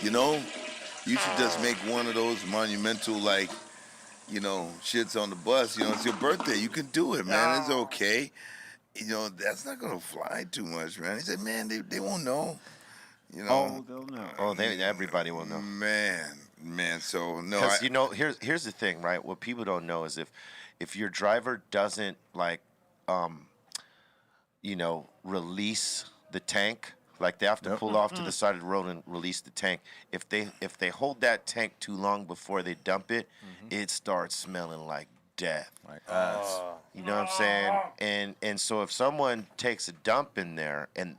you should just make one of those monumental, like, shits on the bus. It's your birthday. You can do it, man. It's okay. That's not gonna fly too much, man. He said, man, they won't know. Oh, they'll know. Oh, everybody will know. Man. So no, Because here's the thing, right? What people don't know is if your driver doesn't release the tank, like they have to pull off to the side of the road and release the tank. If they hold that tank too long before they dump it, it starts smelling like death. Like ass. You know what I'm saying? And so if someone takes a dump in there, and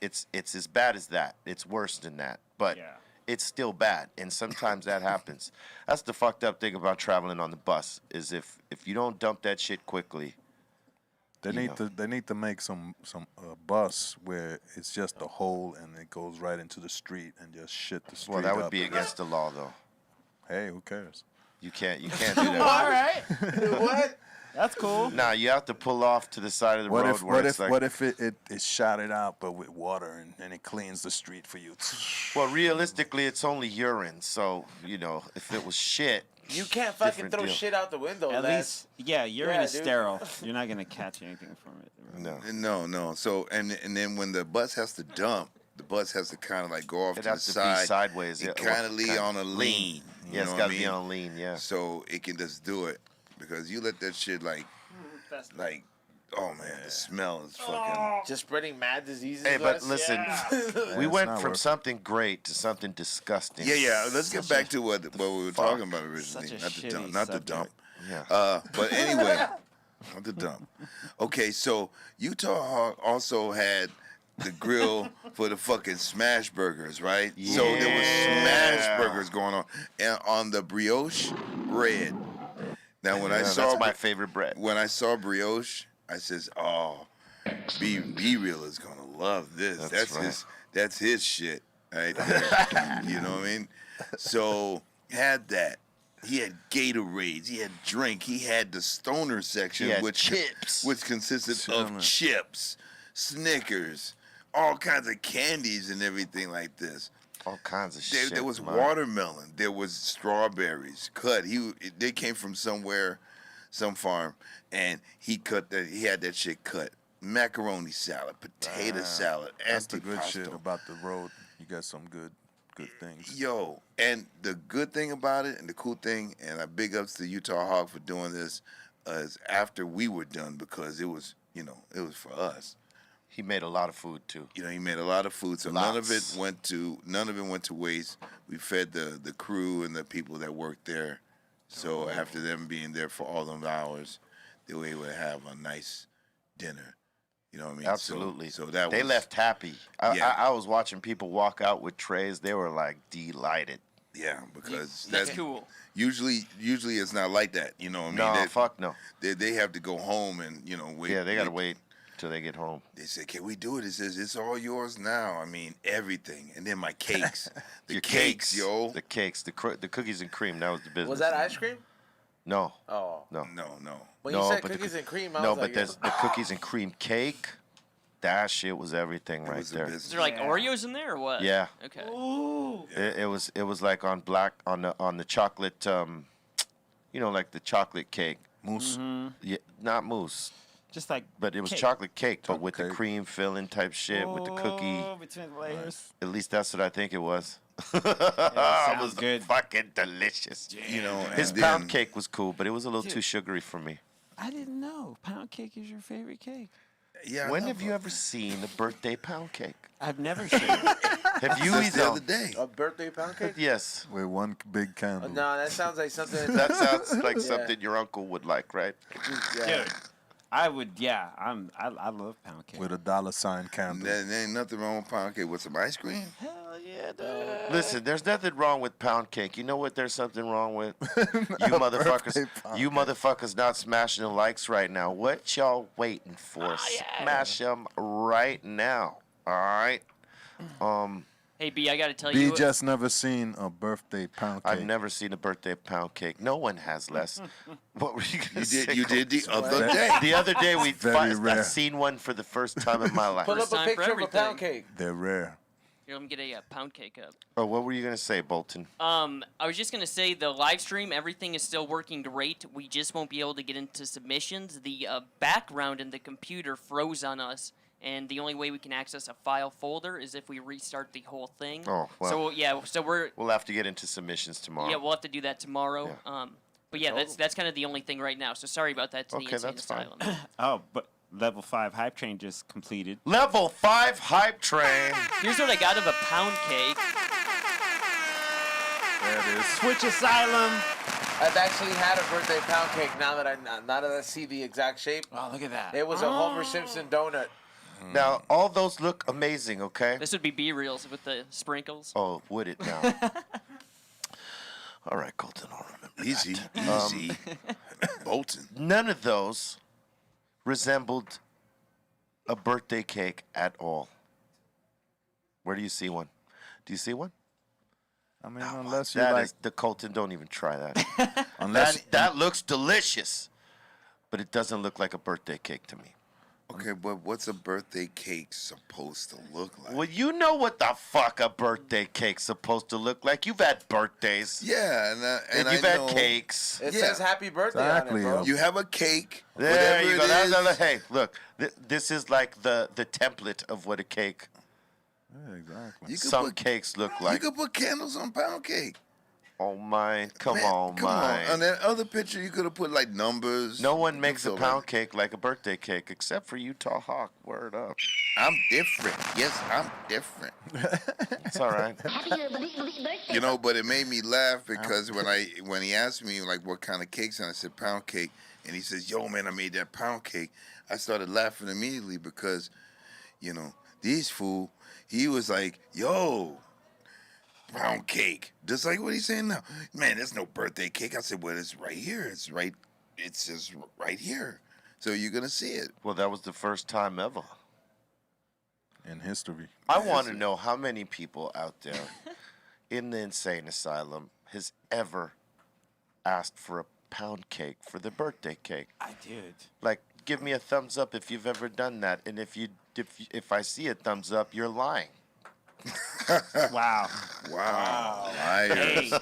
it's as bad as that, it's worse than that, but it's still bad, and sometimes that happens. That's the fucked up thing about traveling on the bus is if you don't dump that shit quickly. They need to make some bus where it's just a hole and it goes right into the street and just shit the street. Well, that would up. be against the law, though. Hey, who cares? You can't do that. All right. What? That's cool. Nah, you have to pull off to the side of the road What if it shot it out but with water and it cleans the street for you? Well, realistically, it's only urine, so if it was shit. You can't fucking Different throw deal. shit out the window. At least, urine is dude. sterile. You're not gonna catch anything from it. No. So and then when the bus has to dump, the bus has to kind of like go off It to the be side. sideways. It kind of be on a lean. Yeah, it's got to be on lean. Yeah. So it can just do it because you let that shit oh man, the smell is fucking. Just spreading mad diseases. Hey, but Wes. listen, we it's went not from worth it. something great to something disgusting. Yeah. Let's get back to what we were talking about Such originally. a Not the shitty dump. Not the subject. dump. Yeah. But anyway, not the dump. Okay, so Utah Hawk also had the grill for the fucking smash burgers, right? So there was smash burgers going on, and on the brioche bread. Now when I saw that's my favorite bread. when I saw brioche, I says, "Oh, Be Real is gonna love this. That's his shit right there." You know what I mean? So had that. He had Gatorades. He had drink. He had the stoner section, He had which chips. which consisted of chips, Snickers, all kinds of candies and everything like this. All kinds of There, shit. there was man. watermelon. There was strawberries cut. They came from somewhere, some farm, and he had that shit cut. Macaroni salad, potato salad, That's the good antipasto. shit about the road. You got some good things. Yo, and the good thing about it, and the cool thing, and I big ups to Utah Hawk for doing this, is after we were done because it was for us. He made a lot of food too. He made a lot of food, so none of it went to waste. We fed the crew and the people that worked there. So after them being there for all those hours, they were able to have a nice dinner. You know what I mean? Absolutely. So they left happy. I was watching people walk out with trays. They were like delighted. Yeah, because That's cool. Usually it's not like that. You know what I mean? No, fuck no. They have to go home and wait. Yeah, they gotta wait till they get home. They said, "Can we do it?" It says, "It's all yours now." I mean, everything, and then my cakes, Your cakes, yo. The cakes, the cookies and cream. That was the business. Was that ice cream? No. Oh. No. No. When No, you said but the cookies and cream, I No, was but like, there's the cookies and cream cake. That shit was everything right was the there. business. Is there like Oreos in there or what? Yeah. Okay. It was like on the chocolate, like the chocolate cake. Mousse. Yeah, not mousse, Just like. but it was cake. chocolate cake, but with the cake. cream filling type shit with the cookie. Oh, between the layers. At least that's what I think it was. It It was good. fucking delicious. His and pound then- cake was cool, but it was a little too sugary for me. I didn't know pound cake is your favorite cake. Yeah. I When know, have you but- ever seen a birthday pound cake? I've never seen it. Have you Just the either? other day. a birthday pound cake? Yes. With one big candle. No, that sounds like something. That sounds like something your uncle would like, right? Yeah. Dude, I would. Yeah, I love pound cake. With a $sign candle. There ain't nothing wrong with pound cake with some ice cream. Hell yeah, dude. Listen, there's nothing wrong with pound cake. You know what there's something wrong with? You birthday pound motherfuckers not smashing the likes right now. What y'all waiting for? Smash them right now. All right? Hey, B, I gotta tell B you. just never seen a birthday pound cake. I've never seen a birthday pound cake. No one has, Les. What were you gonna say? You did the other day. The other day Very rare. I seen one for the first time in my life. Pull up First a time for picture of a pound everything. cake. They're rare. Here, let me get a pound cake up. Oh, what were you gonna say, Bolton? I was just gonna say the live stream, everything is still working great. We just won't be able to get into submissions. The background in the computer froze on us, and the only way we can access a file folder is if we restart the whole thing. Oh, well. So yeah, so We'll have to get into submissions tomorrow. we'll have to do that tomorrow. Yeah. But yeah, that's kind of the only thing right now. So sorry about that to the Okay, Insane that's fine. Asylum. Oh, but level 5 hype train just completed. Level 5 hype train. Here's what I got of a pound cake. There it is. Switch Asylum. I've actually had a birthday pound cake. Now that I see the exact shape, Oh, look at that. it was a Homer Simpson donut. Now, all those look amazing, okay? This would be B-reels with the sprinkles. Oh, would it now? All right, Colton, I'll remember Easy, that. easy. Bolton. None of those resembled a birthday cake at all. Where do you see one? Do you see one? I mean, unless you That like, is the Colton. Don't even try that. unless that looks delicious, but it doesn't look like a birthday cake to me. Okay, but what's a birthday cake supposed to look like? Well, you know what the fuck a birthday cake's supposed to look like. You've had birthdays. Yeah, and You've I had know cakes. It Yeah. says happy birthday Exactly, on it, bro. you have a cake. There whatever you go. it is. Hey, look. This is like the template of what a cake. yeah, exactly. You could Some put, cakes look you like. could put candles on pound cake. Oh my! Come Man, on, come on. my. On that other picture, you could have put like numbers. No one You makes a feel pound like- cake like a birthday cake, except for Utah Hawk. Word up. I'm different. Yes, I'm different. It's all right. You know, but it made me laugh because when he asked me like what kind of cakes, and I said pound cake, and he says, "Yo, man, I made that pound cake." I started laughing immediately because, you know, these fool. He was like, "Yo, pound cake," just like what he's saying now. Man, there's no birthday cake. I said, "Well, it's right here. It's right. It's just right here. So you're gonna see it." Well, that was the first time ever. In history. I want to know how many people out there in the insane asylum has ever asked for a pound cake for their birthday cake. I did. Like, give me a thumbs up if you've ever done that, and if I see a thumbs up, you're lying. Wow. Wow, liars!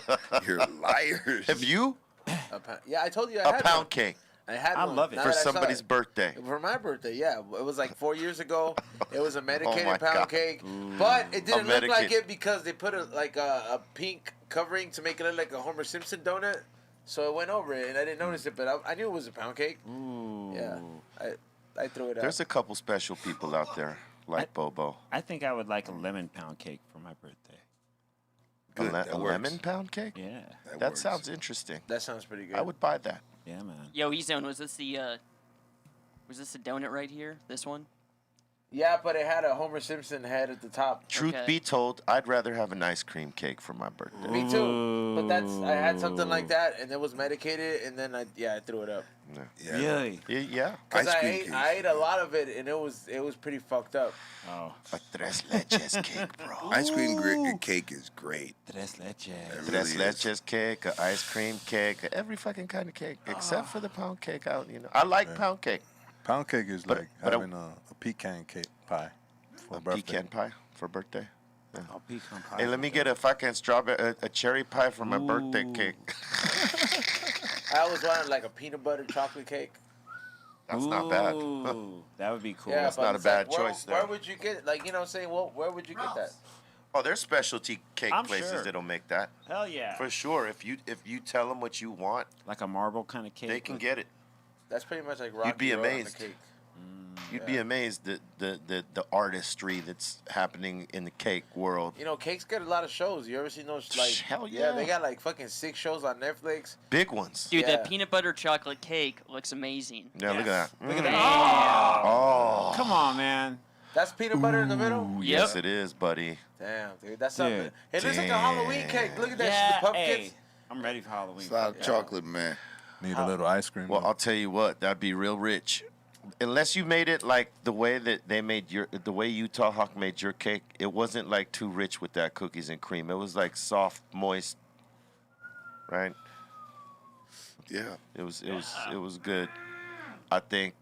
You're liars. Have you Yeah, I told you I a had pound one. cake I had I one. love it. Now for that I saw somebody's it. birthday? For my birthday, yeah. It was like 4 years ago. It was a medicated my pound God. cake. But it didn't look like medicated. it because they put a pink covering to make it look like a Homer Simpson donut. So it went over it, and I didn't notice it, but I knew it was a pound cake. Ooh. Yeah. I threw it There's out. a couple special people out there like Bobo. I think I would like a lemon pound cake for my birthday. Good, that A works. lemon pound cake? Yeah. That works. sounds interesting. That sounds pretty good. I would buy that. Yeah, man. Yo, E-Zone, was this the donut right here? This one? Yeah, but it had a Homer Simpson head at the top. Truth Okay. be told, I'd rather have an ice cream cake for my birthday. Me too. But I had something like that, and it was medicated, and then I threw it up. Yeah. Really? Yeah. Cause Ice I cream ate, cake. I ate a lot of it, and it was pretty fucked up. Oh. A tres leches cake, bro. Ice cream cake is great. Tres leches. It Tres really is. leches cake, a ice cream cake, every fucking kind of cake, except for the pound cake out, I like pound cake. Pound cake is But- like but I- having a pecan cake pie for A birthday. pecan pie for birthday. Oh, pecan pie. Hey, let me get a fucking strawberry, a cherry pie for my birthday Ooh. cake. I always wanted like a peanut butter chocolate cake. That's not bad. Ooh, that would be cool. Yeah, That's but not a it's like, bad where, choice Where there. would you get it? Like, you know what I'm saying? Well, where would you get that? Oh, there's specialty cake I'm places sure. that'll make that Hell yeah. for sure. If you tell them what you want, Like a marble kind of cake. they can with- get it. That's pretty much like Rocky be Road on the amazed. cake. You'd be amazed at the artistry that's happening in the cake world. You know, cakes get a lot of shows. You ever seen those? Like, Hell yeah, yeah. they got like fucking 6 shows on Netflix. Big ones. Dude, Yeah. that peanut butter chocolate cake looks amazing. Yeah, look at that. Look at Mm. that. Oh, Come on, man. That's peanut butter in the middle. Ooh, Yep. yes, it is, buddy. Damn, dude, that's something. Dude. It looks like a Halloween cake. Look at that shit, the pumpkins. Hey, I'm ready for Halloween. It's a lot of chocolate, man. Need a little ice cream. Well, though. I'll tell you what, that'd be real rich. Unless you made it like the way that they made the way Utah Hawk made your cake, it wasn't like too rich with that cookies and cream. It was like soft, moist, right? Yeah. It was good. I think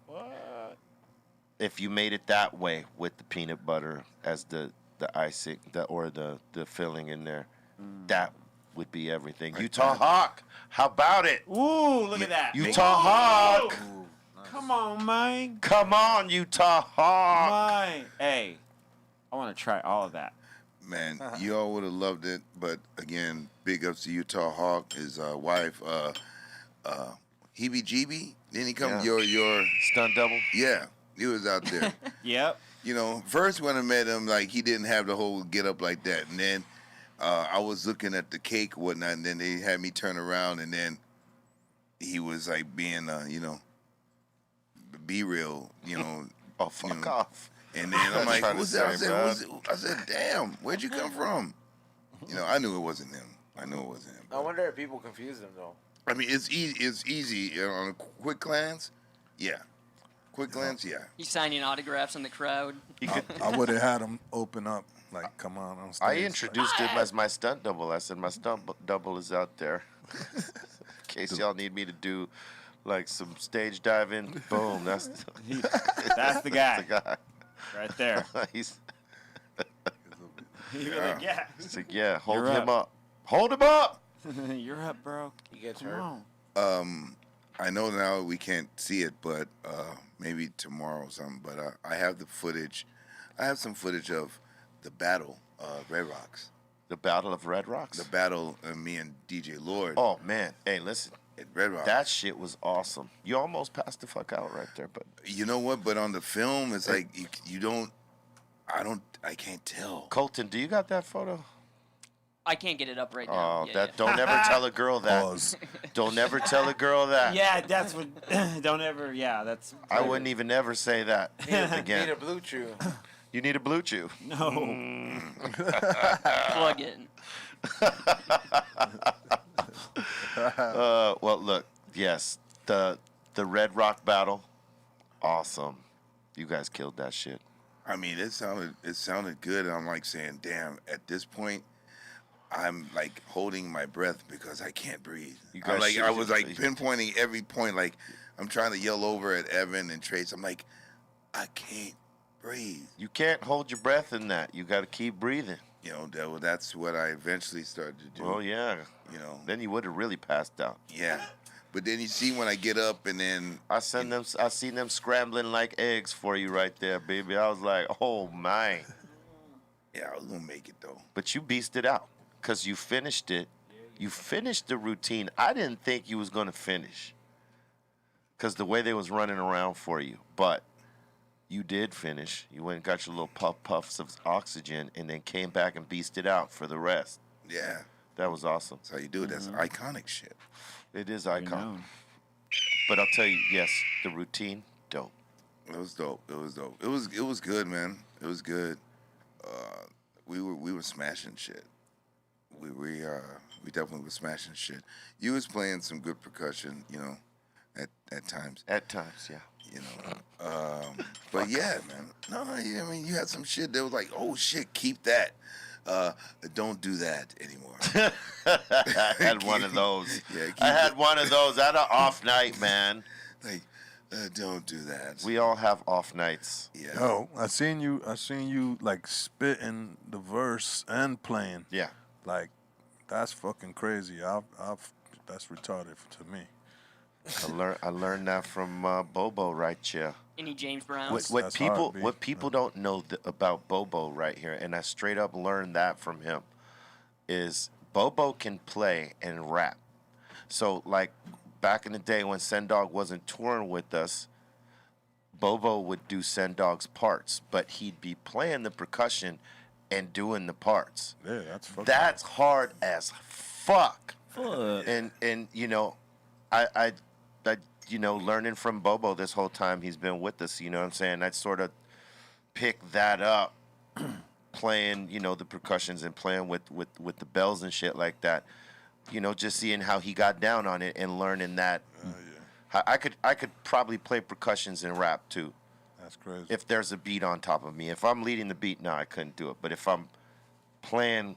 if you made it that way with the peanut butter as the the icing, the filling in there. That would be everything. Utah Hawk, how about it? Ooh, look at that. Utah Hawk. Come on, man. Come on, Utah Hawk. Mine. Hey, I want to try all of that. Man, you all would have loved it, but again, big ups to Utah Hawk, his wife, Heebie Jeebie. Then he comes, your stunt double. Yeah, he was out there. Yep. You know, first when I met him, like, he didn't have the whole get up like that. And then I was looking at the cake or whatnot, and then they had me turn around, and then he was like being, you know, be real, you know. Oh, fuck off. And then I'm like, who's that? I said, damn, where'd you come from? You know, I knew it wasn't him. I wonder if people confuse him, though. I mean, it's easy on a quick glance. Yeah. Quick glance, yeah. He's signing autographs in the crowd. I would have had him open up, like, come on stage. I introduced him as my stunt double. I said, my stunt double is out there. In case y'all need me to do, like, some stage diving. Boom. That's the the guy. That's the guy. Right there. He's like, yeah. He's like, yeah, hold You're him up. Hold him up. You're up, bro. He gets Come hurt. on. I know now we can't see it, but maybe tomorrow or something. But I have the footage. I have some footage of the battle, Red Rocks. The Battle of Red Rocks? The battle, me and DJ Lord. Oh, man. Hey, listen. At Red Rocks. That shit was awesome. You almost passed the fuck out right there, but you know what? But on the film, it's like you don't. I can't tell. Colton, do you got that photo? I can't get it up right now. Oh, don't ever tell a girl that. Pause. Don't ever tell a girl that. Yeah, that's what. Don't ever. Yeah, that's. I wouldn't even ever say that again. Need a blue chew. You need a blue chew. No. Plug in. Well, look, yes, the Red Rock battle, awesome. You guys killed that shit. I mean, it sounded good. And I'm like saying, damn. At this point, I'm like holding my breath because I can't breathe. I was like pinpointing every point. Like I'm trying to yell over at Evan and Trace. I'm like, I can't breathe. You can't hold your breath in that. You got to keep breathing. You know, that's what I eventually started to do. Oh yeah. You know. Then you would have really passed out. Yeah. But then you see when I get up and then I seen them scrambling like eggs for you right there, baby. I was like, oh my. Yeah, I was gonna make it though. But you beasted out. Because you finished it. You finished the routine. I didn't think you was going to finish. Because the way they was running around for you. But you did finish. You went and got your little puffs of oxygen and then came back and beasted out for the rest. Yeah. That was awesome. That's how you do it. That's iconic shit. It is iconic. But I'll tell you, yes, the routine, dope. It was dope. It was good, man. It was good. We were smashing shit. We definitely was smashing shit. You was playing some good percussion, you know, at times. At times, yeah. You know, but yeah, man. No, I mean, you had some shit that was like, oh shit, keep that. Don't do that anymore. I had one of those. Yeah, I had one of those. I had an off night, man. Like, don't do that. We all have off nights. Yeah. Yo, I seen you like spitting the verse and playing. Yeah. Like, that's fucking crazy. That's retarded to me. I learned that from Bobo right here. Any James Browns? What people don't know about Bobo right here, and I straight up learned that from him, is Bobo can play and rap. So like back in the day when Sendog wasn't touring with us, Bobo would do Sendog's parts, but he'd be playing the percussion and doing the parts. Yeah, that's hard as fuck. Fuck. And you know, I you know, learning from Bobo this whole time he's been with us, you know what I'm saying? I'd sort of pick that up, playing, you know, the percussions and playing with the bells and shit like that. You know, just seeing how he got down on it and learning that. Yeah. I could probably play percussions and rap too. That's crazy. If there's a beat on top of me. If I'm leading the beat, no, I couldn't do it. But if I'm playing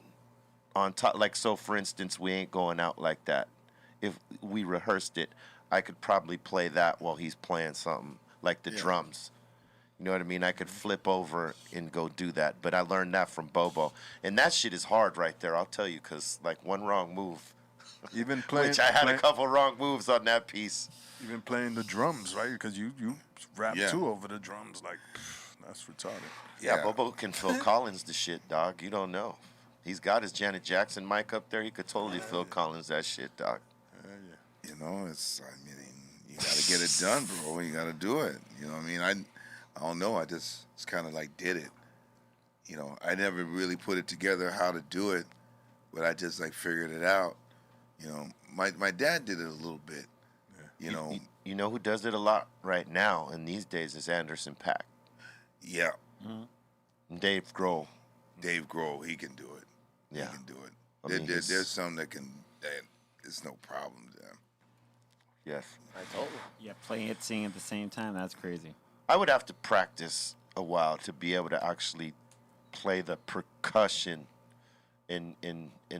on top, like, so for instance, we ain't going out like that. If we rehearsed it, I could probably play that while he's playing something, like the drums. You know what I mean? I could flip over and go do that. But I learned that from Bobo. And that shit is hard right there, I'll tell you, because, like, one wrong move. Even playing, Which I had a couple wrong moves on that piece. even playing the drums, right? Because you rap Yeah. too over the drums, like that's retarded. Yeah, Bobo can Phil Collins the shit, dog. You don't know. He's got his Janet Jackson mic up there. He could totally Phil Collins that shit, dog. You know, it's. I mean, you gotta get it done, bro. You gotta do it. You know what I mean? I don't know. I just kind of like did it. You know, I never really put it together how to do it, but I just like figured it out. You know, my dad did it a little bit. You know. You know who does it a lot right now and these days is Anderson .Paak. Yeah. And Dave Grohl. Dave Grohl, he can do it. Yeah. He can do it. I mean, There's some that it's no problem to them. Yes. I told him. Yeah, playing it, singing at the same time. That's crazy. I would have to practice a while to be able to actually play the percussion in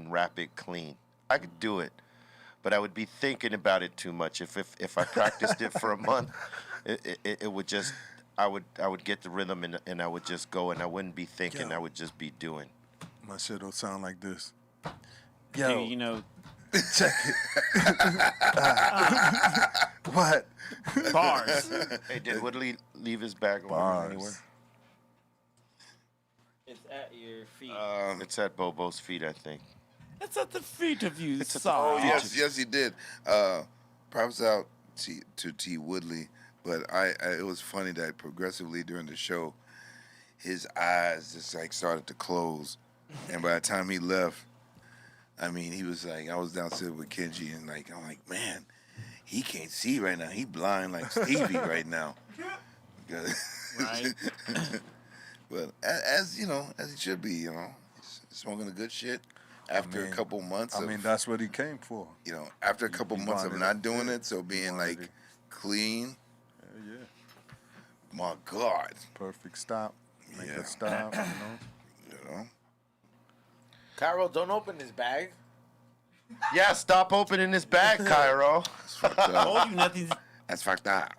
rap it clean. I could do it, but I would be thinking about it too much. If I practiced it for a month, it would just I would get the rhythm and I would just go and I wouldn't be thinking. I would just be doing. My shit will sound like this. Yo, you know, Check it. What? bars. Hey, did Woodley leave his bag over Bars. anywhere? It's at your feet. It's at Bobo's feet, I think. It's at the feet of you, at the sorry. feet. Yes, he did. Props out to T. Woodley, but it was funny that progressively during the show, his eyes just like started to close, and by the time he left, I mean, he was like, I was downstairs with Kenji, and like, I'm like, man, he can't see right now. He blind like Stevie right now. Right. But as you know, as he should be, you know, he's smoking the good shit. After a couple months, that's what he came for. You know, after a couple months of not doing it, so being like clean. Yeah. My God. Perfect stop. Make Yeah. a stop. You know. You know. Cairo, don't open his bag. Yeah, stop opening his bag, Cairo. That's fucked up. Told you nothing's. That's fucked up.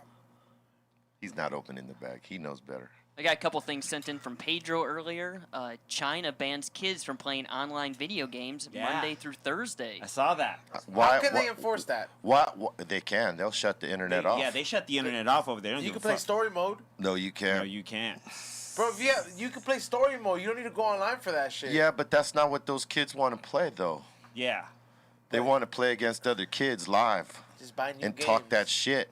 He's not opening the bag. He knows better. I got a couple things sent in from Pedro earlier. China bans kids from playing online video games Yeah. Monday through Thursday. I saw that. How can they enforce that? What? They can. They'll shut the internet off. Yeah, they shut the internet off over there. They don't You give can a play fuck. story mode. No, you can't. No, you can't. Bro, you can play story mode. You don't need to go online for that shit. Yeah, but that's not what those kids want to play, though. Yeah. They want to play against other kids live Just buy new and games. talk that shit.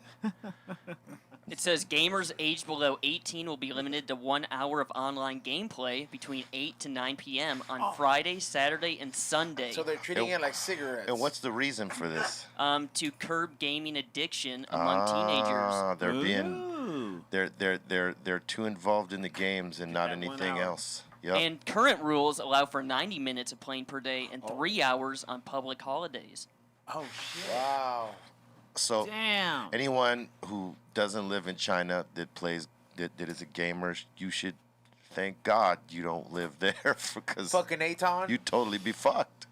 It says gamers aged below 18 will be limited to 1 hour of online gameplay between 8 to 9 p.m. on Friday, Saturday, and Sunday So they're treating it like cigarettes. And what's the reason for this? to curb gaming addiction among teenagers. They're being Ooh. they're too involved in the games and not that 1 anything hour. else. Yep. And current rules allow for 90 minutes of playing per day and 3 hours on public holidays. Oh shit. Wow. So Damn. anyone who doesn't live in China that is a gamer, you should thank God you don't live there because Fucking Aton. you'd totally be fucked.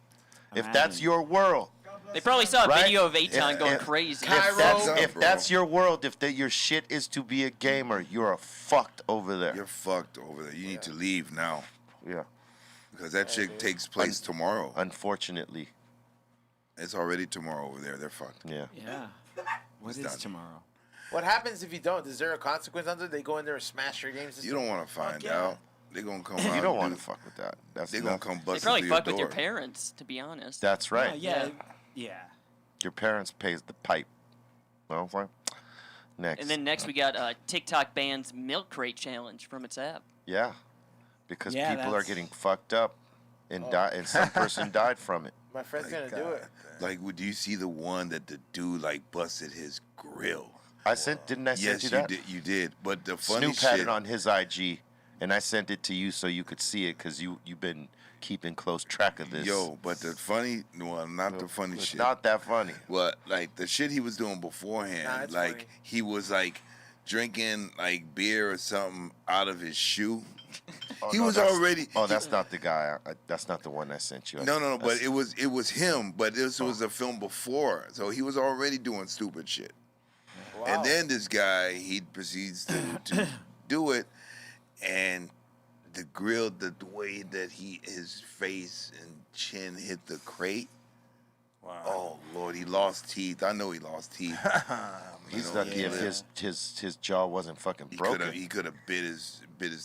If Imagine. that's your world, They probably saw a Right? video of Aton If- going if- crazy. Cairo. if Bro. that's your world, if your shit is to be a gamer, you're fucked over there. You're fucked over there. You need to leave now Yeah, because that shit takes place tomorrow. unfortunately. It's already tomorrow over there. They're fucked. Yeah. Yeah. What is done. tomorrow? What happens if you don't? Is there a consequence under it? They go in there and smash your games? You don't want to find yeah. out. They're gonna come out. You don't want to fuck with that. They're That's gonna come They bust probably through your fuck with your door. parents, to be honest. That's right. Yeah. Yeah. Your parents pays the pipe. Well, fine. Next. And then next we got TikTok bans milk crate challenge from its app. Yeah, because Yeah, people are that's- getting fucked up and and some person died from it. My friend's gonna do it. Like, do you see the one that the dude like busted his grill? Didn't I send Yes, you you that? did. You did. But the funny Snoop had shit. it on his IG, and I sent it to you so you could see it because you've been keeping close track of this. Yo, but the funny, well, not the funny It's shit. not that funny. But like the shit he was doing beforehand, Nah, it's like funny. he was like drinking like beer or something out of his shoe. He no, was that's- already. Oh, that's not the guy. That's not the one I sent you. No. But That's- it was him. But this was a film before, so he was already doing stupid shit. Wow. And then this guy, he proceeds to do it, and the grill, the way that his face and chin hit the crate. Wow. Oh Lord, he lost teeth. I know he lost teeth. He's lucky if his jaw wasn't fucking broken. He could have bit his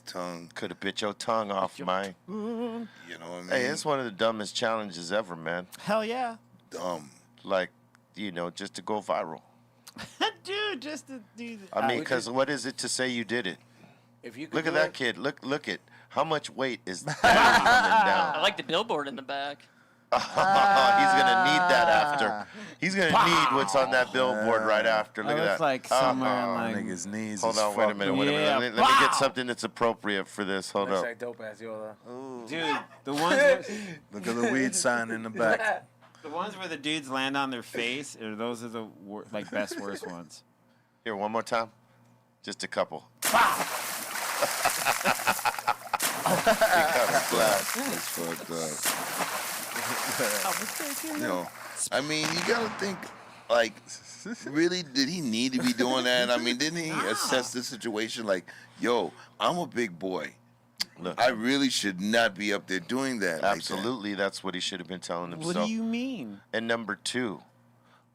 tongue. Could have bit your tongue off, man. You know what I mean? Hey, it's one of the dumbest challenges ever, man. Hell yeah. Dumb. Like, just to go viral. Dude, just to do that. I mean, because what is it to say you did it? If you could Look at do that it- kid. Look at how much weight is that coming down. I like the billboard in the back. He's gonna need that after. He's gonna need what's on that billboard right after. Look That at looks that. like somewhere in, I like- think his knees. Hold is on, wait a fucked minute. up. Wait a minute. Yeah, Let me get pow! something that's appropriate for this. Hold Looks up. like dope ass Yola. Dude, the ones where, Look at the weed sign in the back. the ones where the dudes land on their face, or those are the best worst ones. Here, one more time. Just a couple. That's fucked up. I mean, you gotta think, like, really, did he need to be doing that? I mean, didn't he assess the situation like, yo, I'm a big boy. Look, I really should not be up there doing that. absolutely, that's what he should have been telling himself. What do you mean? And number two,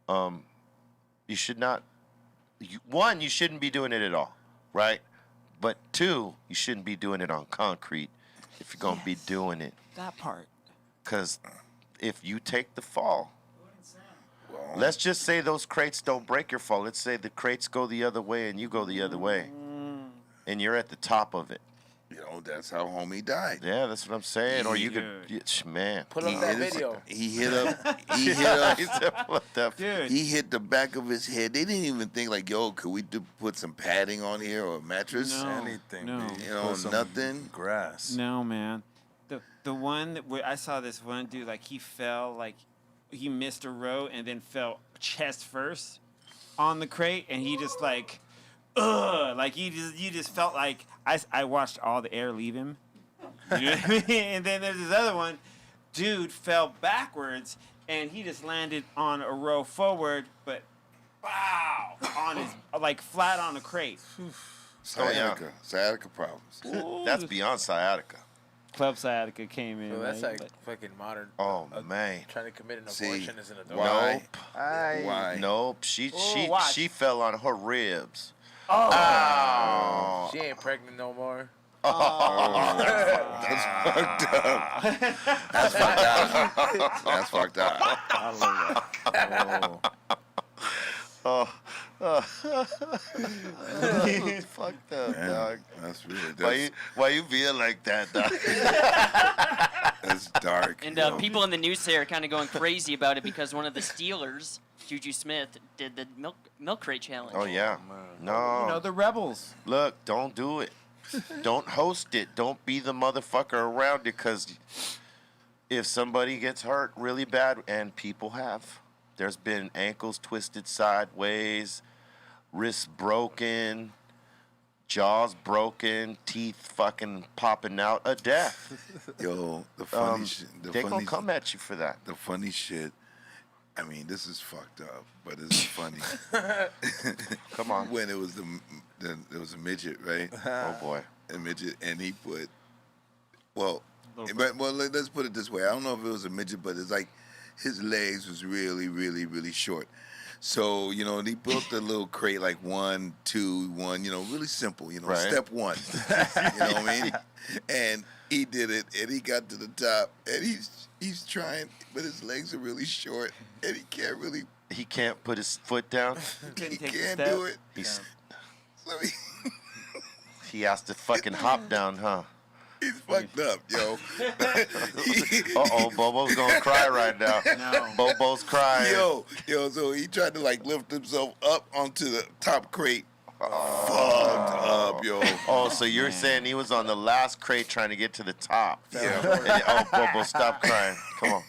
you should not. One, you shouldn't be doing it at all, right? But two, you shouldn't be doing it on concrete if you're gonna be doing it. That part. Because if you take the fall, Well, let's just say those crates don't break your fall. Let's say the crates go the other way and you go the other way, and you're at the top of it. you know, that's how homie died. Yeah, that's what I'm saying. Or you could, Dude. man. Put up that video. He hit up. He said, "What the Dude. He hit the back of his head. They didn't even think like, yo, could we put some padding on here or a mattress? No. Anything. No. dude. You know, Put some nothing. Grass. No, man. The one where I saw this one dude, like he fell, like he missed a row and then fell chest first on the crate, and he just like, like you just felt like I watched all the air leave him. You know what I mean? And then there's this other one, dude fell backwards and he just landed on a row forward, but wow, on his like flat on a crate. Sciatica. Sciatica problems. That's beyond sciatica. Club sciatica came in. So that's right? like fucking modern. Oh man. Trying to commit an See, abortion as an adult. Why? Nope. Why? Nope. She watch. she fell on her ribs. Oh. She ain't pregnant no more. That's fucked up. That's fucked up. That's fucked up. Fucked up, Man, dog. that's really Why you being like that, dog? that's dark. And yo. people in the news today are kind of going crazy about it because one of the Steelers, Juju Smith, did the milk crate challenge. Oh yeah. No. You know, the rebels. Look, don't do it. Don't host it. Don't be the motherfucker around it, because if somebody gets hurt really bad, and people have, there's been ankles twisted sideways, wrists broken, jaws broken, teeth fucking popping out, a death. Yo, the funny shit. They gonna come at you for that. The funny shit. I mean, this is fucked up, but it's funny. Come on. When it was there was a midget, right? Oh boy. A midget, and he put, let's put it this way. I don't know if it was a midget, but it's like his legs was really, really, really short. So, you know, and he built the little crate like 1, 2, 1, you know, really simple, you know, Right. step one. You know what I mean? And he did it, and he got to the top, and he's trying, but his legs are really short, and He can't put his foot down. he take a can't step. do it. He's So he has to fucking hop down, huh? he's fucked up, yo. Uh-oh, Bobo's gonna cry right now. No. Bobo's crying. Yo, so he tried to like lift himself up onto the top crate. Fucked up, yo. Oh, so you're saying he was on the last crate trying to get to the top? Yeah. Oh, Bobo, stop crying. Come on.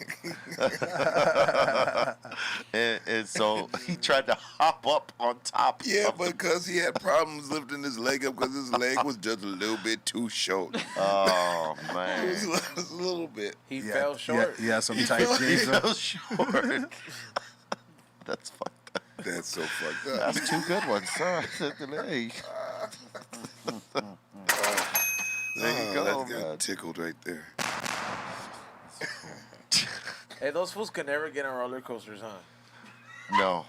and so he tried to hop up on top. Yeah, of the- because he had problems lifting his leg up because his leg was just a little bit too short. Oh It man. was a little bit. He Yeah, fell short. He had some tight He jeans on. fell short. That's fucked up. That's so fucked up. That's two good ones, huh? Hey. There you go, That got man. tickled right there. Hey, those fools can never get on roller coasters, huh? No.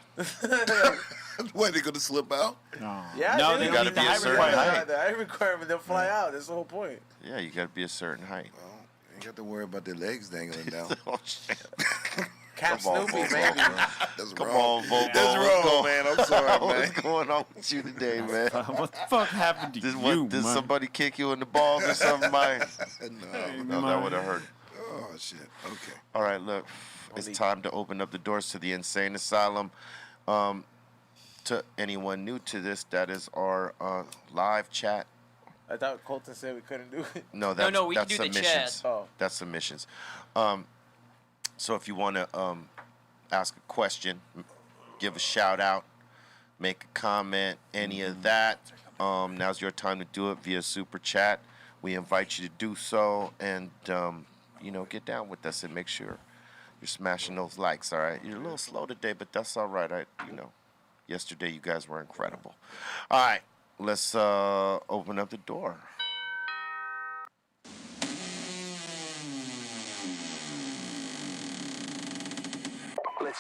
What, they gonna slip out? No, Yeah, no, dude. they You don't gotta need be the a height certain requirement. height. The height requirement, they'll fly out. That's the whole point. Yeah, you gotta be a certain height. Well, you ain't got to worry about their legs dangling down. Oh shit. Camp Come on, Snoopy, Bobo. baby. That's Come wrong. on, Bobo. That's wrong, man. I'm sorry, What's man. going on with you today, man? What the fuck happened to Did you, man? somebody kick you in the balls or something, man? No. No, that would have hurt. Oh, shit. Okay. All right, look, it's time to open up the doors to the insane asylum. To anyone new to this, that is our live chat. I thought Colton said we couldn't do it. No, that's, no, we can that's do the submissions. chat. Oh. That's submissions. So if you want to ask a question, give a shout out, make a comment, any of that, now's your time to do it via super chat. We invite you to do so, and get down with us and make sure you're smashing those likes. All right, you're a little slow today, but that's all right. Yesterday you guys were incredible. All right, let's open up the door.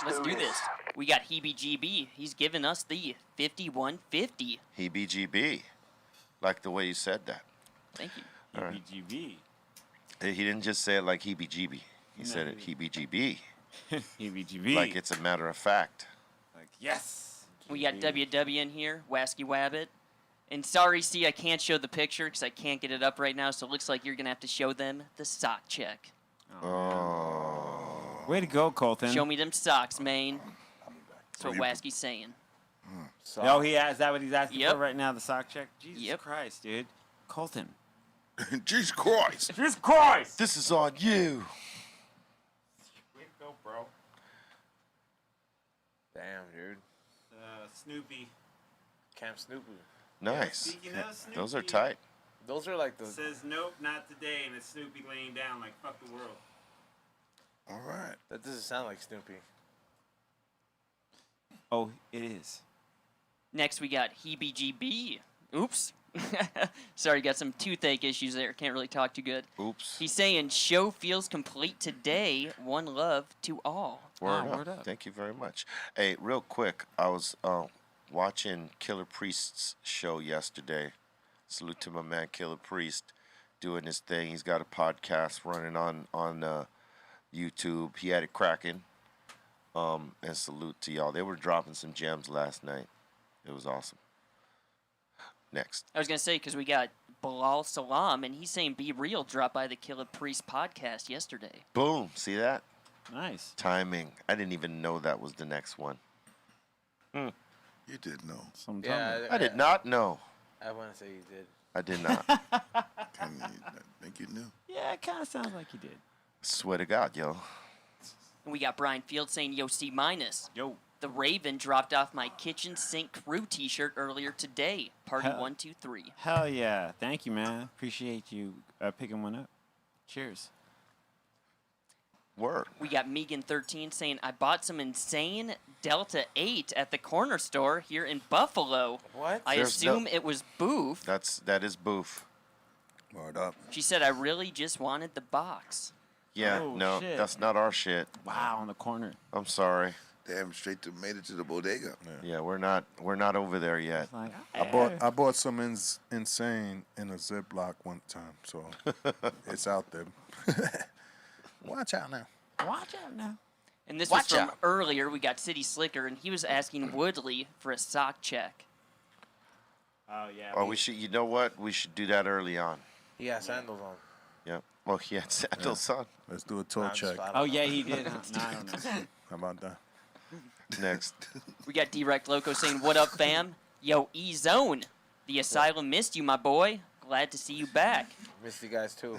Let's do this. We got Heebie-GB. He's giving us the 5150. Heebie-GB, like the way you said that. Thank you. All right. EBGB. He didn't just say it like heebie-jeebie. He said it heebie-jeebie, EBGB. like it's a matter of fact. Like, yes. We got WW in here, Wasky Wabbit. And sorry, I can't show the picture because I can't get it up right now, so it looks like you're going to have to show them the sock check. Way to go, Colton. Show me them socks, man. That's what Wasky's saying. Oh, is that what he's asking Yep. for right now, the sock check? Jesus Yep. Christ, dude. Colton. Jesus Christ. Jesus Christ! This is on you. Way to go, bro. Damn, dude. Snoopy. Camp Snoopy. Nice. Speaking of Snoopy, Those are tight. Those are like the. Says nope, not today, and it's Snoopy laying down like fuck the world. All right. That doesn't sound like Snoopy. Oh, it is. Next, we got Heebie-GB. Oops. Sorry, got some toothache issues there. Can't really talk too good. Oops. He's saying, show feels complete today. One love to all. Word up. Thank you very much. Hey, real quick, I was watching Killer Priest's show yesterday. Salute to my man Killer Priest doing his thing. He's got a podcast running on YouTube. He had it cracking. And salute to y'all. They were dropping some gems last night. It was awesome. Next. I was going to say, because we got Bilal Salam, and he's saying Be Real dropped by the Killer Priest podcast yesterday. Boom. See that? Nice. Timing. I didn't even know that was the next one. You did know. Yeah, I did not know. I want to say you did. I did not. I think you knew. Yeah, it kind of sounds like you did. Swear to God, yo. And we got Brian Field saying, yo, C minus. Yo. The Raven dropped off my kitchen sink crew t-shirt earlier today. Party Hell. 123. Hell yeah. Thank you, man. Appreciate you picking one up. Cheers. Word. We got Megan13 saying, I bought some insane Delta 8 at the corner store here in Buffalo. What? I There's assume it was boof. That is boof. Word up. She said, I really just wanted the box. Yeah, Oh, no, shit. that's not our shit. Wow, on the corner. I'm sorry. Damn, made it to the bodega. Yeah, we're not over there yet. It's like, I bought some insane in a Ziploc one time, so it's out there. Watch out now. watch out now. And this Watch was from out. earlier. We got City Slicker, and he was asking Woodley for a sock check. Oh, yeah. Oh, we should. You know what? We should do that early on. He has sandals on. Yep. Well, he had sandals on. Let's do a toe Nah, I'm just check. fine. Oh, yeah, he did. Huh? No, I don't know. How about that? Next. We got Direct Loco saying, what up, fam? Yo, E-Zone. The asylum missed you, my boy. Glad to see you back. Missed you guys too.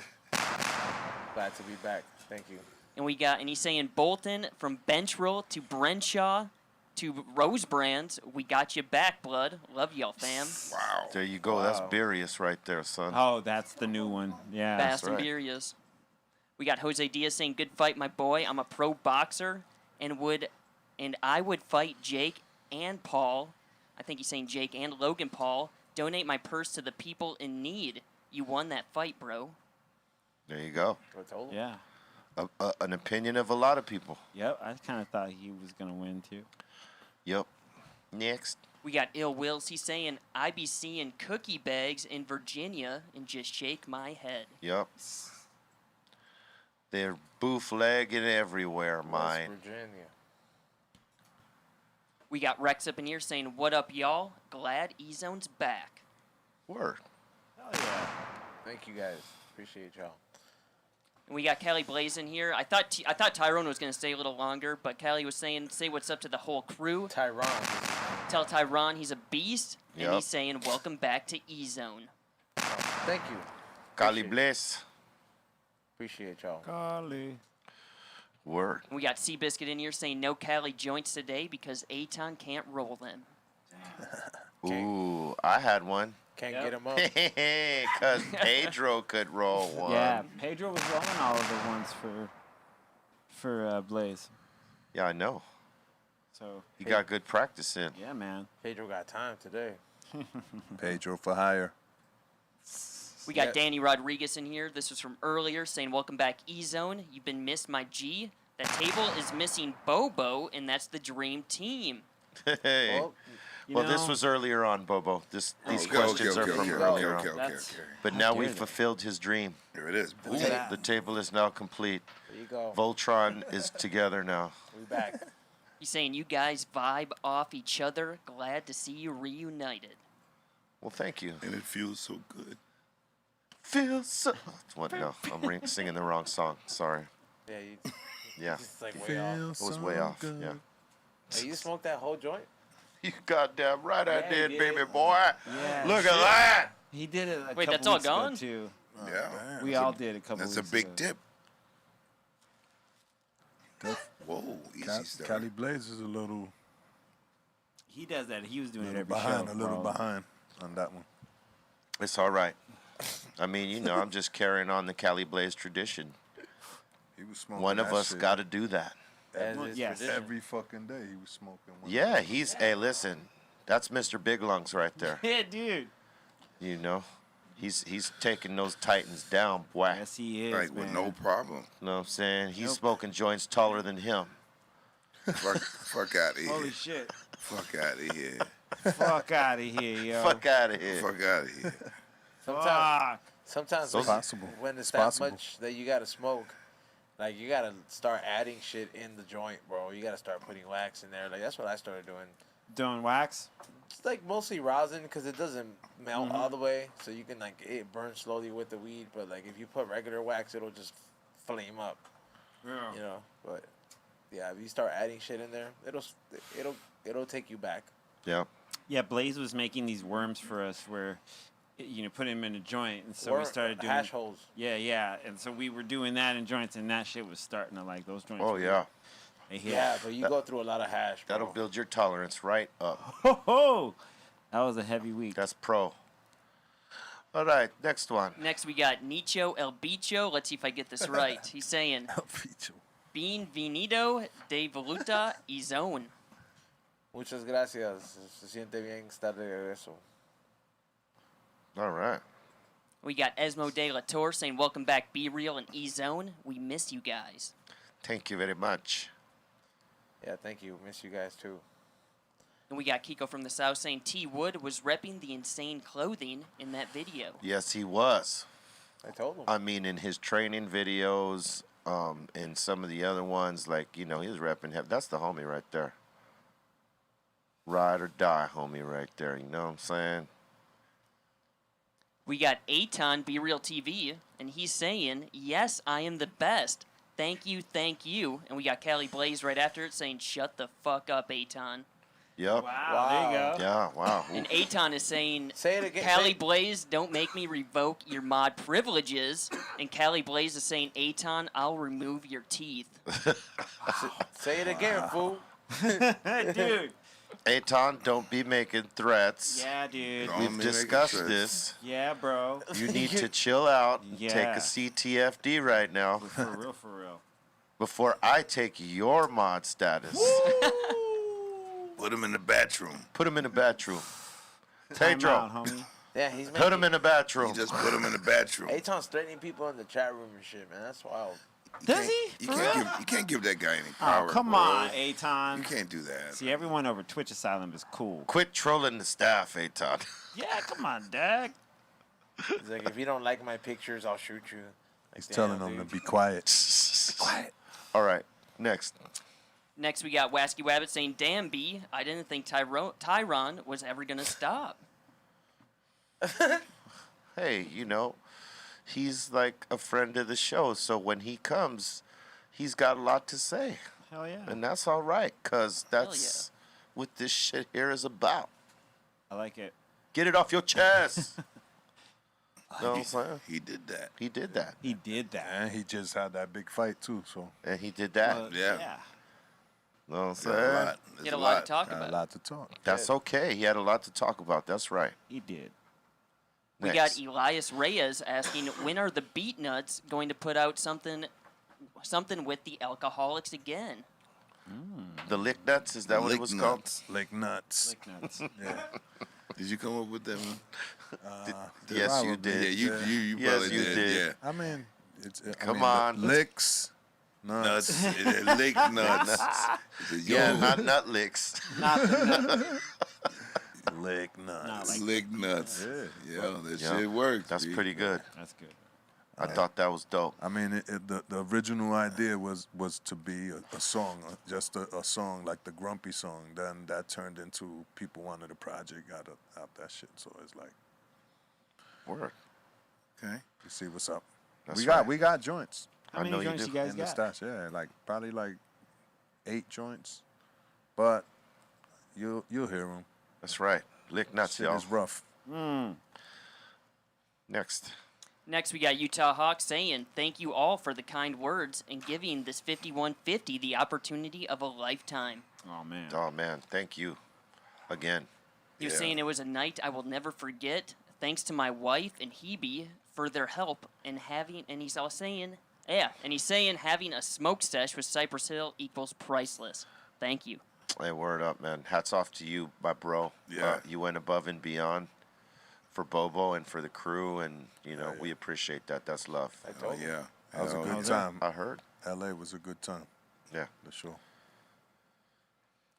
Glad to be back. Thank you. And he's saying, Bolton, from Benchroll to Brenshaw to Rosebrands, we got you back, blood. Love y'all, fam. Wow. There you go. That's Birius right there, son. Oh, that's the new one. Yeah. Fast right. and Furious. We got Jose Diaz saying, good fight, my boy. I'm a pro boxer and I would fight Jake and Paul. I think he's saying Jake and Logan Paul. Donate my purse to the people in need. You won that fight, bro. There you go. I told him. Yeah. An opinion of a lot of people. Yep. I kind of thought he was gonna win too. Yep. Next. We got Ill Wills. He's saying, I be seeing cookie bags in Virginia and just shake my head. Yep. They're bootlegging everywhere, West mine. Virginia. We got Rex up in here saying, what up, y'all? Glad E-Zone's back. Word. Hell yeah. Thank you guys. Appreciate y'all. And we got Callie Blaze in here. I thought Tyrone was going to stay a little longer, but Callie was saying, say what's up to the whole crew. Tyron. Tell Tyron he's a beast. And Yep. he's saying, welcome back to E-Zone. Thank you. Cali Appreciate- Bliss. Appreciate y'all. Golly. Word. We got Seabiscuit in here saying, no Callie joints today because Aton can't roll them. Ooh, I had one. Can't Yep. get him up. Because Pedro could roll one. Yeah, Pedro was rolling all of the ones for Blaze. Yeah, I know. So He got good practice in. yeah, man. Pedro got time today. Pedro for hire. We got Yeah. Danny Rodriguez in here. This was from earlier saying, welcome back E-Zone. You've been missed, my G. That table is missing Bobo, and that's the dream team. Hey. Well, Well, this know- was earlier on, Bobo. These Okay, questions okay, are from okay, earlier okay, on. okay, That's- okay. But How now dare we they. fulfilled his dream. There it is. Look at that. The table is now complete. There you go. Voltron is together now. We back. He's saying, you guys vibe off each other. Glad to see you reunited. Well, thank you. And it feels so good. Feels so. What? No, I'm singing the wrong song. Sorry. Yeah, you Yeah, just like way off. it was way off. Yeah. Hey, you smoked that whole joint? You goddamn right I Yeah, did, you baby did. boy. Yeah. Look at that. He did it. Wait, couple that's all weeks ago, gone? too. Yeah. We That's all a- did a couple. That's a weeks big ago. tip. Good. Whoa, easy stuff. Cali Blaze is a little He does that. He was doing it every behind, show. a little bro. behind on that one. It's all right. I mean, you know, I'm just carrying on the Cali Blaze tradition. He was smoking. One of that us shit got to do that. As Well, is yes. tradition. every fucking day. He was smoking one. Yeah, hey, listen, that's Mr. Big Lungs right there. Yeah, dude. You know, he's taking those Titans down, boy. Yes, he is. Like with man. no problem. You know what I'm saying? He's Nope. smoking joints taller than him. Fuck out of here. Holy shit. Fuck out of here. Fuck out of here, yo. Fuck out of here. Fuck out of here. Sometimes, Fuck. sometimes So when, possible. when it's It's that possible. much that you gotta smoke, like you gotta start adding shit in the joint, bro. You gotta start putting wax in there. Like that's what I started doing. Doing wax? It's like mostly rosin because it doesn't melt all the way, so you can like it burns slowly with the weed. But like if you put regular wax, it'll just flame up, Yeah. you know. But yeah, if you start adding shit in there, it'll take you back. Yeah. Yeah, Blaze was making these worms for us where, you know, put him in a joint. And so we started doing. hash holes. Yeah. And so we were doing that in joints, and that shit was starting to like those joints. Oh, were- yeah. They hit. Yeah, but you go through a lot of hash. Bro. That'll build your tolerance right up. Ho ho! That was a heavy week. That's pro. All right, next one. Next, we got Nicho El Bicho. Let's see if I get this right. He's saying, Feature. Bienvenido de Voluta y Zone. Muchas gracias. Se siente bien estar de regreso. All right. We got Esmo de la Torre saying, welcome back, Be Real and E-Zone. We miss you guys. Thank you very much. Yeah, thank you. Miss you guys too. And we got Kiko from the South saying, T Wood was repping the insane clothing in that video. Yes, he was. I told him. I mean, in his training videos, and some of the other ones, like, you know, he was repping him. That's the homie right there. Ride or die homie right there. You know what I'm saying? We got Aton Be Real TV, and he's saying, yes, I am the best. Thank you, thank you. And we got Callie Blaze right after it saying, shut the fuck up, Aton. Yep. Wow, there you go. Yeah, wow. And Aton is saying, Say it again. Callie Blaze, don't make me revoke your mod privileges. And Callie Blaze is saying, Aton, I'll remove your teeth. Say it again, fool. Dude. Aton, don't be making threats. Yeah, dude. Don't We've be making discussed threats. this. Yeah, bro. You need to chill out and take Yeah. a CTFD right now For real, for real. before I take your mod status. Put him in the bathroom. Put him in the bathroom. Time Pedro, out, homie. Yeah, he's Put him in the He bathroom. just put him in the bathroom. Aton's threatening people in the chat room and shit, man. That's wild. Does he? You For can't real? give. You can't give that guy any Oh, power. come bro. on, Aton. You can't do that. See, everyone over Twitch Asylum is cool. Quit trolling the staff, Aton. Yeah, come on, Doug. He's like, if you don't like my pictures, I'll shoot you. Like, He's damn, telling them to dude. be quiet. Quiet. All right, next. Next, we got Wasky Wabbit saying, "Damn, B, I didn't think Tyron was ever gonna stop." Hey, you know, he's like a friend of the show, so when he comes, he's got a lot to say. Hell yeah. And that's all right, because that's what this shit here is about. I like it. Get it off your chest. Know what I'm saying? He did that. He did that. He did that. And he just had that big fight too, so And he did that. Well, Yeah. Know what I'm There's saying? a lot. There's Get a lot to talk got a about. lot to talk. That's okay. He had a lot to talk about. That's right. He did. We Next. got Elias Reyes asking, "When are the Beat Nuts going to put out something with the alcoholics again?" The lick nuts, is that what it Lick was nuts. Lick nuts. Like nuts. Yeah. Did you come up with that one? called? Yes, you probably. Yeah, did. you Yes, probably you did. did. Yeah. I mean, it's Come on. licks, nuts. Nuts. Lick nuts. He said, Yeah, yo, not nut licks. Not the nut. Lick nuts. Not like- lick nuts. Yeah. Yo, that Yeah. shit works. That's B. pretty good. That's good. I thought that was dope. I mean, the original idea was to be a song, just a song like the Grumpy song. Then that turned into people wanted a project out that shit. So it's like, Word. Okay. you see what's up. That's We got joints How I many know you joints do. you guys in the got? stash. Yeah, like probably like 8 joints, but you'll hear them. That's right. Lick nuts, Shit y'all. is rough. Next. Next, we got Utah Hawk saying, "Thank you all for the kind words and giving this 5150 the opportunity of a lifetime." Oh, man. Oh, man. Thank you. Again. He was Yeah. saying, "It was a night I will never forget. Thanks to my wife and Hebe for their help and having," and he's all saying, having a smoke sesh with Cypress Hill equals priceless. Thank you. Hey, word up, man. Hats off to you, my bro. Yeah. You went above and beyond for Bobo and for the crew, and, you know, we appreciate that. That's love. Oh, yeah. That was a Hell good yeah. time. I heard. LA was a good time. Yeah. The show.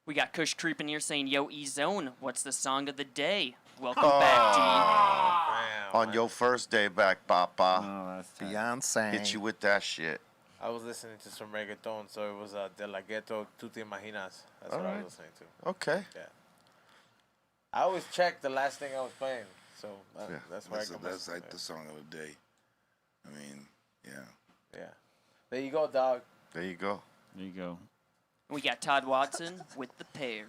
We got Kush creeping here saying, "Yo, E-Zone, what's the song of the day? Welcome back, G." Damn, On man. your first day back, Papa. Oh, that's tight. Beyonce. Hit you with that shit. I was listening to some reggaeton, so it was De La Ghetto, Tu Te Imaginas. That's what I Alright. was listening to. Okay. Yeah. I always check the last thing I was playing, so Yeah. that's where I come That's up. like the song of the day. I mean, yeah. Yeah. There you go, dog. There you go. There you go. We got Todd Watson with the pair.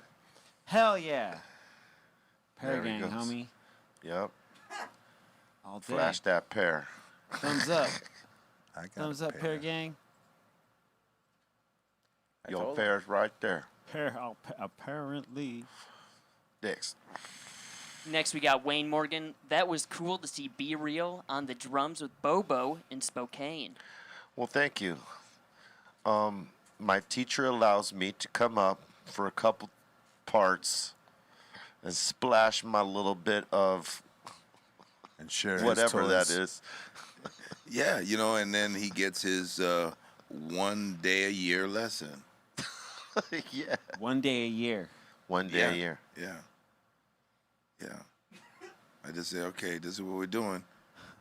Hell yeah. Pair There he gang, goes. homie. Yep. All day. Flash that pair. Thumbs up. I got Thumbs a up, pair gang. I Your told him. pair's right there. Pair, apparently. Next. Next, we got Wayne Morgan. "That was cool to see Be Real on the drums with Bobo in Spokane." Well, thank you. My teacher allows me to come up for a couple parts and splash my little bit of And share his whatever that toys. is. Yeah, you know, and then he gets his 1 day a year lesson. Yeah. 1 day a year. 1 day Yeah. a year. Yeah. Yeah. I just say, okay, this is what we're doing.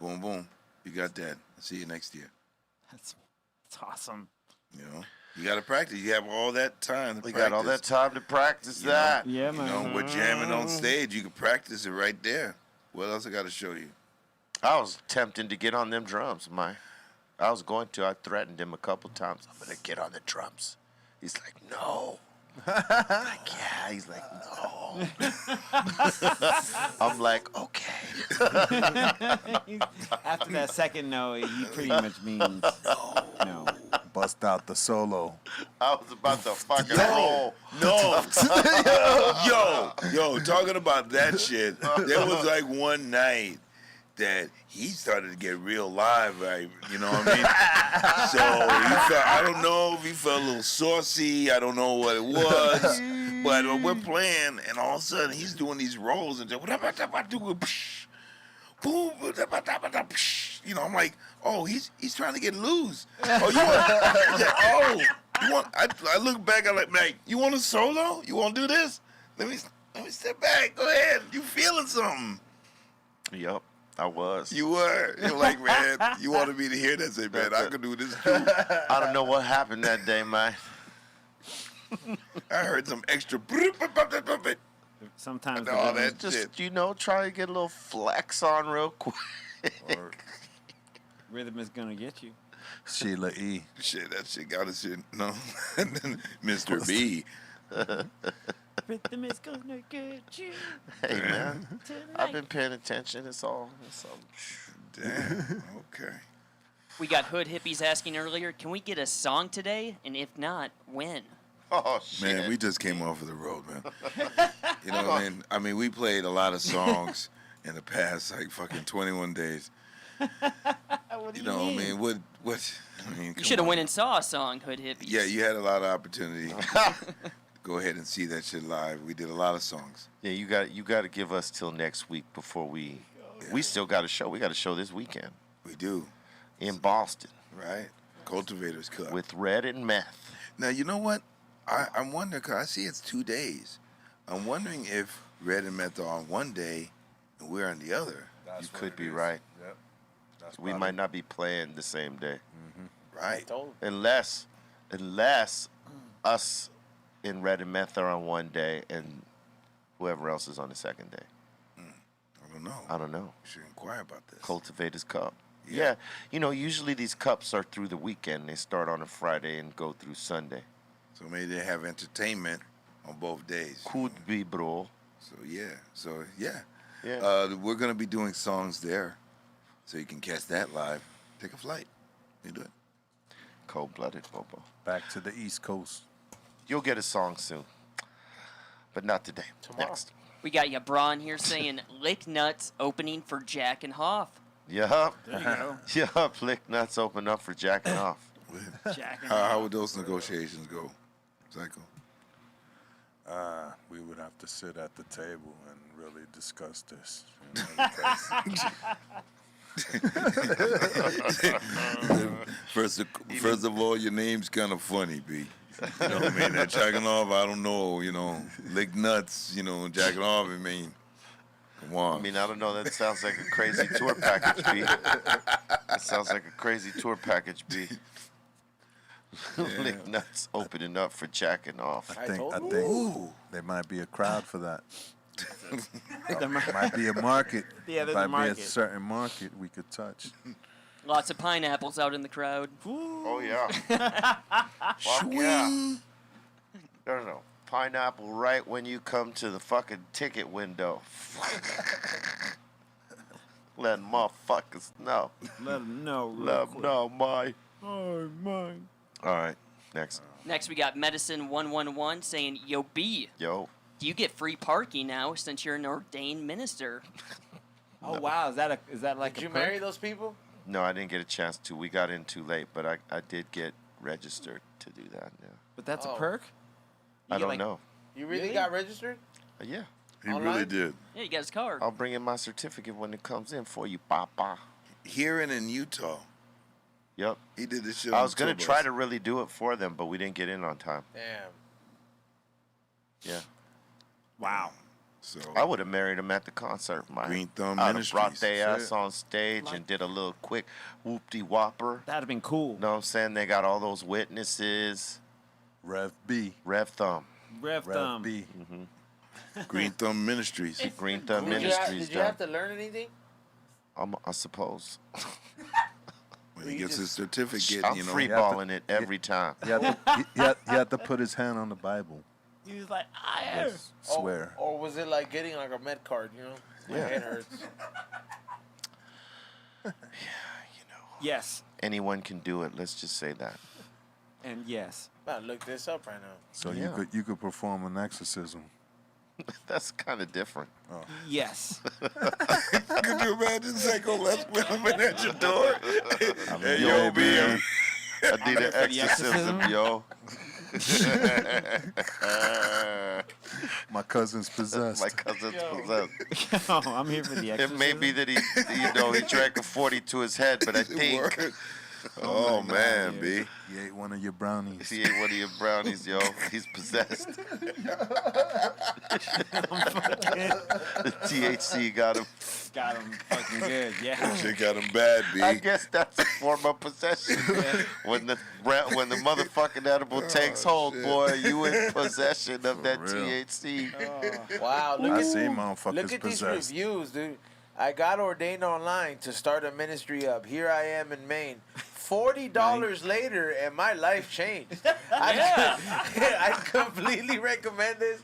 Boom, boom. You got that. I'll see you next year. That's awesome. You know, you got to practice. You have all that time to We practice. got all that time to practice You know? that. Yeah, You man. know, we're jamming on stage. You can practice it right there. What else I got to show you? I was tempting to get on them drums, I was going to. I threatened him a couple times. I'm going to get on the drums. He's like, no. I'm like, yeah. He's like, no. I'm like, okay. After that second no, he pretty much means no. Bust out the solo. I was about to fucking roll. No. yo, talking about that shit. There was like one night that he started to get real live, right? You know what I mean? So I don't know if he felt a little saucy. I don't know what it was. But we're playing, and all of a sudden he's doing these rolls and just, boom, you know, I'm like, oh, he's trying to get loose. Oh, you want? Oh, you want? I look back, I'm like, you want a solo? You want to do this? Let me step back. Go ahead. You feeling something? Yup, I was. You were. You're like, man, you wanted me to hear that. Say, man, I could do this too. I don't know what happened that day, man. I heard some extra. Sometimes And all that Just, shit. you know, try to get a little flex on real quick. Or rhythm is gonna get you. Sheila E. Shit, that shit got us shit. No, Mr. B. Rhythm is gonna get you. Hey, man. Tonight. I've been paying attention. It's all. Damn. Okay. We got Hood Hippies asking earlier, can we get a song today? And if not, when? Oh, shit. Man, we just came off of the road, man. You know what I mean? I mean, we played a lot of songs in the past, like fucking 21 days. What do You know what I mean? What? I mean, You come should have on. went and saw a song, Hood Hippies. Yeah, you had a lot of opportunity. Go ahead and see that shit live. We did a lot of songs. Yeah, you got to give us till next week before we still got a show. We got a show this weekend We do, in Boston right? Cultivators Cup. with Red and Meth. Now, you know what? I'm wondering, because I see it's 2 days. I'm wondering if Red and Meth are on one day and we're on the other. You could be right. Yep. That's We probably- might not be playing the same day, Right. unless us in Red and Meth are on one day and whoever else is on the second day. I don't know. I don't know. We should inquire about this. Cultivators Cup. Yeah. Yeah, you know, usually these cups are through the weekend. They start on a Friday and go through Sunday. So maybe they have entertainment on both days. Could be, bro. So yeah. Yeah. We're gonna be doing songs there, so you can catch that live. Take a flight. You do it. Cold-blooded, Bobo. Back to the East Coast. You'll get a song soon, but not today. Tomorrow. Next. We got ya Braun here saying Lick Nuts opening for Jack and Hoff. Yup. There you go. Yup. Lick Nuts open up for jacking off. Jack and How would those negotiations go, Psycho? We would have to sit at the table and really discuss this. You know, because First of all, your name's kind of funny, B. You know what I mean? That jacking off, I don't know. You know, lick nuts. You know, jacking off. I mean, come on. I mean, I don't know. That sounds like a crazy tour package, B. That sounds like a crazy tour package, B. Lick Nuts opening up for jacking off. I think Ooh. there might be a crowd for that. There Might be a market. Yeah, there's might a be market. a certain market we could touch. Lots of pineapples out in the crowd. Oh, yeah. Fuck yeah. No. Pineapple right when you come to the fucking ticket window. Let motherfuckers know. Let them know. real Let 'em quick. know, my. Oh, mine. All right, next. Next, we got Medicine 111 saying, Yo, B, Yo. do you get free parking now since you're an ordained minister? Oh wow, is that like Did a you perk? marry those people? No, I didn't get a chance to. We got in too late, but I did get registered to do that, yeah. But that's Oh. a perk. You I get, don't like- know. You really Really? got registered? Yeah. He Online? really did. Yeah, you got his card. I'll bring in my certificate when it comes in for you, Papa. Here and in Utah, Yep. he did this shit. I on was going tour to try bus. to really do it for them, but we didn't get in on time. Damn. Yeah. Wow. So I would have married them at the concert, man. Greenthumb I'd have brought Ministries. their That's ass it. on stage and did a little quick whoop-de-whopper. That'd have been cool. You know what I'm saying? They got all those witnesses. Rev B. Rev Thumb. Rev Rev thumb. B. Greenthumb Ministries. Green Thumb Did you, Ministries. did you have to learn anything? I suppose. When he gets his certificate, I'm you know. free balling it every time. He had to put his hand on the Bible. He was like, I Swear. Or was it like getting like a med card, you know? My Yeah. head hurts. Yes. Anyone can do it. Let's just say that. And yes. I'm about to look this up right now. So Yeah. you could perform an exorcism. That's kind of different. Yes. Could you imagine Psycho left women at your door? Hey, yo, yo, B. man. I need an for the exorcism, exorcism? yo. My cousin's possessed. My cousin's possessed. Oh, I'm here for the It exorcism. may be that he drank a 40 to his head, but I think Word. Oh, man, B. He ate one of your brownies. he ate one of your brownies, yo. He's possessed. The THC got him. Got him fucking good. Yeah. Shit got him bad, B. I guess that's a form of possession. When the motherfucking edible takes hold, boy, you in possession of that real. THC. Wow, I look see at motherfuckers these possessed. reviews, dude. I got ordained online to start a ministry up. Here I am in Maine. $40 later, and my life changed. I completely recommend this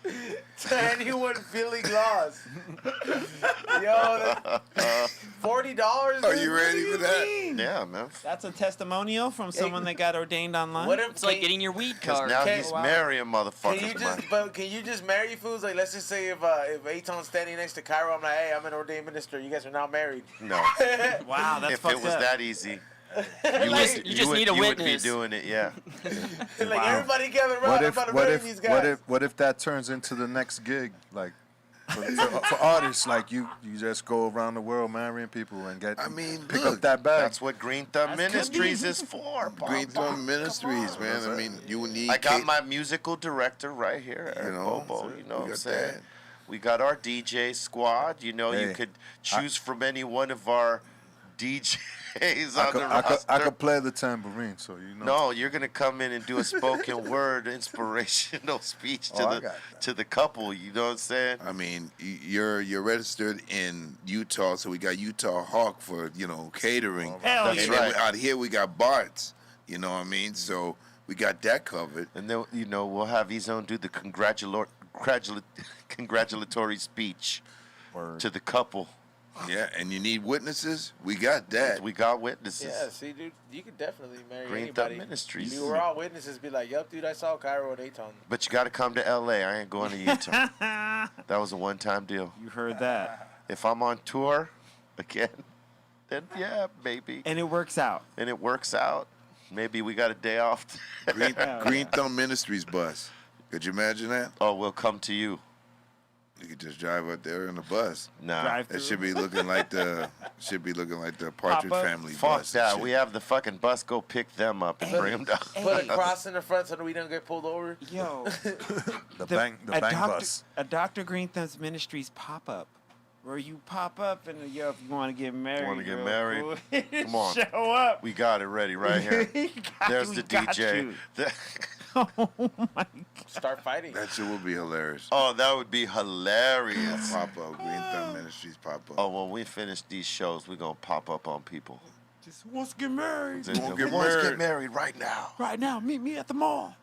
to anyone feeling lost. Yo, $40. Are you ready for that? Yeah, man. That's a testimonial from someone that got ordained online. What if It's like getting your weed Because card. now Okay, he's wow. marrying Can you motherfuckers, man. can you just marry fools? Like, let's just say if Aton's standing next to Cairo, I'm like, hey, I'm an ordained minister. You guys are now married. No. Wow, that's If fucked it was up. that easy, You just need a you would be witness. doing it, yeah. Like, everybody gather around. What I'm if about to marry these guys. what if that turns into the next gig? Like for artists, like you just go around the world marrying people and pick look, up that bag. That's what Greenthumb Ministries is for, Bob. Greenthumb Ministries, man. I mean, you need. I got my musical director right here, Eric Bobo. You know what I'm saying? that. We got our DJ squad. You know, you Hey, could choose from any one of our DJs I on could, the I, could, roster. I could play the tambourine, so you know. No, you're gonna come in and do a spoken word inspirational speech to I got the couple. You know what I'm saying? I mean, you're registered in Utah, so we got Utah Hawk for catering. Hell And That's then right. out here we got Bart's. You know what I mean? So we got that covered. And then we'll have Ezone do the congratulatory speech Word. to the couple. Yeah, and you need witnesses. We got that. We got witnesses. Yeah, see, dude, you could definitely marry Greenthumb anybody. Ministries. We were all witnesses. Be like, yup, dude, I saw Cairo and Aton. But you got to come to LA. I ain't going to Utah. That was a one-time deal. You heard that. If I'm on tour again, then yeah, maybe. And it works out. And it works out. Maybe we got a day off. Green Thumb Ministries bus. Could you imagine that? Oh, we'll come to you. You could just drive up there in a bus. Nah. Drive That through. should be looking like the Partridge Pop-up? Family Fuck bus. and that. shit. We have the fucking bus go pick them up and bring them down. Put a cross in the front so that we don't get pulled over. Yo, the bang a bus. Dr. Greenthumb's Ministries pop-up. Where you pop up and if you want to get married. Wanna get real married? quick, Come on. Show up. We got it ready right here. There's We the got DJ. you. Oh my God. Start fighting. That shit would be hilarious. Oh, that would be hilarious. Pop up, Green Thumb Ministries pop up. Oh, when we finish these shows, we're going to pop up on people. Just wants to get married. Let's get get married. married right now. Right now, meet me at the mall.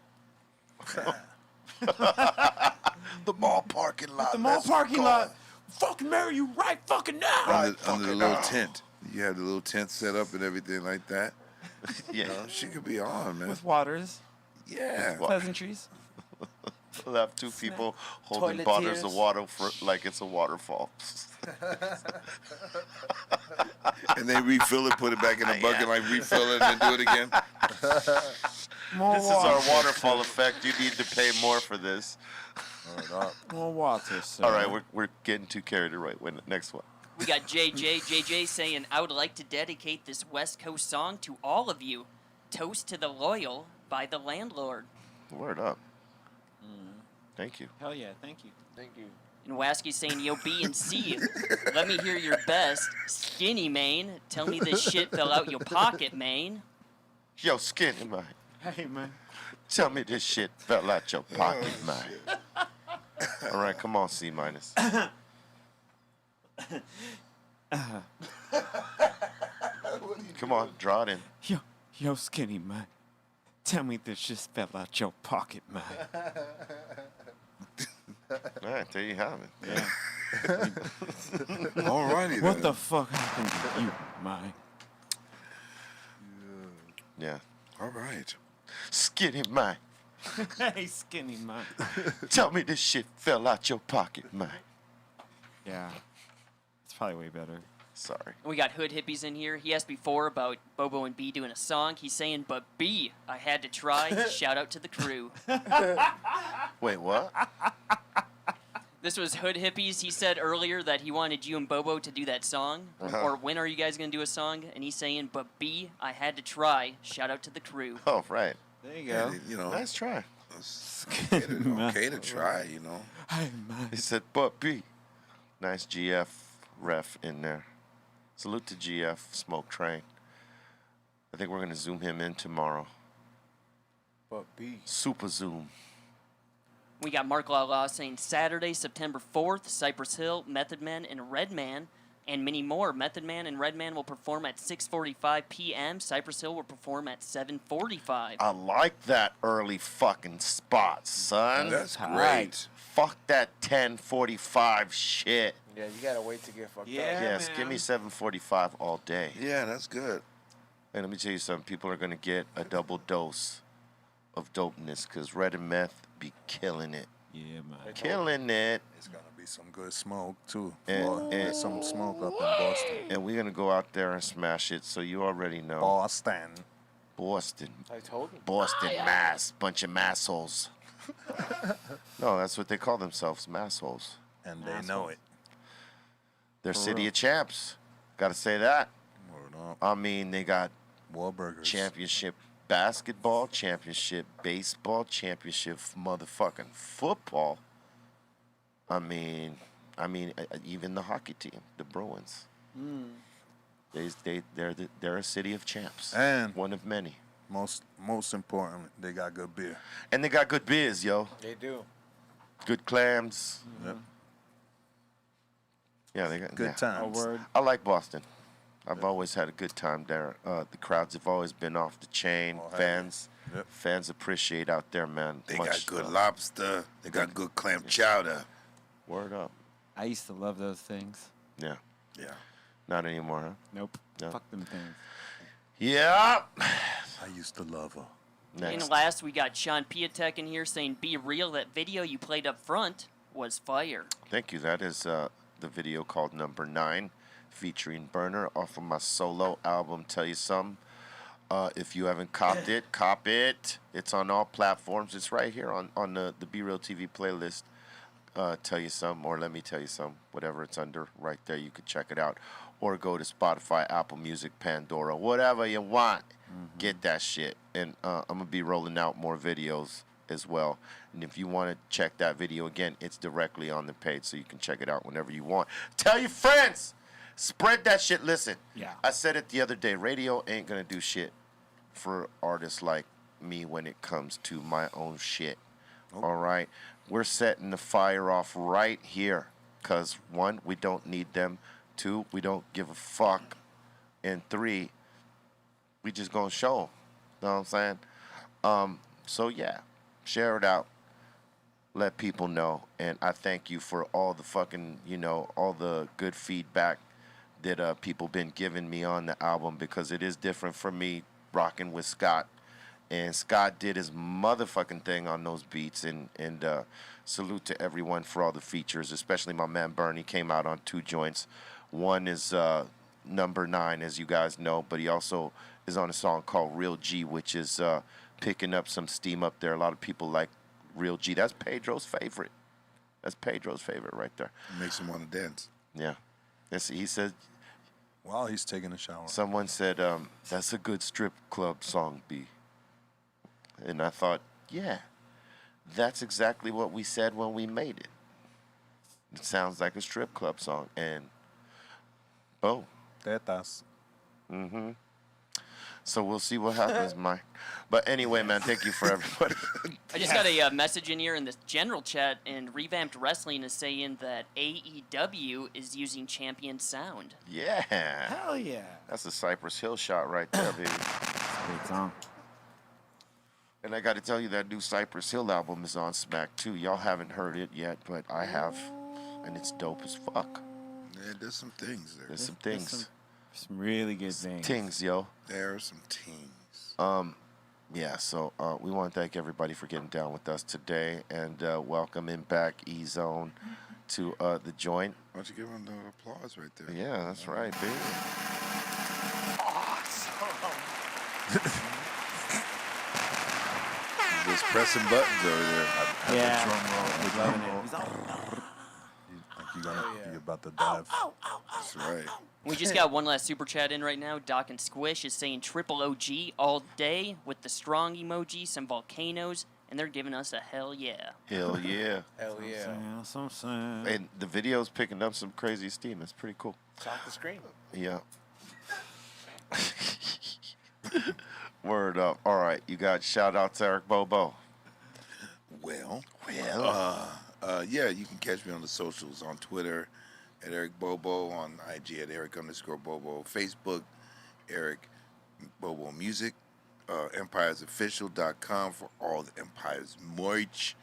The mall parking lot. The mall Let's parking go. lot. Fucking marry you right fucking now. Under the little tent. You have the little tent set up and everything like that. Yeah. She could be on, man. With waters, Yeah. pleasantries. We'll have two people holding Toilet bottles of tears. water like it's a waterfall. And they refill it, put it back in the bucket, like refill it and then do it again. More This is water. our waterfall effect. You need to pay more for this. More water, sir. All right, we're getting too carried away. Next one. We got JJ saying, I would like to dedicate this West Coast song to all of you. Toast to the Loyal by the Landlord. Word up. Thank you. Hell yeah, thank you. Thank you. And Wasky saying, yo, B and C, let me hear your best. Skinny Mane, tell me this shit fell out your pocket, Mane. Yo, skinny man. Hey, man. Tell me this shit fell out your pocket, man. All right, come on, C minus. Come on, draw it in. Yo, skinny man. Tell me this shit fell out your pocket, man. All right, there you have it. Yeah. Alrighty then. What the fuck happened to you, man? Yeah. All right. Skinny man. Hey, skinny man. Tell me this shit fell out your pocket, man. Yeah. It's probably way better. Sorry. We got Hood Hippies in here. He asked before about Bobo and B doing a song. He's saying, but B, I had to try. Shout out to the crew. Wait, what? This was Hood Hippies. He said earlier that he wanted you and Bobo to do that song. Or when are you guys going to do a song? And he's saying, but B, I had to try. Shout out to the crew. Oh, right. There you go. You know, Nice try. it's okay to try, you know. He said, but B. Nice GF ref in there. Salute to GF Smoke Train. I think we're going to zoom him in tomorrow. But B. Super zoom. We got Mark Lala saying Saturday, September 4th, Cypress Hill, Method Man, and Redman, and many more. Method Man and Redman will perform at 6:45 p.m. Cypress Hill will perform at 7:45. I like that early fucking spot, son. That's Tight. great. Fuck that 10:45 shit. Yeah, you gotta wait to get fucked Yeah. up. Yes, give me 7:45 all day. Yeah, that's good. And let me tell you something. People are going to get a double dose of dopeness because Red and Meth be killing it. Yeah, man. Killing it. It's gonna be some good smoke too. And- There's some smoke up in Boston. And we're going to go out there and smash it. So you already know. Boston. Boston. I told him. Boston, Mass. Bunch of massholes. No, that's what they call themselves, massholes. And they know it. They're City of Champs. Got to say that. Word up. I mean, they got Wahlburgers. championship basketball, championship baseball, championship motherfucking football. I mean, even the hockey team, the Bruins. They're a City of Champs. And One of many. most importantly, they got good beer. And they got good beers, yo. They do. Good clams. Yep. Yeah, they got Good yeah. A times. word. I like Boston. I've always had a good time there. The crowds have always been off the chain. Oh, hell Fans, Yep. fans appreciate out there, man. They Much got good love. lobster. They got good clam chowder. Word up. I used to love those things. Yeah, Yeah. not anymore, huh? Nope. No. Fuck them things. Yeah. I used to love her. Next. And last, we got Sean Piatek in here saying, be real, that video you played up front was fire. Thank you. That is the video called Number 9, featuring Burner off of my solo album, Tell You Some. If you haven't copped it, cop it. It's on all platforms. It's right here on the BREALTV playlist. Tell You Some, or Let Me Tell You Some, whatever it's under, right there. You could check it out. Or go to Spotify, Apple Music, Pandora, whatever you want. Get that shit. And I'm going to be rolling out more videos as well. And if you want to check that video again, it's directly on the page, so you can check it out whenever you want. Tell your friends. Spread that shit. Listen, Yeah. I said it the other day. Radio ain't going to do shit for artists like me when it comes to my own shit. All right? We're setting the fire off right here because, 1, we don't need them. 2, we don't give a fuck. And 3, we just going to show them. Know what I'm saying? So, yeah, share it out. Let people know. And I thank you for all the fucking, all the good feedback that people been giving me on the album, because it is different for me rocking with Scott. And Scott did his motherfucking thing on those beats. And salute to everyone for all the features, especially my man Bernie came out on 2 joints. One is Number 9, as you guys know, but he also is on a song called Real G, which is picking up some steam up there. A lot of people like Real G. That's Pedro's favorite. That's Pedro's favorite right there. Makes them want to dance. Yeah. He said, While he's taking a shower. someone said, that's a good strip club song, B. And I thought, yeah, that's exactly what we said when we made it. It sounds like a strip club song. And boom. Tetas. So we'll see what happens, Mike. But anyway, man, thank you for everybody. I just got a message in here in this general chat, and Revamped Wrestling is saying that AEW is using Champion Sound. Yeah. Hell yeah. That's a Cypress Hill shot right there, baby. Great song. And I got to tell you, that new Cypress Hill album is on Smack too. Y'all haven't heard it yet, but I have. And it's dope as fuck. Yeah, there's some things there. There's some There's things. Some really good things. Things, yo. There are some teams. Yeah, so we want to thank everybody for getting down with us today and welcoming back E-Zone to the joint. Why don't you give him the applause right there? Yeah, that's right, baby. Just pressing buttons over there. Yeah. Drum roll. He's loving it. He's all, You're about to dive. That's right. We just got one last super chat in right now. Doc and Squish is saying triple OG all day with the strong emoji, some volcanoes, and they're giving us a hell yeah. Hell yeah. Hell yeah. that's what I'm saying. And the video's picking up some crazy steam. That's pretty cool. It's off the screen. Yeah. Word up. All right, you got shout out to Eric Bobo. Well, yeah, you can catch me on the socials on Twitter at Eric Bobo, on IG at Eric_Bobo, Facebook, Eric Bobo Music, EmpiresOfficial.com for all the Empires merch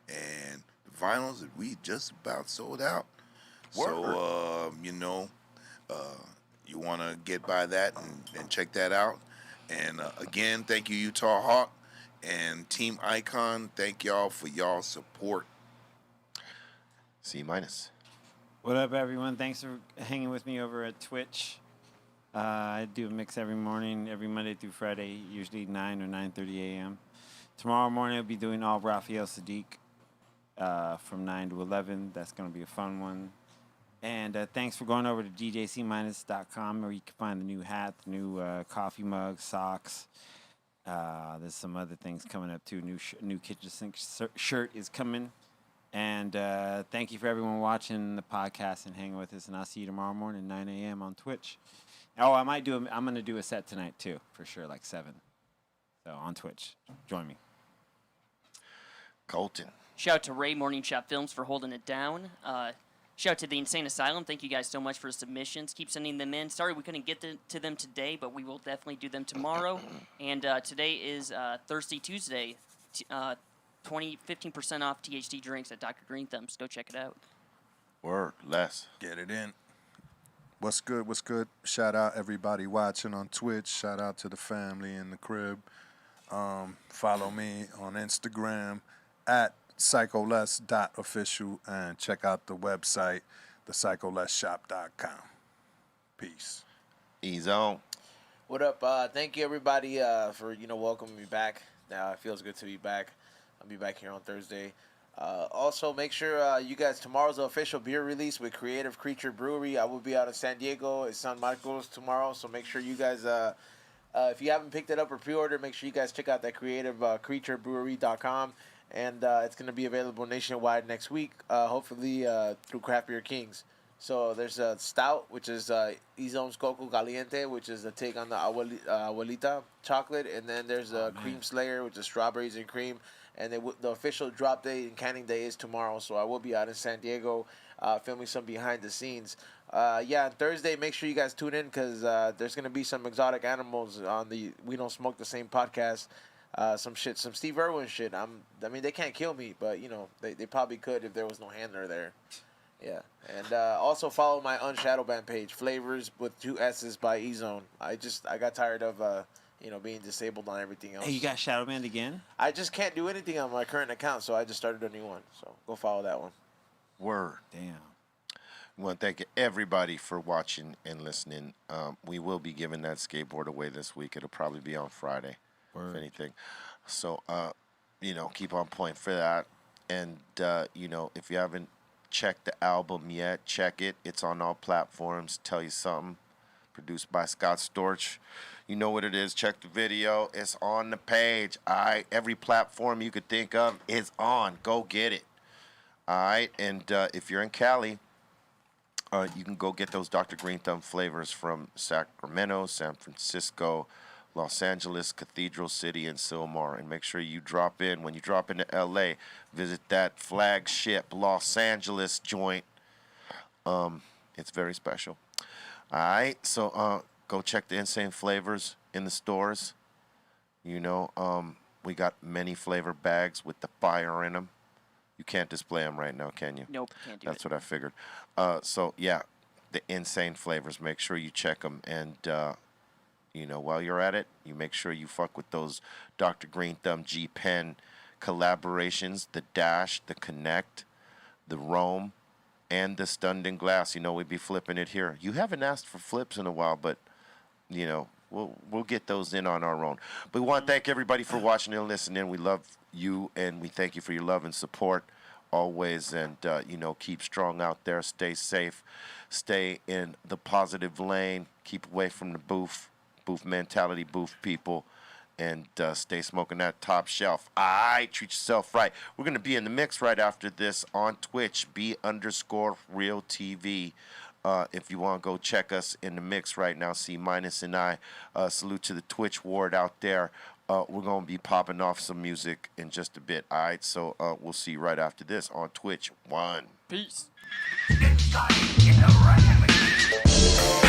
and the vinyls that we just about sold out. So, you want to get by that and check that out. And again, thank you, Utah Hawk and Team Icon. Thank y'all for y'all support. C-. What up, everyone? Thanks for hanging with me over at Twitch. I do a mix every morning, every Monday through Friday, usually 9 or 9:30 a.m. Tomorrow morning, I'll be doing all Rafael Sadiq from 9 to 11. That's going to be a fun one. And thanks for going over to djc-.com, where you can find the new hat, the new coffee mug, socks. There's some other things coming up, too. New kitchen sink shirt is coming. And thank you for everyone watching the podcast and hanging with us. And I'll see you tomorrow morning, 9 a.m. on Twitch. Oh, I'm going to do a set tonight, too, for sure, like 7. So on Twitch. Join me. Colton. Shout out to Ray Morning Shot Films for holding it down. Shout out to the Insane Asylum. Thank you guys so much for submissions. Keep sending them in. Sorry we couldn't get to them today, but we will definitely do them tomorrow. And today is Thirsty Tuesday. 15% off THC drinks at Dr. Greenthumb's. Go check it out. Word. Less. Get it in. What's good? What's good? Shout out everybody watching on Twitch. Shout out to the family in the crib. Follow me on Instagram at psycholess.official and check out the website, thepsycholessshop.com. Peace. Ease on. What up? Thank you, everybody, for welcoming me back. Now it feels good to be back. I'll be back here on Thursday. Also, make sure you guys, tomorrow's the official beer release with Creative Creature Brewery. I will be out in San Diego. It's San Marcos tomorrow, so make sure you guys, if you haven't picked it up or pre-order, make sure you guys check out that creativecreaturebrewery.com. And it's going to be available nationwide next week, hopefully through Craft Beer Kings. So there's a stout, which is Izone's Coco Caliente, which is a take on the Abuelita chocolate. And then there's a Cream Slayer, which is strawberries and cream. And the official drop date and canning day is tomorrow. So I will be out in San Diego filming some behind the scenes. On Thursday, make sure you guys tune in because there's going to be some exotic animals on the We Don't Smoke the Same podcast. Some Steve Irwin shit. I mean, they can't kill me, but they probably could if there was no handler there. Yeah, and also follow my Unshadowbanned page, Flavors with 2 S's by E-Zone. I got tired of being disabled on everything else. Hey, you got shadow banned again? I just can't do anything on my current account, so I just started a new one. So go follow that one. Word. Damn. I want to thank everybody for watching and listening. We will be giving that skateboard away this week. It'll probably be on Friday. If anything. So, keep on point for that. And, if you haven't checked the album yet, check it. It's on all platforms. Tell you something. Produced by Scott Storch. You know what it is. Check the video. It's on the page. All right. Every platform you could think of is on. Go get it. All right. And if you're in Cali, you can go get those Dr. Greenthumb flavors from Sacramento, San Francisco, Los Angeles, Cathedral City, and Sylmar. And make sure you drop in. When you drop into LA, visit that flagship Los Angeles joint. It's very special. All right, so go check the Insane Flavors in the stores. We got many flavor bags with the fire in them. You can't display them right now, can you? Nope, can't do That's it. what I figured. So, yeah, the Insane Flavors. Make sure you check them. And, while you're at it, you make sure you fuck with those Dr. Greenthumb G-Pen collaborations, the Dash, the Connect, the Roam, and the Stunned in Glass. You know, we'd be flipping it here. You haven't asked for flips in a while, but, you know, we'll get those in on our own. But we want to thank everybody for watching and listening. We love you, and we thank you for your love and support always. And, you know, keep strong out there. Stay safe. Stay in the positive lane. Keep away from the boof mentality, boof people. And stay smoking that top shelf. Treat yourself right. We're going to be in the mix right after this on Twitch, B_REALTV. If you want to go check us in the mix right now, C- and I. Salute to the Twitch ward out there. We're going to be popping off some music in just a bit. All right, so we'll see you right after this on Twitch. Peace. Peace. Inside in the